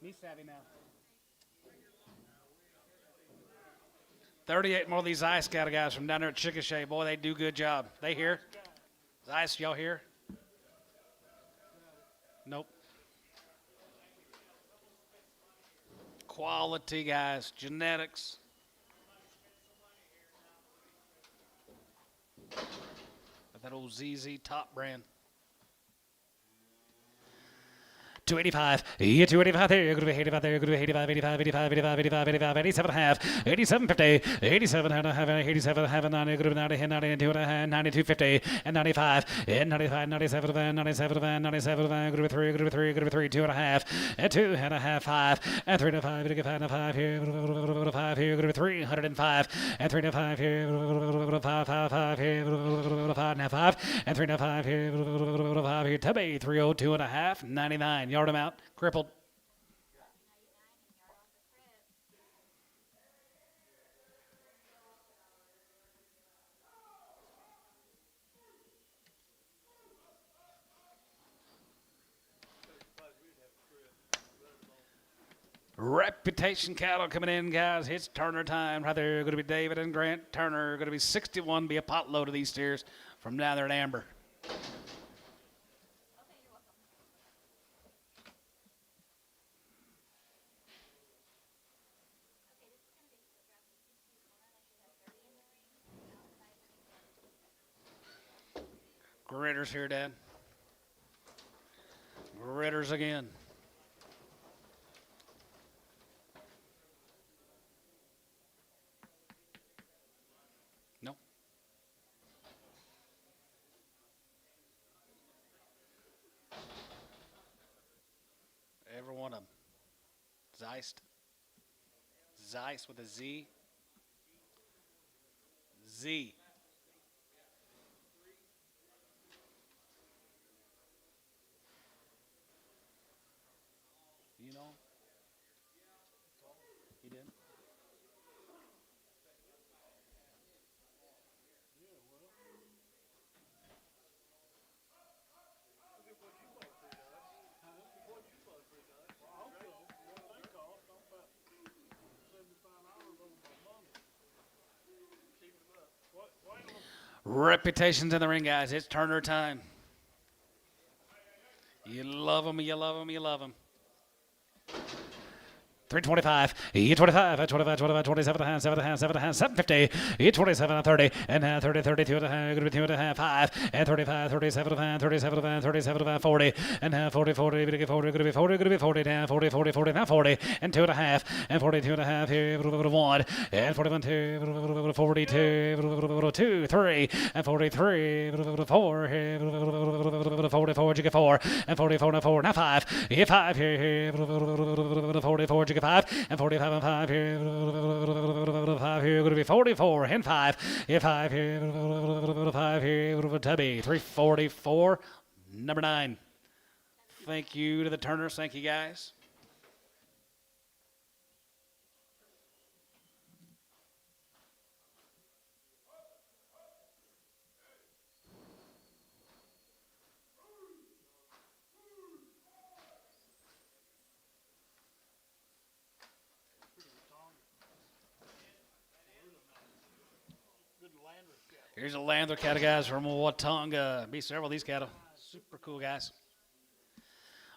Me savvy now. 38 more of these Ice Scout guys from down there at Chickasha. Boy, they do a good job. They here? Ice, y'all here? Nope. Quality guys, genetics. That old ZZ top brand. 285, yeah, 285 there, you're going to be 85 there, you're going to be 85, 85, 85, 85, 85, 85, 87 and a half, 87, 50, 87 and a half, 87 and a half, 90, good 90, 92 and a half, 92, 50, and 95, and 95, 97 van, 97 van, 97 van, good to be 3, good to be 3, good to be 3, 2 and a half, and 2 and a half, 5, and 3 and a 5, and 5 and a 5 here, 5 here, good to be 305, and 3 and a 5 here, 5, 5, 5 here, 5 and a 5, and 3 and a 5 here, 5 here, Tubby, 302 and a half, 99. Yard him out, crippled. Reputation cattle coming in, guys. It's Turner time. Right there, going to be David and Grant Turner. Going to be 61. Be a pot load of these steers from down there in Amber. Gritters here, Dad. Gritters again. No. Every one of them. Zeist. Zeist with a Z. Z. You know? You did? Reputations in the ring, guys. It's Turner time. You love them, you love them, you love them. 325, E25, 25, 25, 27 and a half, 7 and a half, 7 and a half, 750, E27 and 30, and 30, 32 and a half, going to be 2 and a half, 5, and 35, 37 and a half, 37 and a half, 37 and a half, 40, and 40, 40, going to be 40, going to be 40, going to be 40, down, 40, 40, 40, now 40, and 2 and a half, and 42 and a half, here, 1, and 41, 2, 42, 2, 3, and 43, 4, here, 44, you get 4, and 44, now 4, now 5, here, 5, here, 44, you get 5, and 45 and 5 here, 5 here, going to be 44 and 5, here 5 here, 5 here, Tubby, 344, number 9. Thank you to the Turners. Thank you, guys. Here's a Landler cattle, guys, from Watonga. Be several of these cattle. Super cool, guys.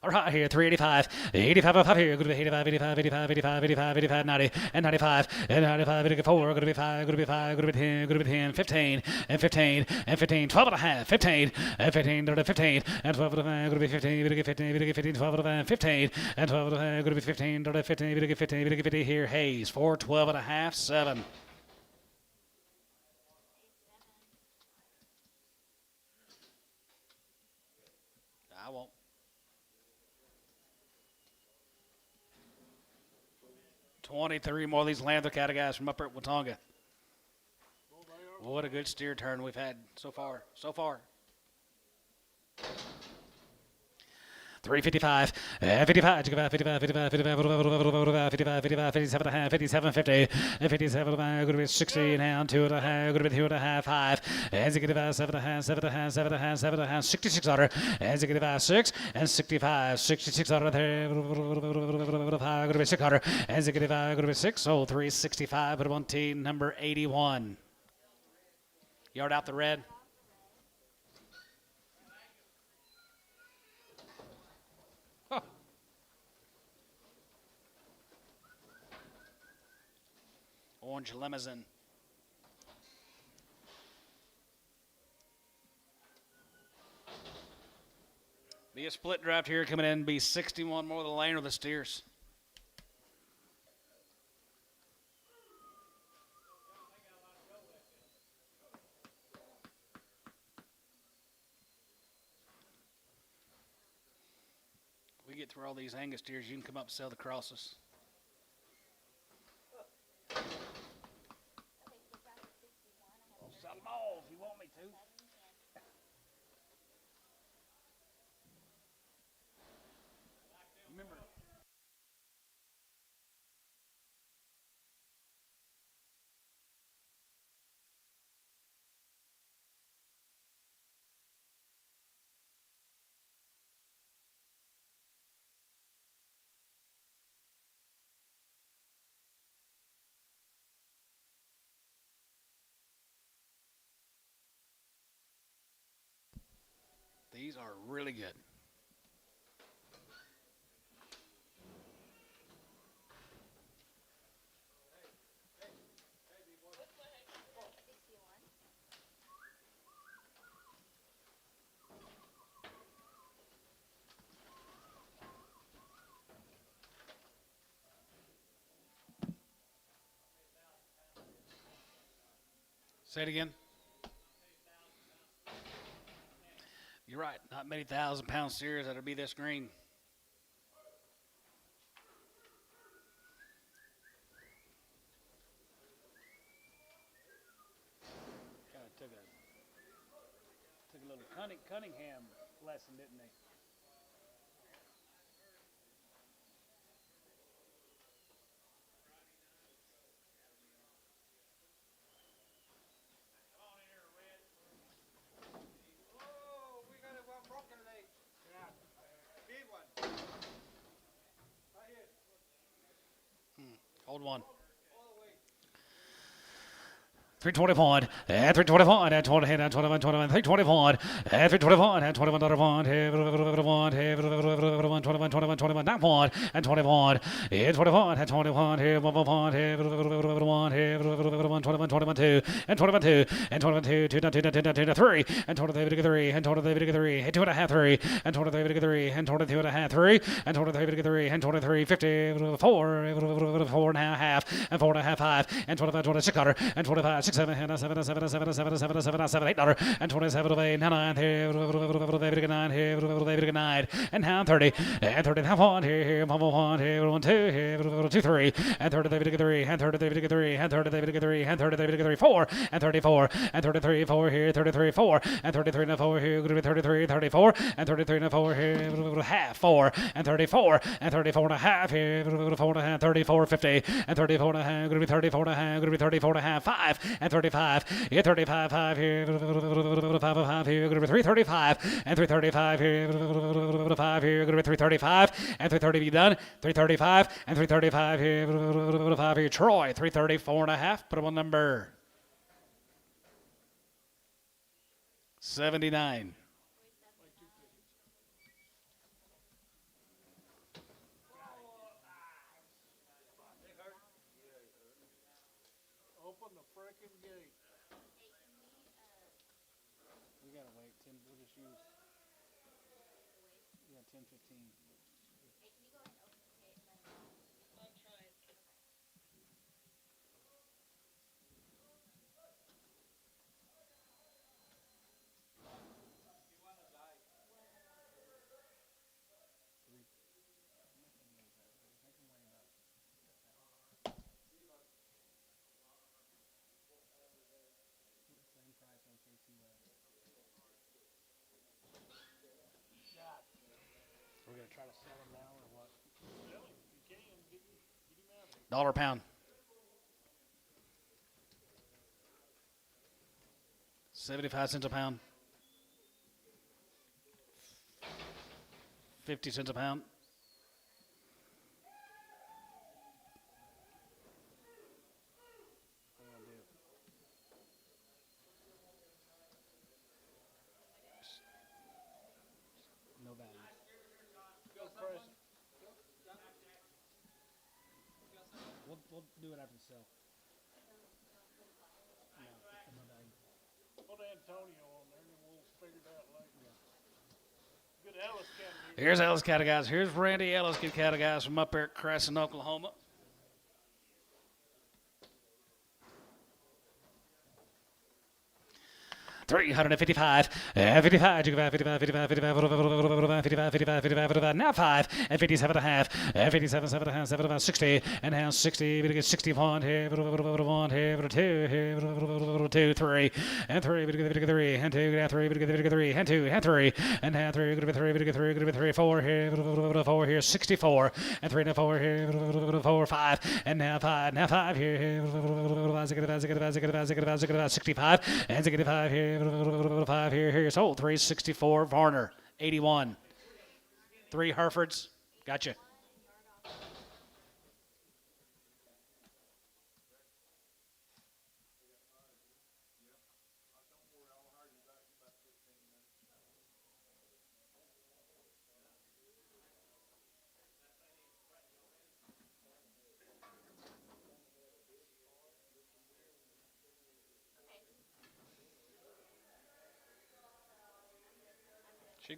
All right, here, 385, 85 up here, going to be 85, 85, 85, 85, 85, 85, 90, and 95, and 95, 84, going to be 5, going to be 5, going to be 10, going to be 10, 15, and 15, and 15, 12 and a half, 15, and 15, 15, and 12 and a half, going to be 15, going to get 15, going to get 15, 12 and a half, 15, and 12 and a half, going to be 15, 15, going to get 15, going to get 50 here, Hayes, 4, 12 and a half, 7. I won't. $23 more of these Landler cattle guys from up at Watonga. What a good steer turn we've had so far. 355, 55, 55, 55, 55, 55, 55, 57 and a half, 57, 50, and 57 and a half, going to be 60 now, 2 and a half, going to be 2 and a half, 5, and 65, 7 and a half, 7 and a half, 7 and a half, 7 and a half, 6600, and 65, 6, and 65, 6600, going to be 600, and 65, going to be 6, so 365, but on team number 81. Yard out the red. Orange limousine. Be a split draft here coming in. Be 61 more of the lane or the steers. We get through all these Angus steers, you can come up and sell the crosses. Sell them all if you want me to. Remember. These are really good. Say it again. You're right. Not many 1,000-pound steers that'll be this green. Kind of took a little Cunningham lesson, didn't they? Hold one. 320 and 321 and 20 and 21, 21, 321 and 321 and 21 21 21 21 21 not 1 and 21 and 21 and 21 here 1 21 21 2 and 22 and 22 2 2 3 and 23 3 and 23 3 and 2 and a half 3 and 23 3 and 22 and a half 3 and 23 3 and 23 50 4 and a half and 4 and a half 5 and 25 26 and 25 6 7 and 7 7 7 7 7 7 7 8 and 27 8 9 here 9 and now 30 and 30 half 1 here 1 here 1 2 here 2 3 and 30 3 and 30 3 and 30 3 and 30 4 and 34 and 33 4 here 33 4 and 33 and 4 here 33 34 and 33 and 4 here half 4 and 34 and 34 and a half here 4 and a half 34 50 and 34 and a half going to be 34 and a half going to be 34 and a half 5 and 35 yeah 35 5 here 5 here going to be 335 and 335 here 5 here going to be 335 and 330 be done 335 and 335 here 5 here Troy 334 and a half put him on number 79. Open the frickin' gate. We gotta wait. 10. We'll just use. Yeah, 10, 15. Same price OKC West. We're gonna try to sell them now or what? Sell him. You can. Get him out of here. Dollar a pound. 75 cents a pound. 50 cents a pound. What do you wanna do? No value. Go press. We'll do it after the sale. No value. Put Antonio on there and then we'll figure it out later. Good Ellis County. Here's Ellis Cattle Guys. Here's Randy Ellis Cattle Guys from up there at Crescent, Oklahoma. $355, 55, 55, 55, 55, 55, 55, 55, now 5, and 57 and a half, and 57, 7 and a half, 7 and a half, 60, and now 60, we get 61 here, 1 here, 2 here, 2, 3, and 3, we get 3, and 2, now 3, we get 3, and 2, and 3, and now 3, we get 3, we get 3, we get 3, 4 here, 4 here, 64, and 3, and 4 here, 4, 5, and now 5 here, 65, and 65 here. 5 here, sold 364 Varner 81 3 Heifers, gotcha.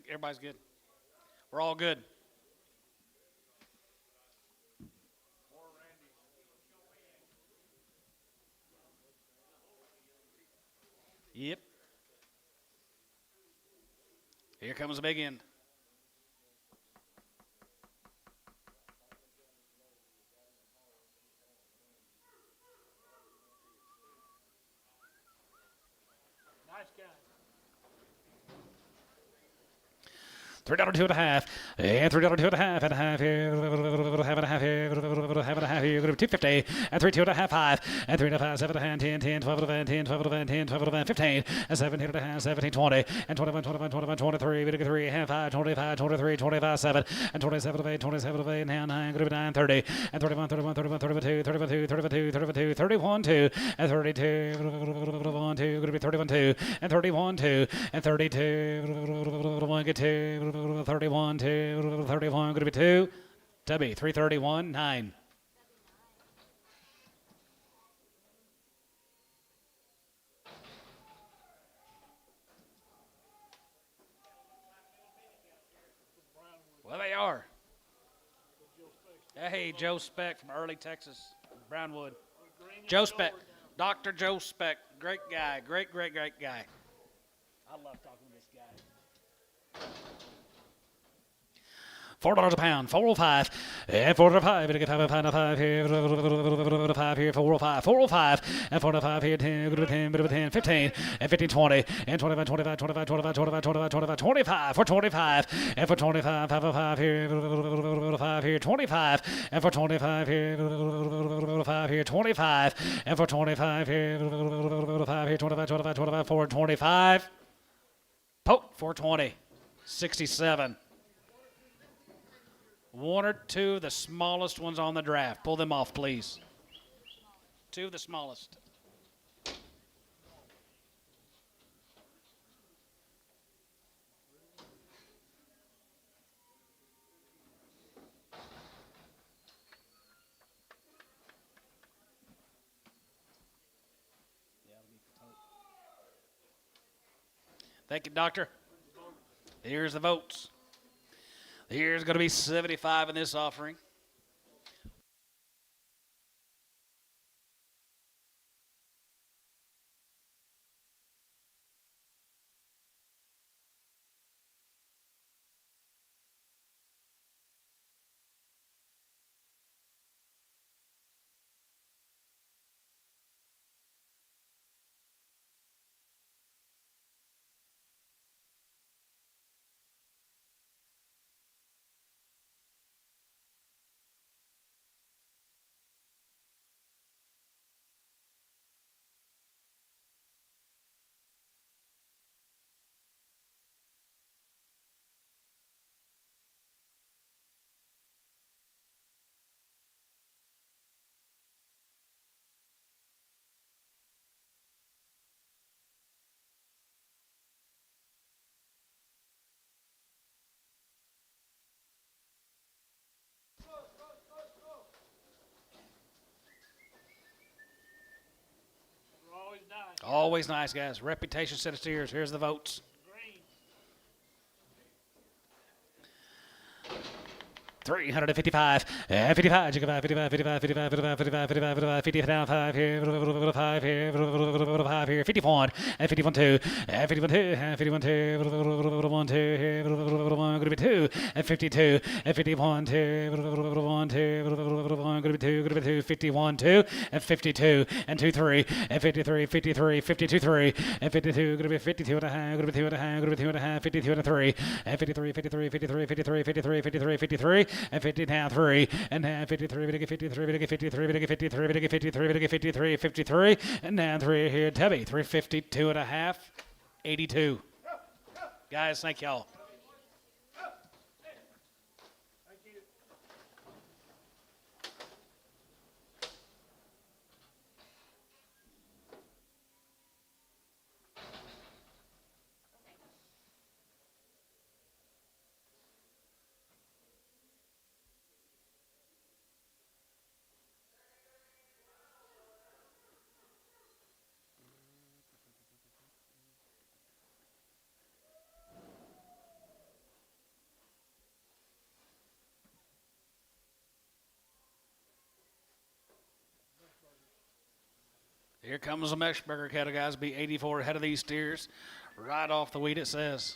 Everybody's good. We're all good. Yep. Here comes the big end. Nice guy. $3 2 and a half, and $3 2 and a half here, half and a half here, half and a half here. Going to be 250 and 3 2 and a half 5 and 3 and a half 7 and 10 10 12 and a van 10 12 and a van 10 12 and a van 15 and 17 and a half 17 20 and 21 21 21 23 bit of 3 half 5 25 23 25 7 and 27 of 8 27 of 8 now 9 going to be 9 30 and 31 31 31 32 31 2 31 2 31 2 31 2 and 32 1 2 going to be 31 2 and 31 2 and 32 1 get 2 31 2 31 going to be 2 Tubby 331 9. Well, they are. Hey, Joe Speck from early Texas, Brownwood. Joe Speck, Dr. Joe Speck, great guy, great guy. I love talking to this guy. $4 a pound, 405, and 405, and get 5 here, 5 here, 405, 405, and 405 here, 10, go to 10, bit of 10, 15, and 15, 20, and 25, 25, 25, 25, 25, 25, 25, 25, for 25, and for 25, 505 here, 5 here, 25, and for 25 here, 5 here, 25, and for 25 here, 5 here, 25, 25, 25, 425, poke, 420, 67. One or two of the smallest ones on the draft. Pull them off, please. Two of the smallest. Thank you, Doctor. Here's the votes. Here's going to be 75 in this offering. Always nice, guys. Reputation set of steers. Here's the votes. 355, 55, 55, 55, 55, 55, 55, 55, 55, 5 here, 5 here, 5 here, 51, and 51 2, and 51 2, and 51 2, 1 2 here, 1 going to be 2, and 52, and 51 2, 1 2, 1 going to be 2, going to be 2, 51 2, and 52, and 2 3, and 53, 53, 52 3, and 52 going to be 52 and a half, going to be 2 and a half, going to be 2 and a half, 52 and a 3, and 53, 53, 53, 53, 53, 53, 53. And 50 now 3 and now 53 we get 53 we get 53 we get 53 we get 53 we get 53 53 and now 3 here Tubby 352 and a half 82. Guys, thank y'all. Here comes the Meshberger cattle, guys. Be 84 ahead of these steers. Right off the weed, it says.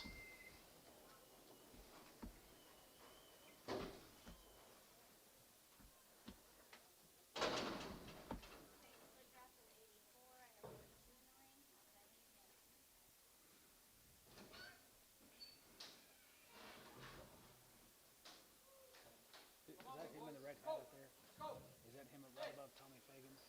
Is that him in the red hat up there? Is that him right above Tommy Fagan's?